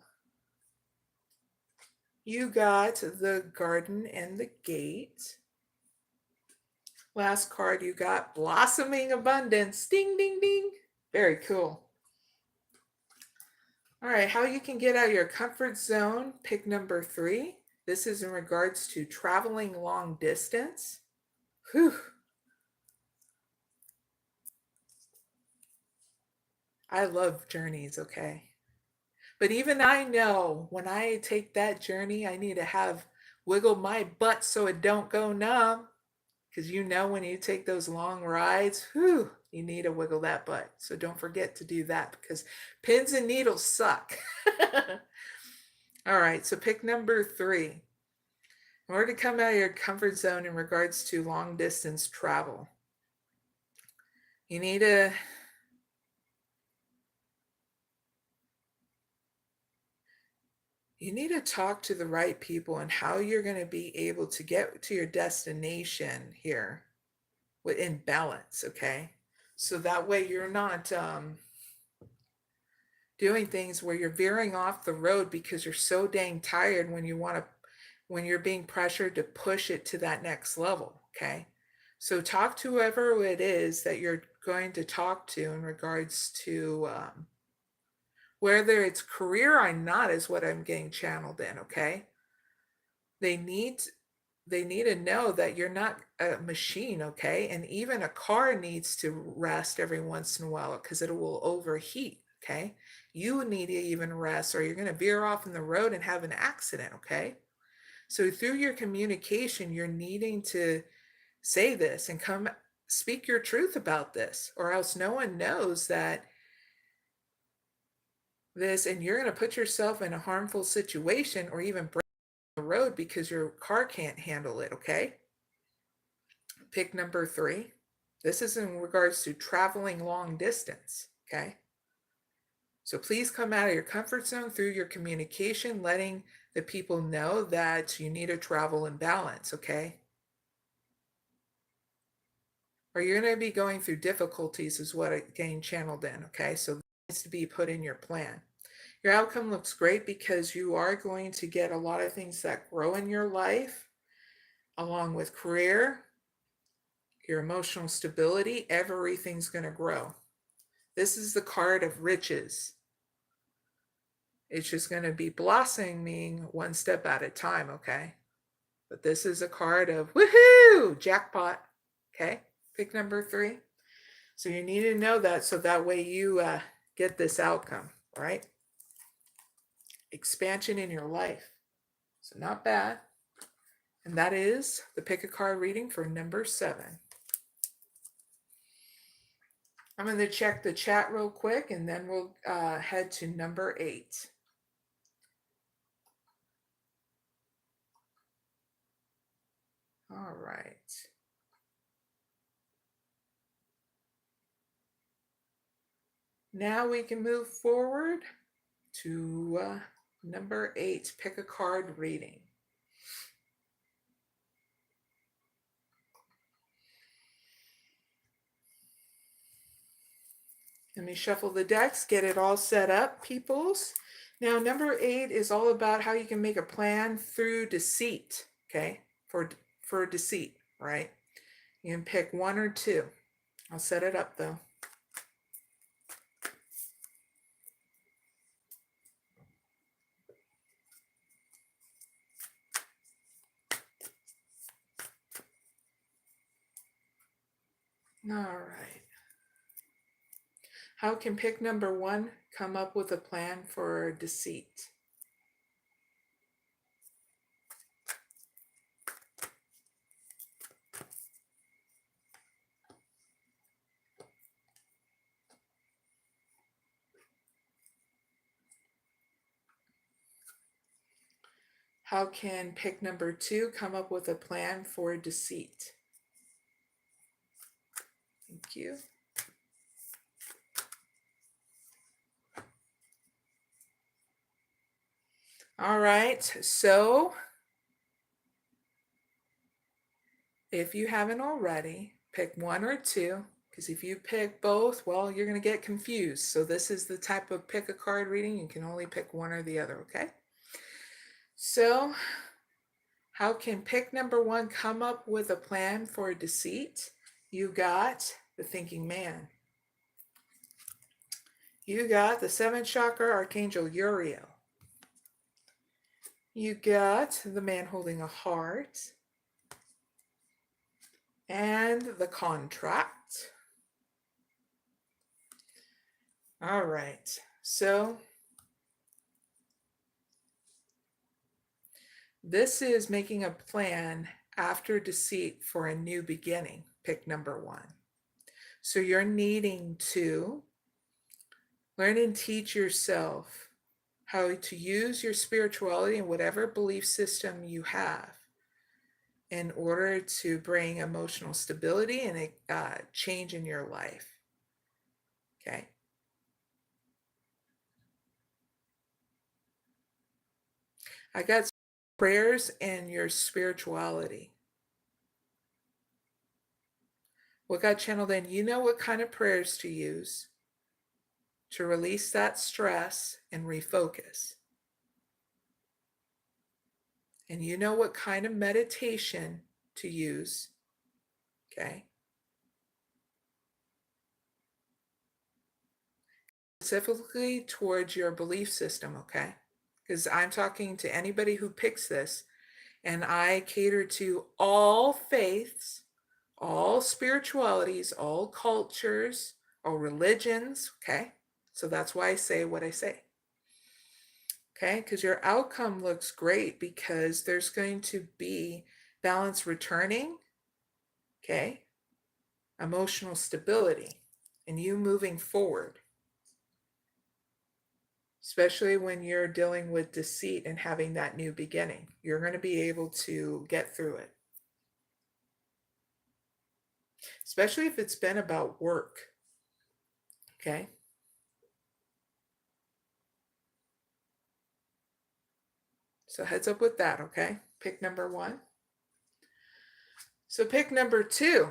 You got the Garden and the Gate. Last card, you got Blossoming Abundance. Ding, ding, ding. Very cool. All right, how you can get out of your comfort zone, pick number 3. This is in regards to traveling long distance. Whew. I love journeys, okay? But even I know when I take that journey, I need to have wiggle my butt so it don't go numb. Because you know when you take those long rides, whew, you need to wiggle that butt. So don't forget to do that, because pins and needles suck. All right, so pick number 3. In order to come out of your comfort zone in regards to long distance travel, you need to talk to the right people and how you're going to be able to get to your destination here in balance, okay? So that way you're not doing things where you're veering off the road because you're so dang tired when you're being pressured to push it to that next level, okay? So talk to whoever it is that you're going to talk to in regards to whether it's career or not is what I'm getting channeled in, okay? They need to know that you're not a machine, okay? And even a car needs to rest every once in a while because it will overheat, okay? You need to even rest or you're going to veer off in the road and have an accident, okay? So through your communication, you're needing to say this and come speak your truth about this, or else no one knows that this, and you're going to put yourself in a harmful situation or even break the road because your car can't handle it, okay? Pick number 3. This is in regards to traveling long distance, okay? So please come out of your comfort zone through your communication, letting the people know that you need to travel in balance, okay? Or you're going to be going through difficulties is what it getting channeled in, okay? So that needs to be put in your plan. Your outcome looks great because you are going to get a lot of things that grow in your life, along with career, your emotional stability. Everything's going to grow. This is the card of riches. It's just going to be blossoming one step at a time, okay? But this is a card of woohoo, jackpot, okay? Pick number 3. So you need to know that so that way you get this outcome, right? Expansion in your life. So not bad. And that is the pick a card reading for number 7. I'm going to check the chat real quick and then we'll head to number 8. All right. Now we can move forward to number 8, pick a card reading. Let me shuffle the decks, get it all set up, peoples. Now, number 8 is all about how you can make a plan through deceit, okay? For deceit, right? You can pick 1 or 2. I'll set it up, though. All right. How can pick number 1 come up with a plan for deceit? How can pick number 2 come up with a plan for deceit? Thank you. All right, so if you haven't already, pick 1 or 2, because if you pick both, well, you're going to get confused. So this is the type of pick a card reading. You can only pick one or the other, okay? So how can pick number 1 come up with a plan for deceit? You got the thinking man. You got the 7th chakra archangel Uriel. You got the man holding a heart and the contract. All right, so this is making a plan after deceit for a new beginning, pick number 1. So you're needing to learn and teach yourself how to use your spirituality and whatever belief system you have in order to bring emotional stability and a change in your life. Okay. I got prayers and your spirituality. What got channeled in, you know what kind of prayers to use to release that stress and refocus. And you know what kind of meditation to use, okay? Specifically towards your belief system, okay? Because I'm talking to anybody who picks this, and I cater to all faiths, all spiritualities, all cultures, all religions, okay? So that's why I say what I say. Okay, because your outcome looks great because there's going to be balance returning, okay, emotional stability, and you moving forward, especially when you're dealing with deceit and having that new beginning. You're going to be able to get through it, especially if it's been about work, okay? So heads up with that, okay? Pick number 1. So pick number 2.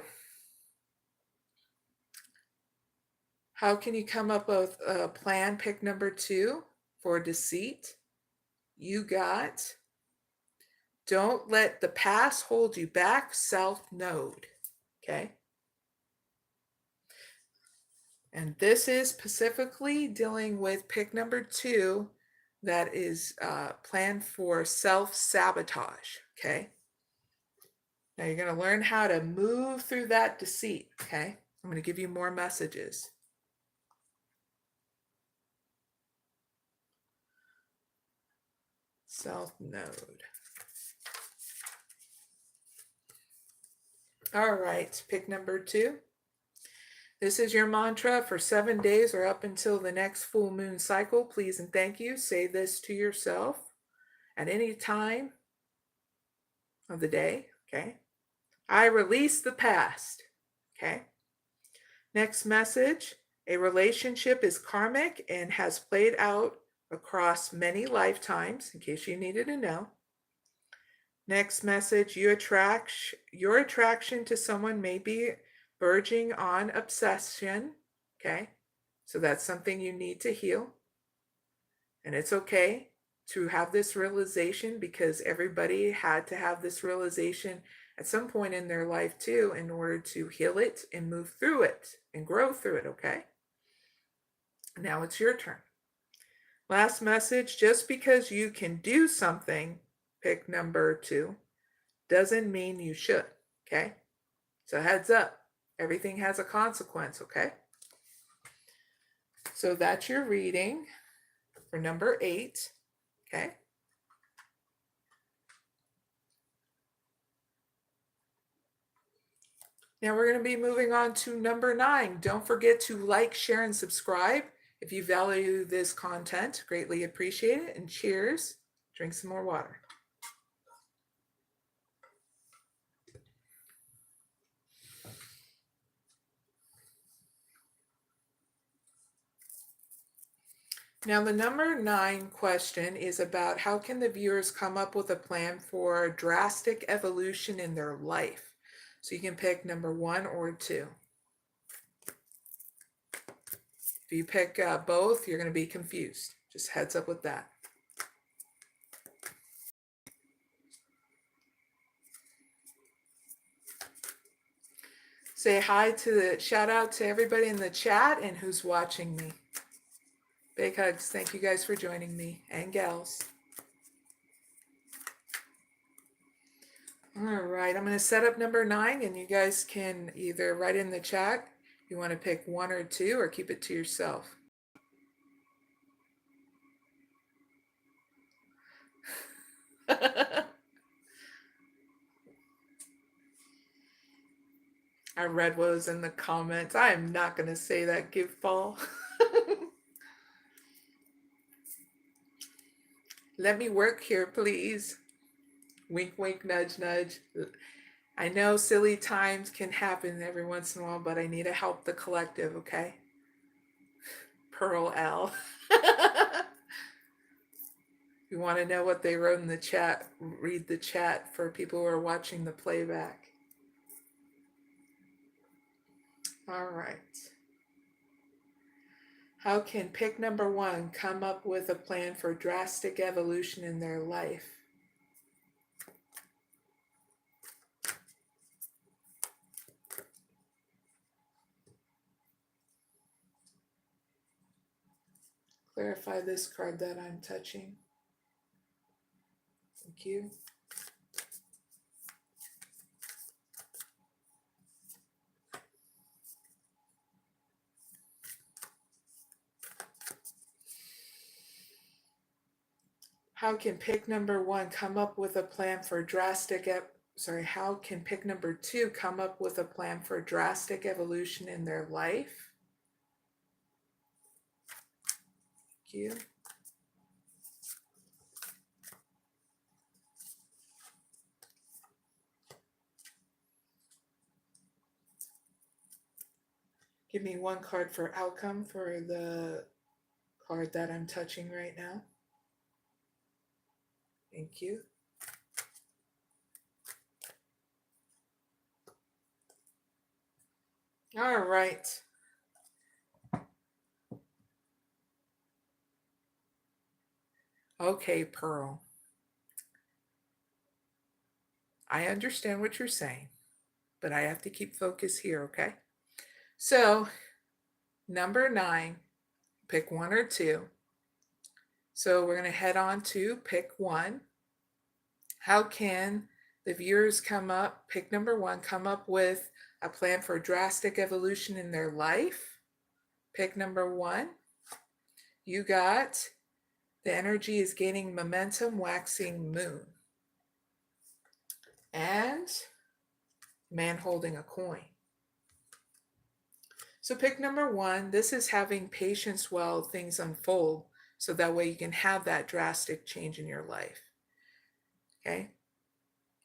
How can you come up with a plan? Pick number 2 for deceit. You got, don't let the past hold you back, South Node, okay? And this is specifically dealing with pick number 2 that is planned for self-sabotage, okay? Now you're going to learn how to move through that deceit, okay? I'm going to give you more messages. South Node. All right, pick number 2. This is your mantra for 7 days or up until the next full moon cycle. Please and thank you. Say this to yourself at any time of the day, okay? I release the past, okay? Next message, a relationship is karmic and has played out across many lifetimes, in case you needed to know. Next message, your attraction to someone may be verging on obsession, okay? So that's something you need to heal. And it's okay to have this realization because everybody had to have this realization at some point in their life too in order to heal it and move through it and grow through it, okay? Now it's your turn. Last message, just because you can do something, pick number 2, doesn't mean you should, okay? So heads up, everything has a consequence, okay? So that's your reading for number 8, okay? Now we're going to be moving on to number 9. Don't forget to like, share, and subscribe. If you value this content, greatly appreciate it. And cheers. Drink some more water. Now the number 9 question is about how can the viewers come up with a plan for drastic evolution in their life? So you can pick number 1 or 2. If you pick both, you're going to be confused. Just heads up with that. Say hi to shout out to everybody in the chat and who's watching me. Big hugs. Thank you guys for joining me and gals. All right, I'm going to set up number 9 and you guys can either write in the chat if you want to pick 1 or 2 or keep it to yourself. I read what was in the comments. I am not going to say that gift ball. Let me work here, please. Wink, wink, nudge, nudge. I know silly times can happen every once in a while, but I need to help the collective, okay? Pearl L. If you want to know what they wrote in the chat, read the chat for people who are watching the playback. All right. How can pick number 1 come up with a plan for drastic evolution in their life? Clarify this card that I'm touching. Thank you. How can pick number 1 come up with a plan for drastic how can pick number 2 come up with a plan for drastic evolution in their life? Thank you. Give me one card for outcome for the card that I'm touching right now. Thank you. All right. Okay, Pearl. I understand what you're saying, but I have to keep focus here, okay? So, number 9, pick 1 or 2. So we're going to head on to pick 1. How can the viewers pick number 1, come up with a plan for drastic evolution in their life? Pick number 1. You got the energy is gaining momentum, waxing moon. And man holding a coin. So pick number 1. This is having patience while things unfold, so that way you can have that drastic change in your life. Okay?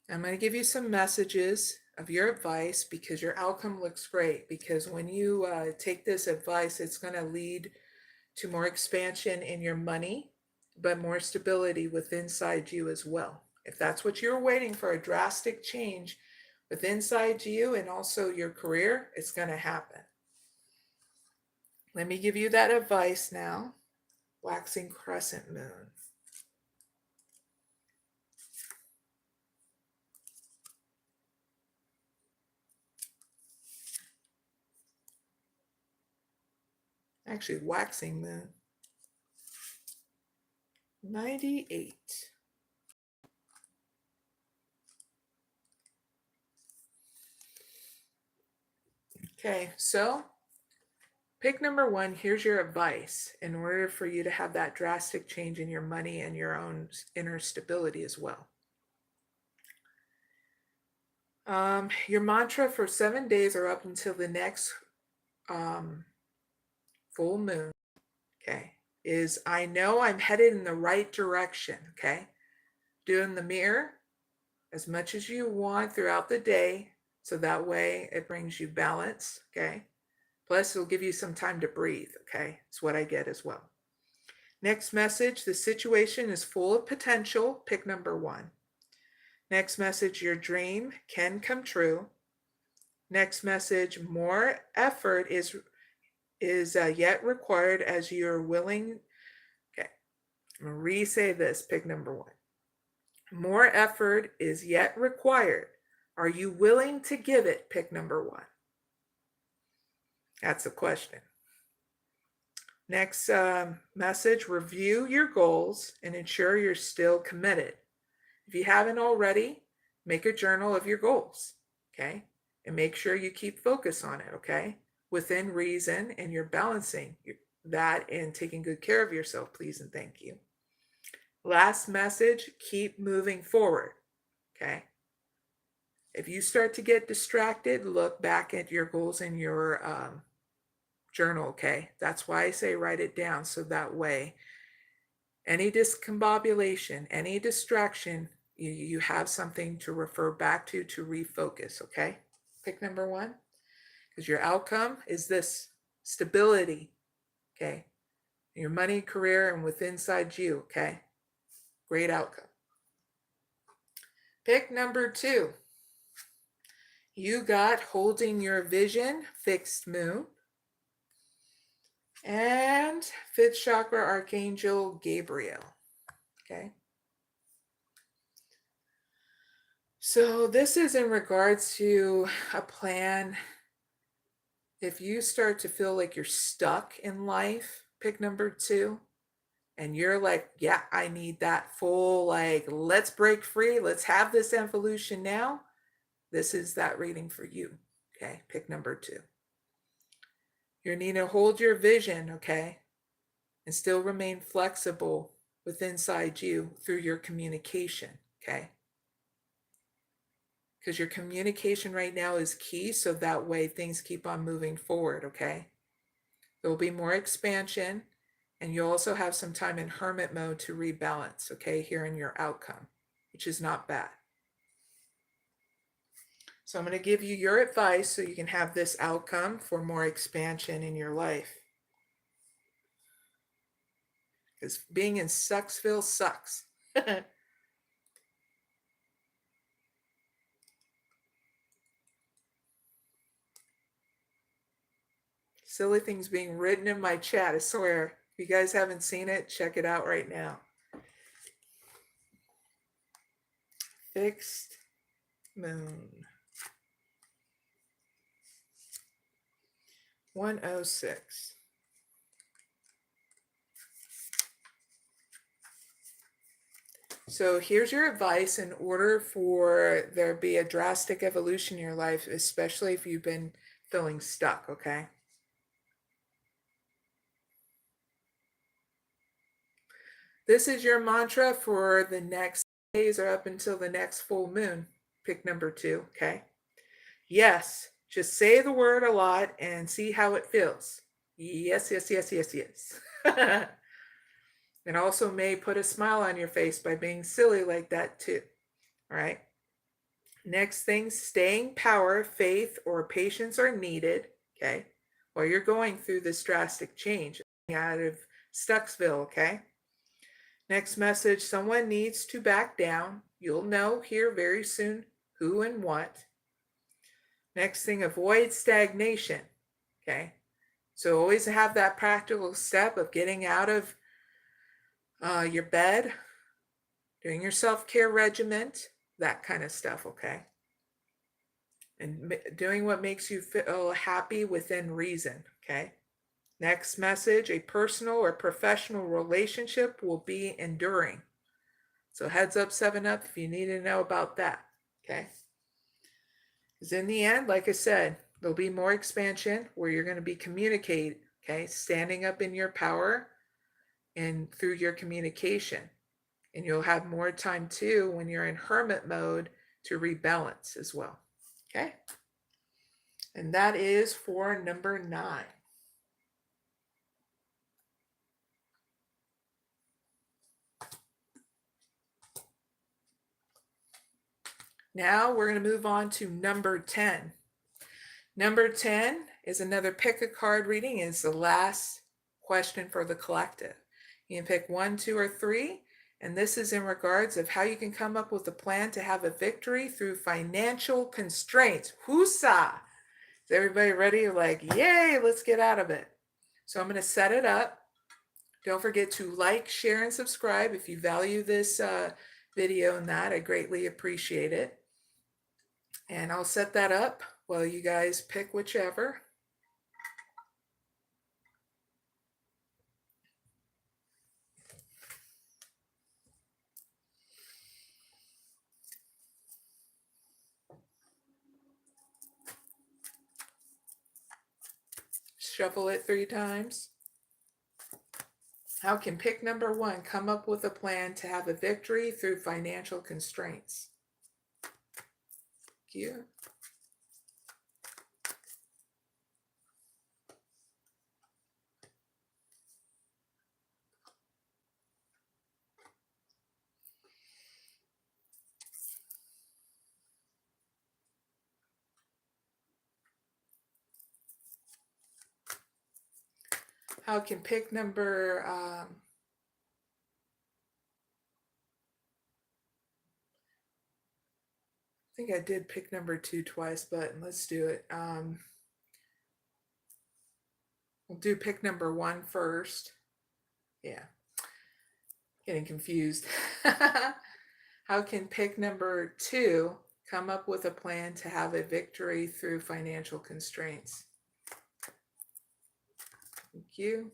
I'm going to give you some messages of your advice because your outcome looks great. Because when you take this advice, it's going to lead to more expansion in your money, but more stability within inside you as well. If that's what you're waiting for, a drastic change within inside you and also your career, it's going to happen. Let me give you that advice now. Waxing crescent moon. Actually, waxing moon. 98. Okay, so pick number 1. Here's your advice in order for you to have that drastic change in your money and your own inner stability as well. Your mantra for 7 days or up until the next full moon, okay, is I know I'm headed in the right direction, okay? Do in the mirror as much as you want throughout the day, so that way it brings you balance, okay? Plus, it'll give you some time to breathe, okay? It's what I get as well. Next message, the situation is full of potential. Pick number 1. Next message, your dream can come true. Next message, more effort is yet required as you're willing. Okay, I'm going to re-say this. Pick number 1. More effort is yet required. Are you willing to give it? Pick number 1. That's the question. Next message, review your goals and ensure you're still committed. If you haven't already, make a journal of your goals, okay? And make sure you keep focus on it, okay? Within reason, and you're balancing that and taking good care of yourself, please and thank you. Last message, keep moving forward, okay? If you start to get distracted, look back at your goals in your journal, okay? That's why I say write it down, so that way any discombobulation, any distraction, you have something to refer back to refocus, okay? Pick number 1, because your outcome is this stability, okay? Your money, career, and within inside you, okay? Great outcome. Pick number 2. You got holding your vision, fixed moon. And 5th chakra, Archangel Gabriel, okay? So this is in regards to a plan. If you start to feel like you're stuck in life, pick number 2. And you're like, yeah, I need that full, like, let's break free. Let's have this evolution now. This is that reading for you, okay? Pick number 2. You need to hold your vision, okay? And still remain flexible within inside you through your communication, okay? Because your communication right now is key, so that way things keep on moving forward, okay? There will be more expansion, and you'll also have some time in hermit mode to rebalance, okay, here in your outcome, which is not bad. So I'm going to give you your advice so you can have this outcome for more expansion in your life. Because being in Sucksville sucks. Silly things being written in my chat, I swear. If you guys haven't seen it, check it out right now. Fixed moon. 106. So here's your advice in order for there be a drastic evolution in your life, especially if you've been feeling stuck, okay? This is your mantra for the next days or up until the next full moon. Pick number 2, okay? Yes, just say the word a lot and see how it feels. Yes, yes, yes, yes, yes. And also may put a smile on your face by being silly like that too. All right. Next thing, staying power, faith, or patience are needed, okay, while you're going through this drastic change out of Stucksville, okay? Next message, someone needs to back down. You'll know here very soon who and what. Next thing, avoid stagnation, okay? So always have that practical step of getting out of your bed, doing your self-care regimen, that kind of stuff, okay? And doing what makes you feel happy within reason, okay? Next message, a personal or professional relationship will be enduring. So heads up, 7-Up, if you need to know about that, okay? Because in the end, like I said, there'll be more expansion where you're going to be communicating, okay? Standing up in your power and through your communication. And you'll have more time too when you're in hermit mode to rebalance as well, okay? And that is for number 9. Now we're going to move on to number 10. Number 10 is another pick a card reading. It's the last question for the collective. You can pick 1, 2, or 3. And this is in regards of how you can come up with a plan to have a victory through financial constraints. Whoosah! Is everybody ready? Like, yay, let's get out of it. So I'm going to set it up. Don't forget to like, share, and subscribe if you value this video and that. I greatly appreciate it. And I'll set that up while you guys pick whichever. Shuffle it 3 times. How can pick number 1 come up with a plan to have a victory through financial constraints? Thank you. How can pick number I think I did pick number 2 twice, but let's do it. We'll do pick number 1 first. Yeah, getting confused. How can pick number 2 come up with a plan to have a victory through financial constraints? Thank you.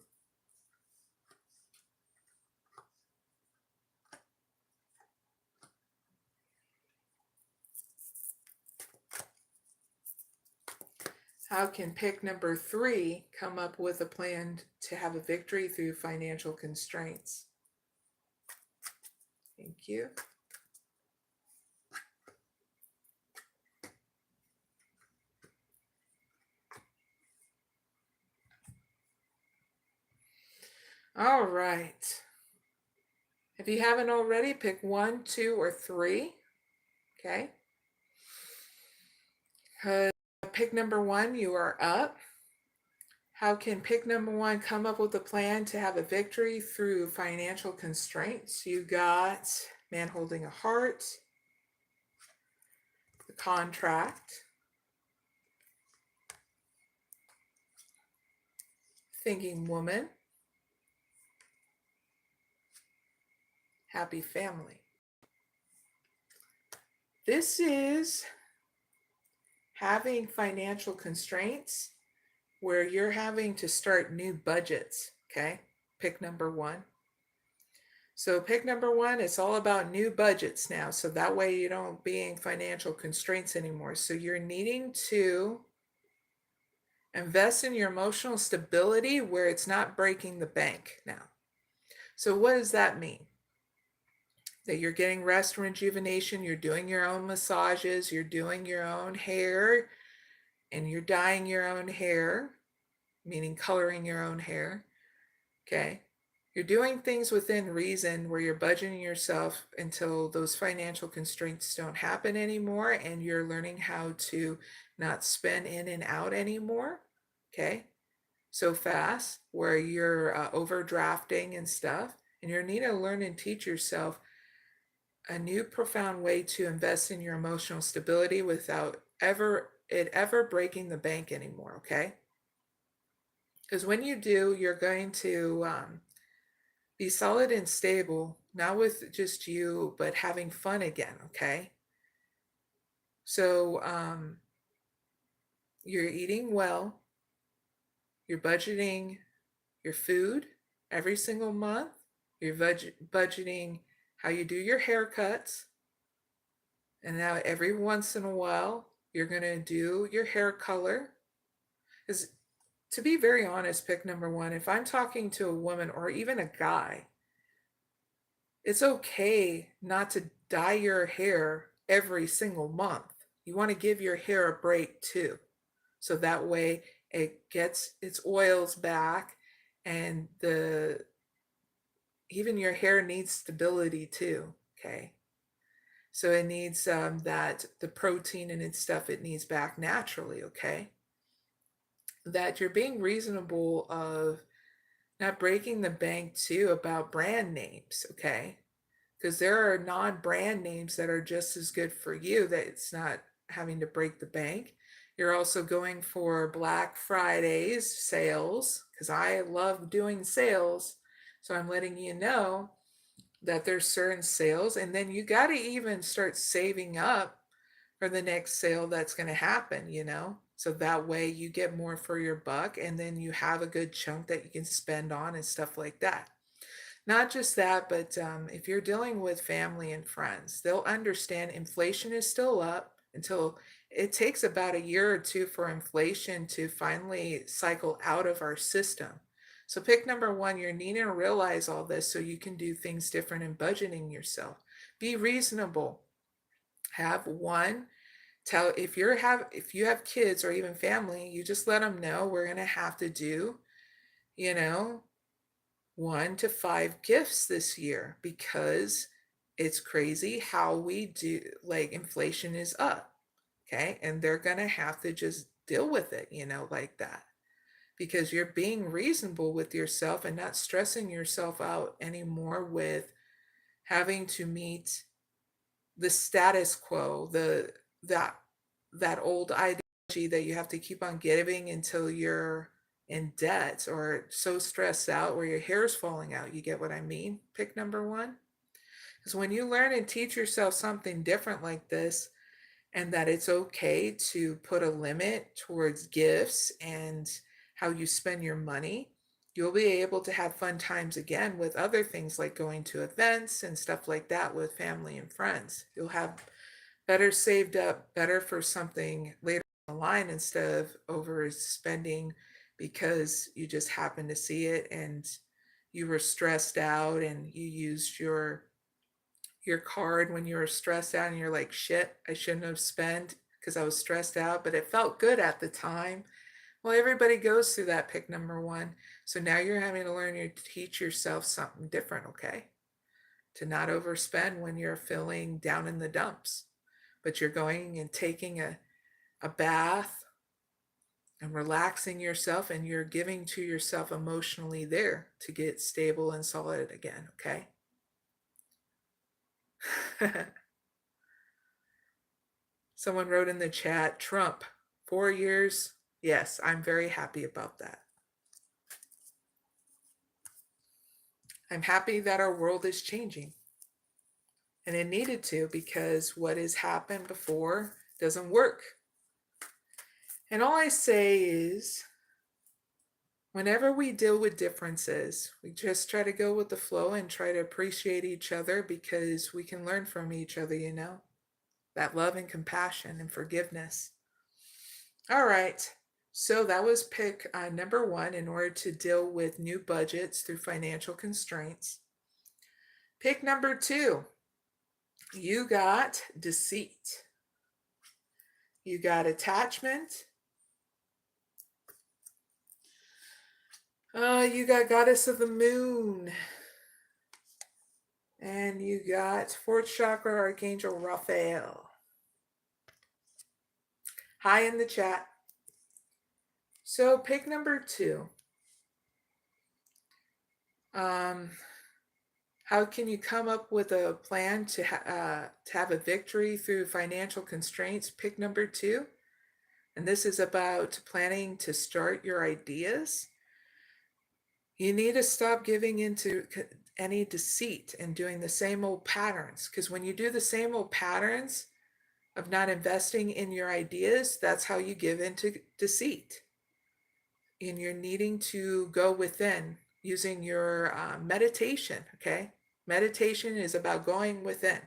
How can pick number 3 come up with a plan to have a victory through financial constraints? Thank you. All right. If you haven't already, pick 1, 2, or 3. Okay. Pick number 1, you are up. How can pick number 1 come up with a plan to have a victory through financial constraints? You got man holding a heart, the contract, thinking woman, happy family. This is having financial constraints where you're having to start new budgets, okay? Pick number 1. So pick number 1, it's all about new budgets now. So that way you don't be in financial constraints anymore. So you're needing to invest in your emotional stability where it's not breaking the bank now. So what does that mean? That you're getting rest and rejuvenation, you're doing your own massages, you're doing your own hair, and you're dyeing your own hair, meaning coloring your own hair, okay? You're doing things within reason where you're budgeting yourself until those financial constraints don't happen anymore, and you're learning how to not spend in and out anymore, okay? So fast, where you're overdrafting and stuff, and you need to learn and teach yourself a new profound way to invest in your emotional stability without ever breaking the bank anymore, okay? Because when you do, you're going to be solid and stable, not with just you, but having fun again, okay? So you're eating well, you're budgeting your food every single month, you're budgeting how you do your haircuts, and now every once in a while, you're going to do your hair color. Because to be very honest, pick number 1, if I'm talking to a woman or even a guy, it's okay not to dye your hair every single month. You want to give your hair a break too. So that way it gets its oils back, and even your hair needs stability too, okay? So it needs the protein and its stuff, it needs back naturally, okay? That you're being reasonable of not breaking the bank too about brand names, okay? Because there are non-brand names that are just as good for you, that it's not having to break the bank. You're also going for Black Fridays sales, because I love doing sales. So I'm letting you know that there's certain sales, and then you got to even start saving up for the next sale that's going to happen, so that way you get more for your buck, and then you have a good chunk that you can spend on and stuff like that. Not just that, but if you're dealing with family and friends, they'll understand inflation is still up until it takes about a year or two for inflation to finally cycle out of our system. So pick number 1, you're needing to realize all this so you can do things different in budgeting yourself. Be reasonable. Have one. If you have kids or even family, you just let them know we're going to have to do, 1 to 5 gifts this year, because it's crazy how we do, like, inflation is up, okay? And they're going to have to just deal with it, like that, because you're being reasonable with yourself and not stressing yourself out anymore with having to meet the status quo, that old ideology that you have to keep on giving until you're in debt or so stressed out where your hair is falling out. You get what I mean? Pick number 1. Because when you learn and teach yourself something different like this, and that it's okay to put a limit towards gifts and how you spend your money, you'll be able to have fun times again with other things like going to events and stuff like that with family and friends. You'll have better saved up, better for something later in the line, instead of overspending because you just happened to see it and you were stressed out and you used your your card when you were stressed out and you're like, shit, I shouldn't have spent because I was stressed out, but it felt good at the time. Well, everybody goes through that, pick number one. So now you're having to learn to teach yourself something different, okay? To not overspend when you're feeling down in the dumps, but you're going and taking a bath and relaxing yourself, and you're giving to yourself emotionally there to get stable and solid again, okay? Someone wrote in the chat, Trump, 4 years. Yes, I'm very happy about that. I'm happy that our world is changing. And it needed to, because what has happened before doesn't work. And all I say is, whenever we deal with differences, we just try to go with the flow and try to appreciate each other, because we can learn from each other, you know, that love and compassion and forgiveness. All right. So that was pick number one, in order to deal with new budgets through financial constraints. Pick number two, you got deceit. You got attachment. You got goddess of the moon. And you got fourth chakra archangel Raphael. Hi in the chat. So pick number two. How can you come up with a plan to have a victory through financial constraints? Pick number two. And this is about planning to start your ideas. You need to stop giving into any deceit and doing the same old patterns. Because when you do the same old patterns of not investing in your ideas, that's how you give into deceit. And you're needing to go within using your meditation, okay? Meditation is about going within.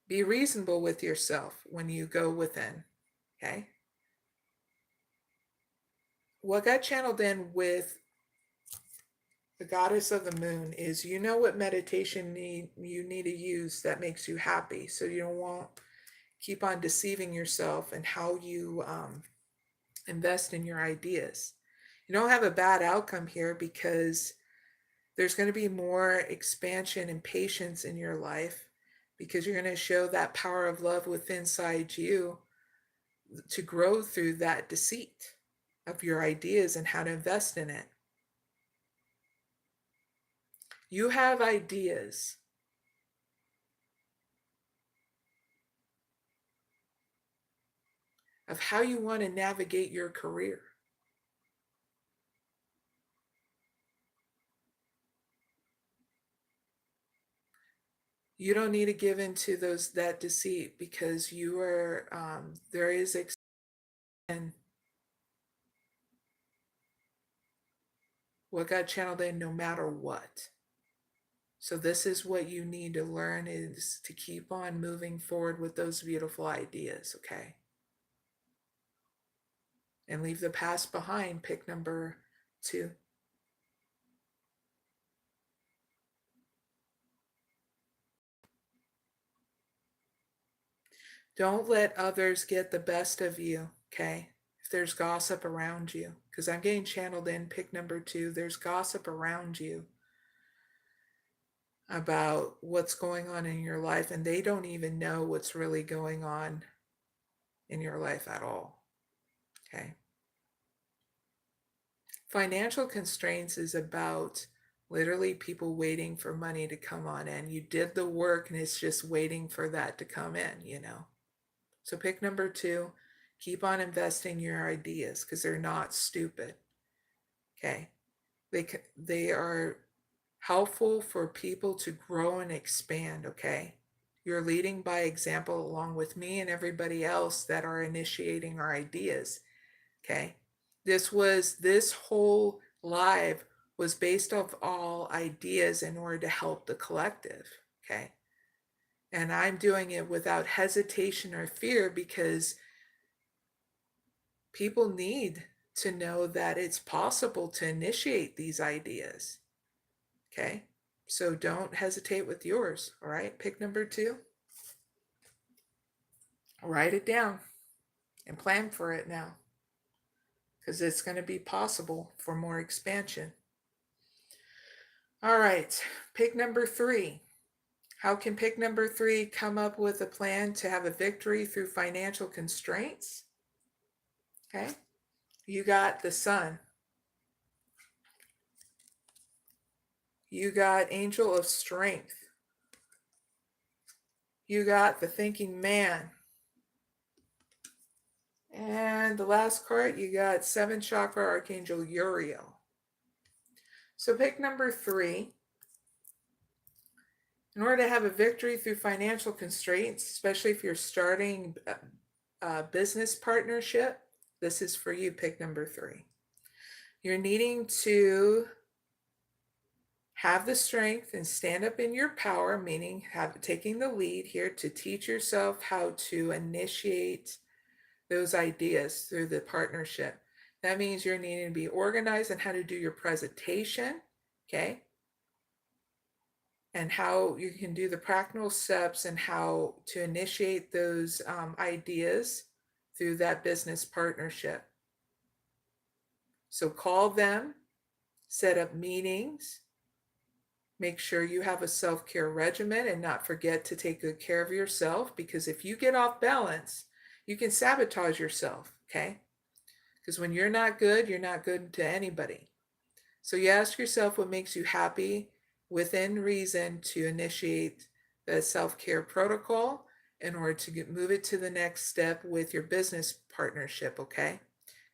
Be reasonable with yourself when you go within, okay? What got channeled in with the goddess of the moon is, you know what meditation you need to use that makes you happy, so you don't want keep on deceiving yourself and how you invest in your ideas. You don't have a bad outcome here, because there's going to be more expansion and patience in your life, because you're going to show that power of love within inside you to grow through that deceit of your ideas and how to invest in it. You have ideas. Of how you want to navigate your career. You don't need to give into that deceit, because you are there is and what got channeled in no matter what. So this is what you need to learn, is to keep on moving forward with those beautiful ideas, okay? And leave the past behind, pick number two. Don't let others get the best of you, okay? If there's gossip around you, because I'm getting channeled in, pick number two, there's gossip around you about what's going on in your life, and they don't even know what's really going on in your life at all, okay? Financial constraints is about literally people waiting for money to come on in. You did the work and it's just waiting for that to come in, you know? So pick number two, keep on investing your ideas, because they're not stupid, okay? They are helpful for people to grow and expand, okay? You're leading by example along with me and everybody else that are initiating our ideas, okay? This whole live was based off all ideas in order to help the collective, okay? And I'm doing it without hesitation or fear, because people need to know that it's possible to initiate these ideas, okay? So don't hesitate with yours, all right? Pick number 2. Write it down and plan for it now, because it's going to be possible for more expansion. All right, pick number 3. How can pick number 3 come up with a plan to have a victory through financial constraints? Okay, you got the Sun. You got Angel of Strength. You got the Thinking Man. And the last card, you got 7th Chakra Archangel Uriel. So pick number 3. In order to have a victory through financial constraints, especially if you're starting a business partnership, this is for you, pick number 3. You're needing to have the strength and stand up in your power, meaning taking the lead here to teach yourself how to initiate those ideas through the partnership. That means you're needing to be organized on how to do your presentation, okay? And how you can do the practical steps and how to initiate those ideas through that business partnership. So call them, set up meetings, make sure you have a self-care regimen, and not forget to take good care of yourself, because if you get off balance, you can sabotage yourself, okay? Because when you're not good to anybody. So you ask yourself what makes you happy within reason to initiate the self-care protocol in order to move it to the next step with your business partnership, okay?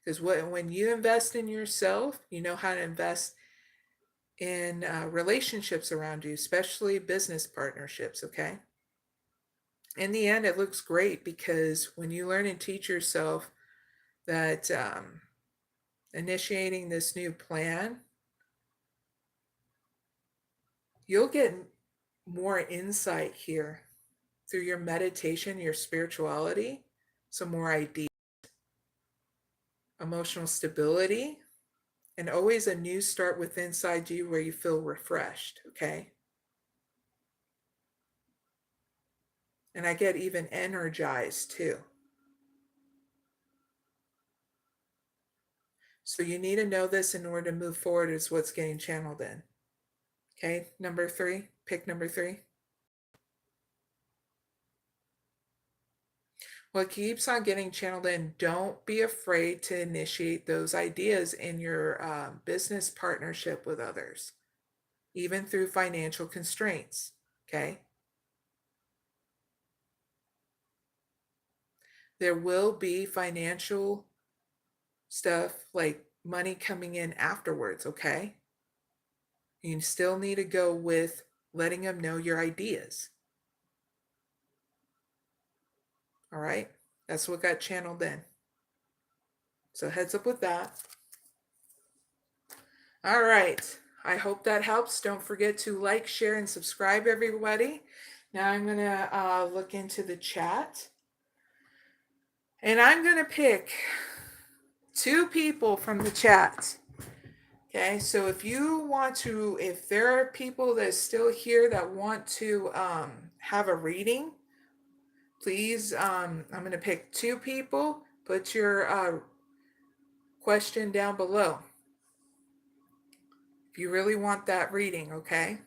Because when you invest in yourself, you know how to invest in relationships around you, especially business partnerships, okay? In the end, it looks great, because when you learn and teach yourself that initiating this new plan, you'll get more insight here through your meditation, your spirituality, some more ideas, emotional stability, and always a new start with inside you where you feel refreshed, okay? And I get even energized too. So you need to know this in order to move forward, is what's getting channeled in. Okay, number 3, pick number 3. What keeps on getting channeled in, don't be afraid to initiate those ideas in your business partnership with others, even through financial constraints, okay? There will be financial stuff like money coming in afterwards, okay? You still need to go with letting them know your ideas. All right? That's what got channeled in. So heads up with that. All right. I hope that helps. Don't forget to like, share, and subscribe, everybody. Now I'm going to look into the chat. And I'm going to pick 2 people from the chat. Okay, so if there are people that are still here that want to have a reading, please, I'm going to pick 2 people. Put your question down below if you really want that reading, okay?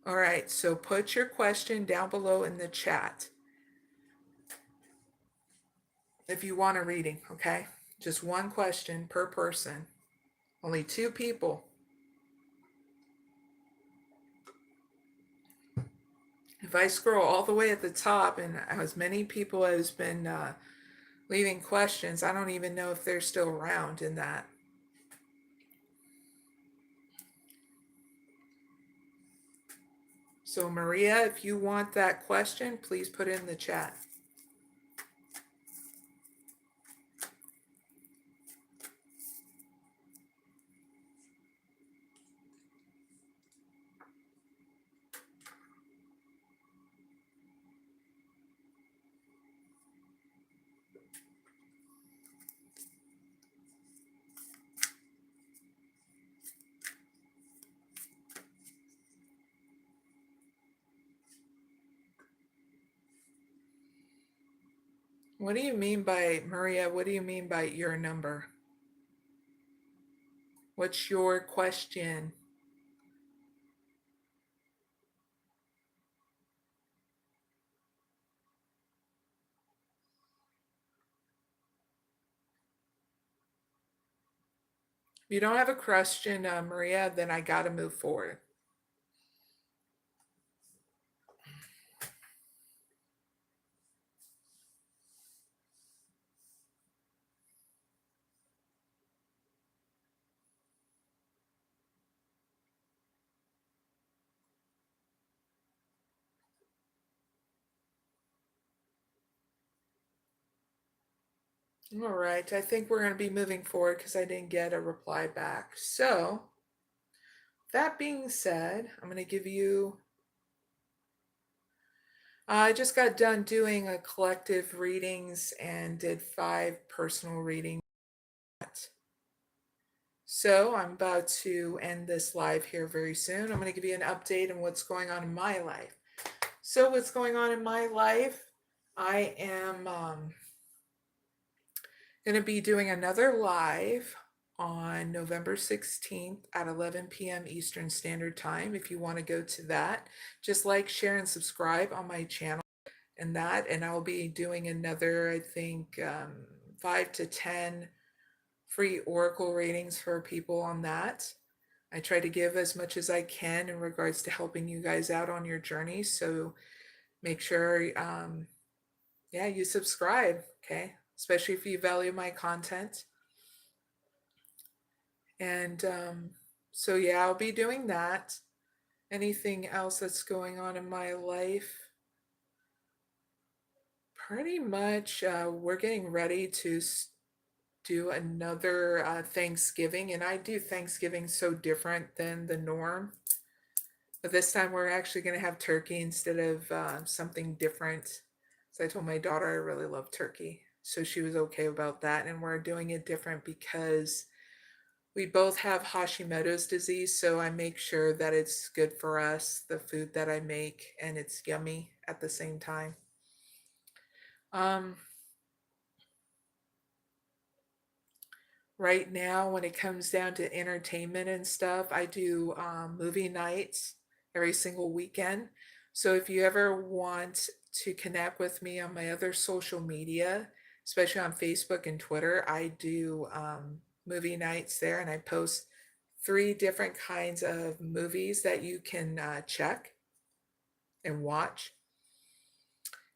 All right, so put your question down below in the chat if you want a reading, okay? Just 1 question per person. Only 2 people. If I scroll all the way at the top and as many people as been leaving questions, I don't even know if they're still around in that. So Maria, if you want that question, please put it in the chat. What do you mean by, Maria, what do you mean by your number? What's your question? If you don't have a question, Maria, then I got to move forward. All right, I think we're going to be moving forward because I didn't get a reply back. So, that being said, I'm going to give you. I just got done doing a collective readings and did 5 personal readings. So, I'm about to end this live here very soon. I'm going to give you an update on what's going on in my life. So, what's going on in my life? I am going to be doing another live on November 16th at 11 p.m. Eastern Standard Time. If you want to go to that, just like, share, and subscribe on my channel and that. And I'll be doing another, I think, 5 to 10 free oracle readings for people on that. I try to give as much as I can in regards to helping you guys out on your journey. So make sure, yeah, you subscribe, okay? Especially if you value my content. And so, yeah, I'll be doing that. Anything else that's going on in my life? Pretty much, we're getting ready to do another Thanksgiving, and I do Thanksgiving so different than the norm. But this time we're actually going to have turkey instead of something different. So I told my daughter I really love turkey, so she was okay about that. And we're doing it different because we both have Hashimoto's disease, so I make sure that it's good for us, the food that I make, and it's yummy at the same time. Right now, when it comes down to entertainment and stuff, I do movie nights every single weekend. So if you ever want to connect with me on my other social media, especially on Facebook and Twitter, I do movie nights there, and I post 3 different kinds of movies that you can check and watch.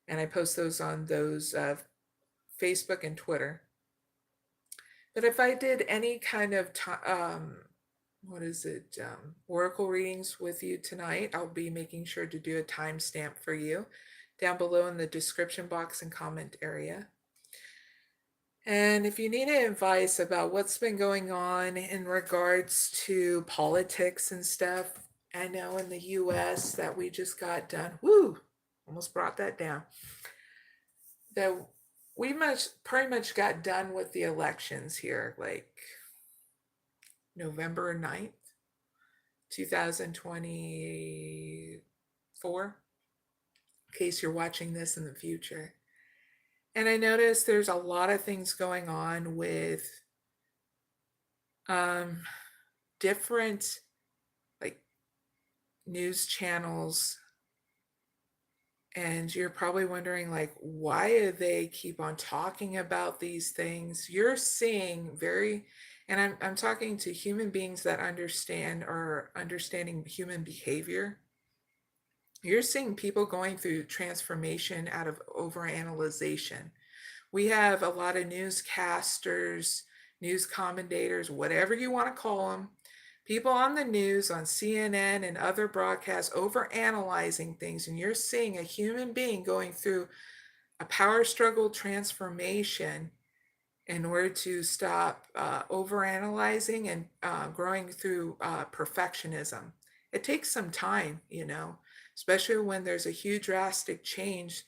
And I post those on those Facebook and Twitter. But if I did any kind of oracle readings with you tonight, I'll be making sure to do a timestamp for you down below in the description box and comment area. And if you need advice about what's been going on in regards to politics and stuff, I know in the US that we just got done, almost brought that down, that we pretty much got done with the elections here, like November 9th, 2024, in case you're watching this in the future. And I noticed there's a lot of things going on with different, like, news channels, and you're probably wondering, like, why do they keep on talking about these things? You're seeing and I'm talking to human beings that understand or understanding human behavior. You're seeing people going through transformation out of overanalyzation. We have a lot of newscasters, news commentators, whatever you want to call them, people on the news, on CNN and other broadcasts, overanalyzing things. And you're seeing a human being going through a power struggle transformation in order to stop overanalyzing and growing through perfectionism. It takes some time, especially when there's a huge drastic change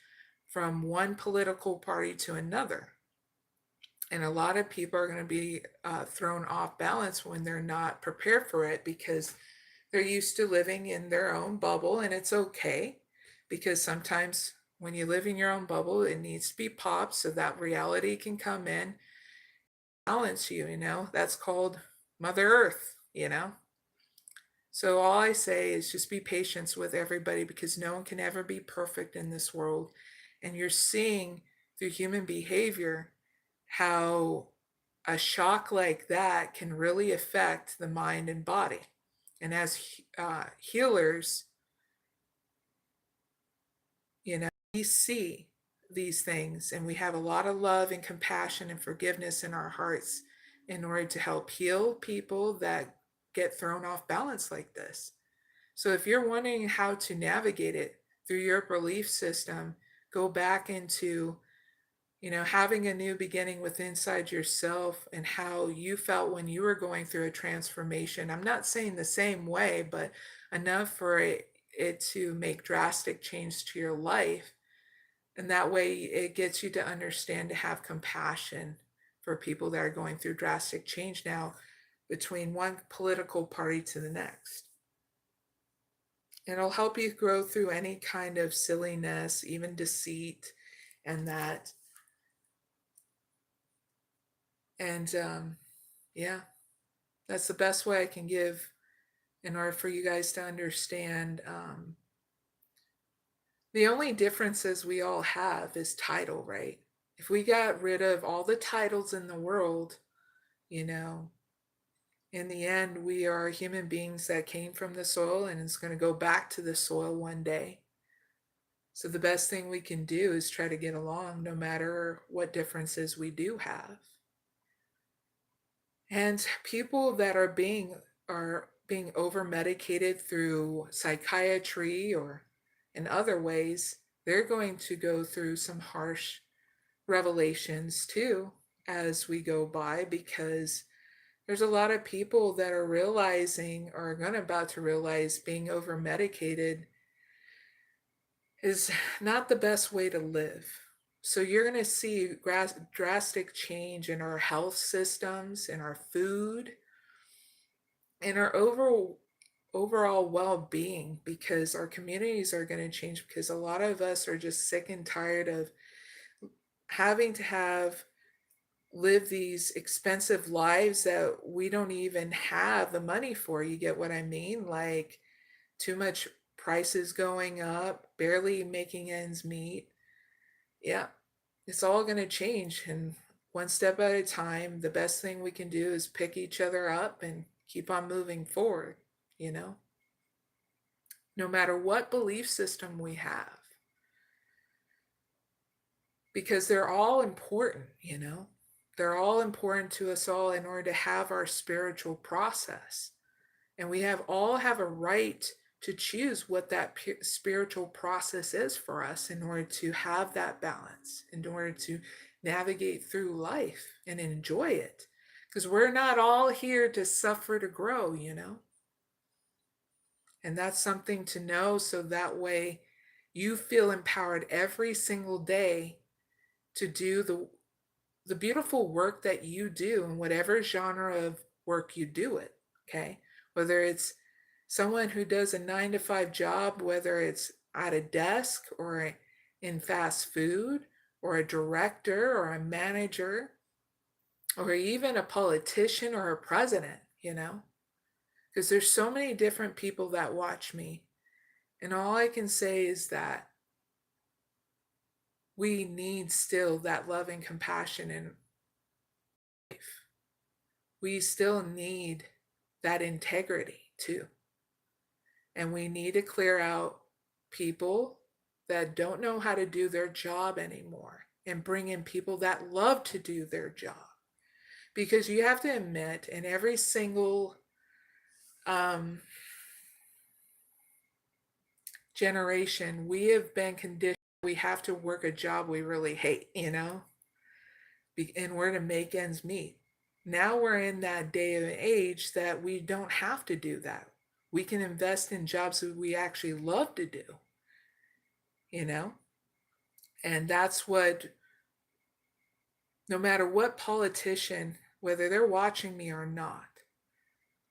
from one political party to another. And a lot of people are going to be thrown off balance when they're not prepared for it because they're used to living in their own bubble, and it's okay because sometimes when you live in your own bubble, it needs to be popped so that reality can come in, balance you, that's called Mother Earth, So all I say is just be patient with everybody, because no one can ever be perfect in this world. And you're seeing through human behavior how a shock like that can really affect the mind and body. And as healers, we see these things, and we have a lot of love and compassion and forgiveness in our hearts in order to help heal people that get thrown off balance like this. So if you're wondering how to navigate it through your belief system, go back into, having a new beginning with inside yourself and how you felt when you were going through a transformation. I'm not saying the same way, but enough for it to make drastic change to your life. And that way it gets you to understand, to have compassion for people that are going through drastic change now between one political party to the next. And it'll help you grow through any kind of silliness, even deceit, and that. And yeah, that's the best way I can give in order for you guys to understand. The only differences we all have is title, right? If we got rid of all the titles in the world, in the end, we are human beings that came from the soil, and it's going to go back to the soil one day. So the best thing we can do is try to get along, no matter what differences we do have. And people that are being over medicated through psychiatry or in other ways, they're going to go through some harsh revelations too as we go by, because there's a lot of people that are realizing, or are going to about to realize, being over medicated is not the best way to live. So you're going to see drastic change in our health systems, in our food, in our overall well-being, because our communities are going to change, because a lot of us are just sick and tired of having to live these expensive lives that we don't even have the money for. You get what I mean? Like, too much prices going up, barely making ends meet. Yeah, it's all going to change, and one step at a time. The best thing we can do is pick each other up and keep on moving forward, no matter what belief system we have, because they're all important. They're all important to us all in order to have our spiritual process. And we all have a right to choose what that spiritual process is for us, in order to have that balance, in order to navigate through life and enjoy it. Because we're not all here to suffer to grow, And that's something to know, so that way you feel empowered every single day to do the beautiful work that you do in whatever genre of work you do it, okay? Whether it's someone who does a 9-to-5 job, whether it's at a desk or in fast food, or a director or a manager, or even a politician or a president, because there's so many different people that watch me. And all I can say is that we need still that love and compassion in life. We still need that integrity too. And we need to clear out people that don't know how to do their job anymore, and bring in people that love to do their job. Because you have to admit, in every single generation, we have been conditioned, we have to work a job we really hate, in order to make ends meet. Now we're in that day and age that we don't have to do that. We can invest in jobs that we actually love to do, and that's what, no matter what politician, whether they're watching me or not,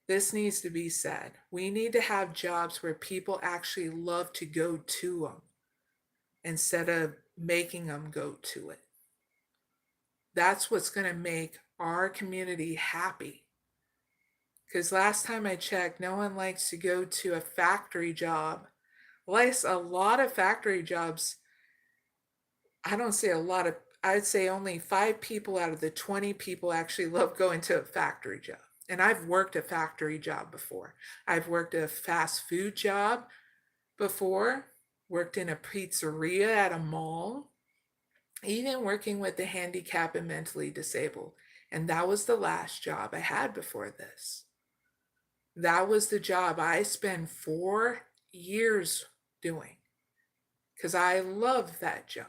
this needs to be said. We need to have jobs where people actually love to go to them. instead of making them go to it. That's what's going to make our community happy. Because last time I checked, no one likes to go to a factory job. Likes a lot of factory jobs. I don't say a lot of, I'd say only 5 people out of the 20 people actually love going to a factory job. And I've worked a factory job before. I've worked a fast food job before, worked in a pizzeria at a mall, even working with the handicapped and mentally disabled. And that was the last job I had before this. That was the job I spent 4 years doing because I loved that job.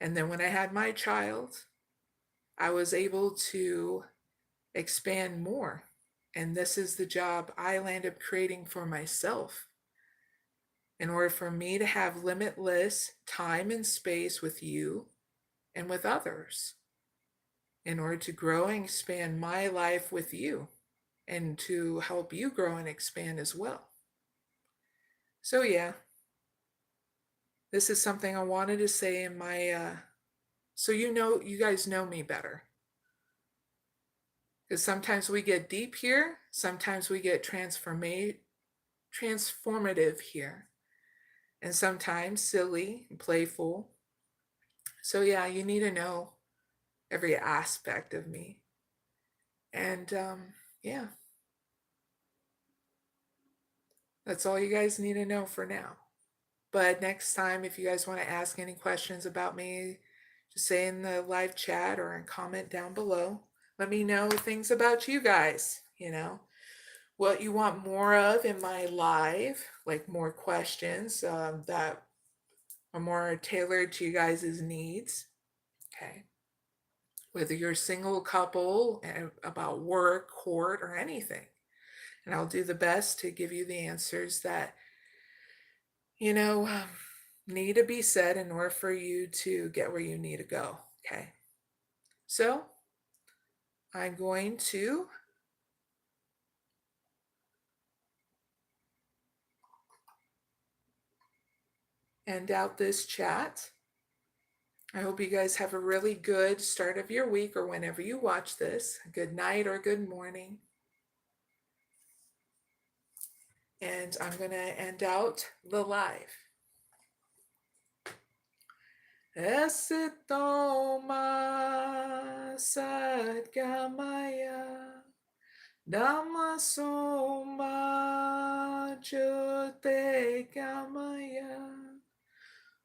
And then when I had my child, I was able to expand more. And this is the job I landed up creating for myself in order for me to have limitless time and space with you and with others, in order to grow and expand my life with you and to help you grow and expand as well. So yeah, this is something I wanted to say in my, so you guys know me better. Because sometimes we get deep here, sometimes we get transformative here, and sometimes silly and playful. So yeah, you need to know every aspect of me. And yeah, that's all you guys need to know for now. But next time, if you guys want to ask any questions about me, just say in the live chat or comment down below. Let me know things about you guys, what you want more of in my live, like more questions that are more tailored to you guys' needs. Okay. Whether you're a single couple, about work, court, or anything. And I'll do the best to give you the answers that, need to be said in order for you to get where you need to go. Okay. So I'm going to end out this chat. I hope you guys have a really good start of your week or whenever you watch this. Good night or good morning. And I'm going to end out the live. Esitoma sadgamaya Dhammasoma jyote gamaya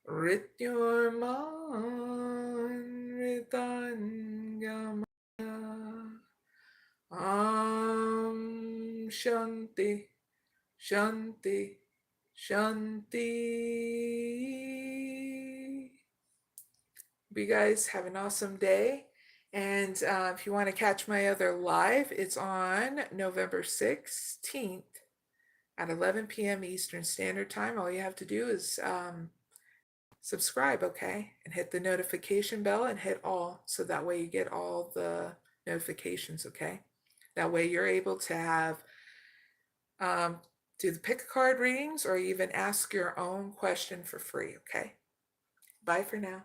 Rityurman ritangamaya Shanti Shanti Shanti. Hope you guys have an awesome day. And if you want to catch my other live, it's on November 16th at 11 p.m. Eastern Standard Time. All you have to do is subscribe, okay? And hit the notification bell and hit all, so that way you get all the notifications, okay? That way you're able to have, do the pick a card readings or even ask your own question for free, okay? Bye for now.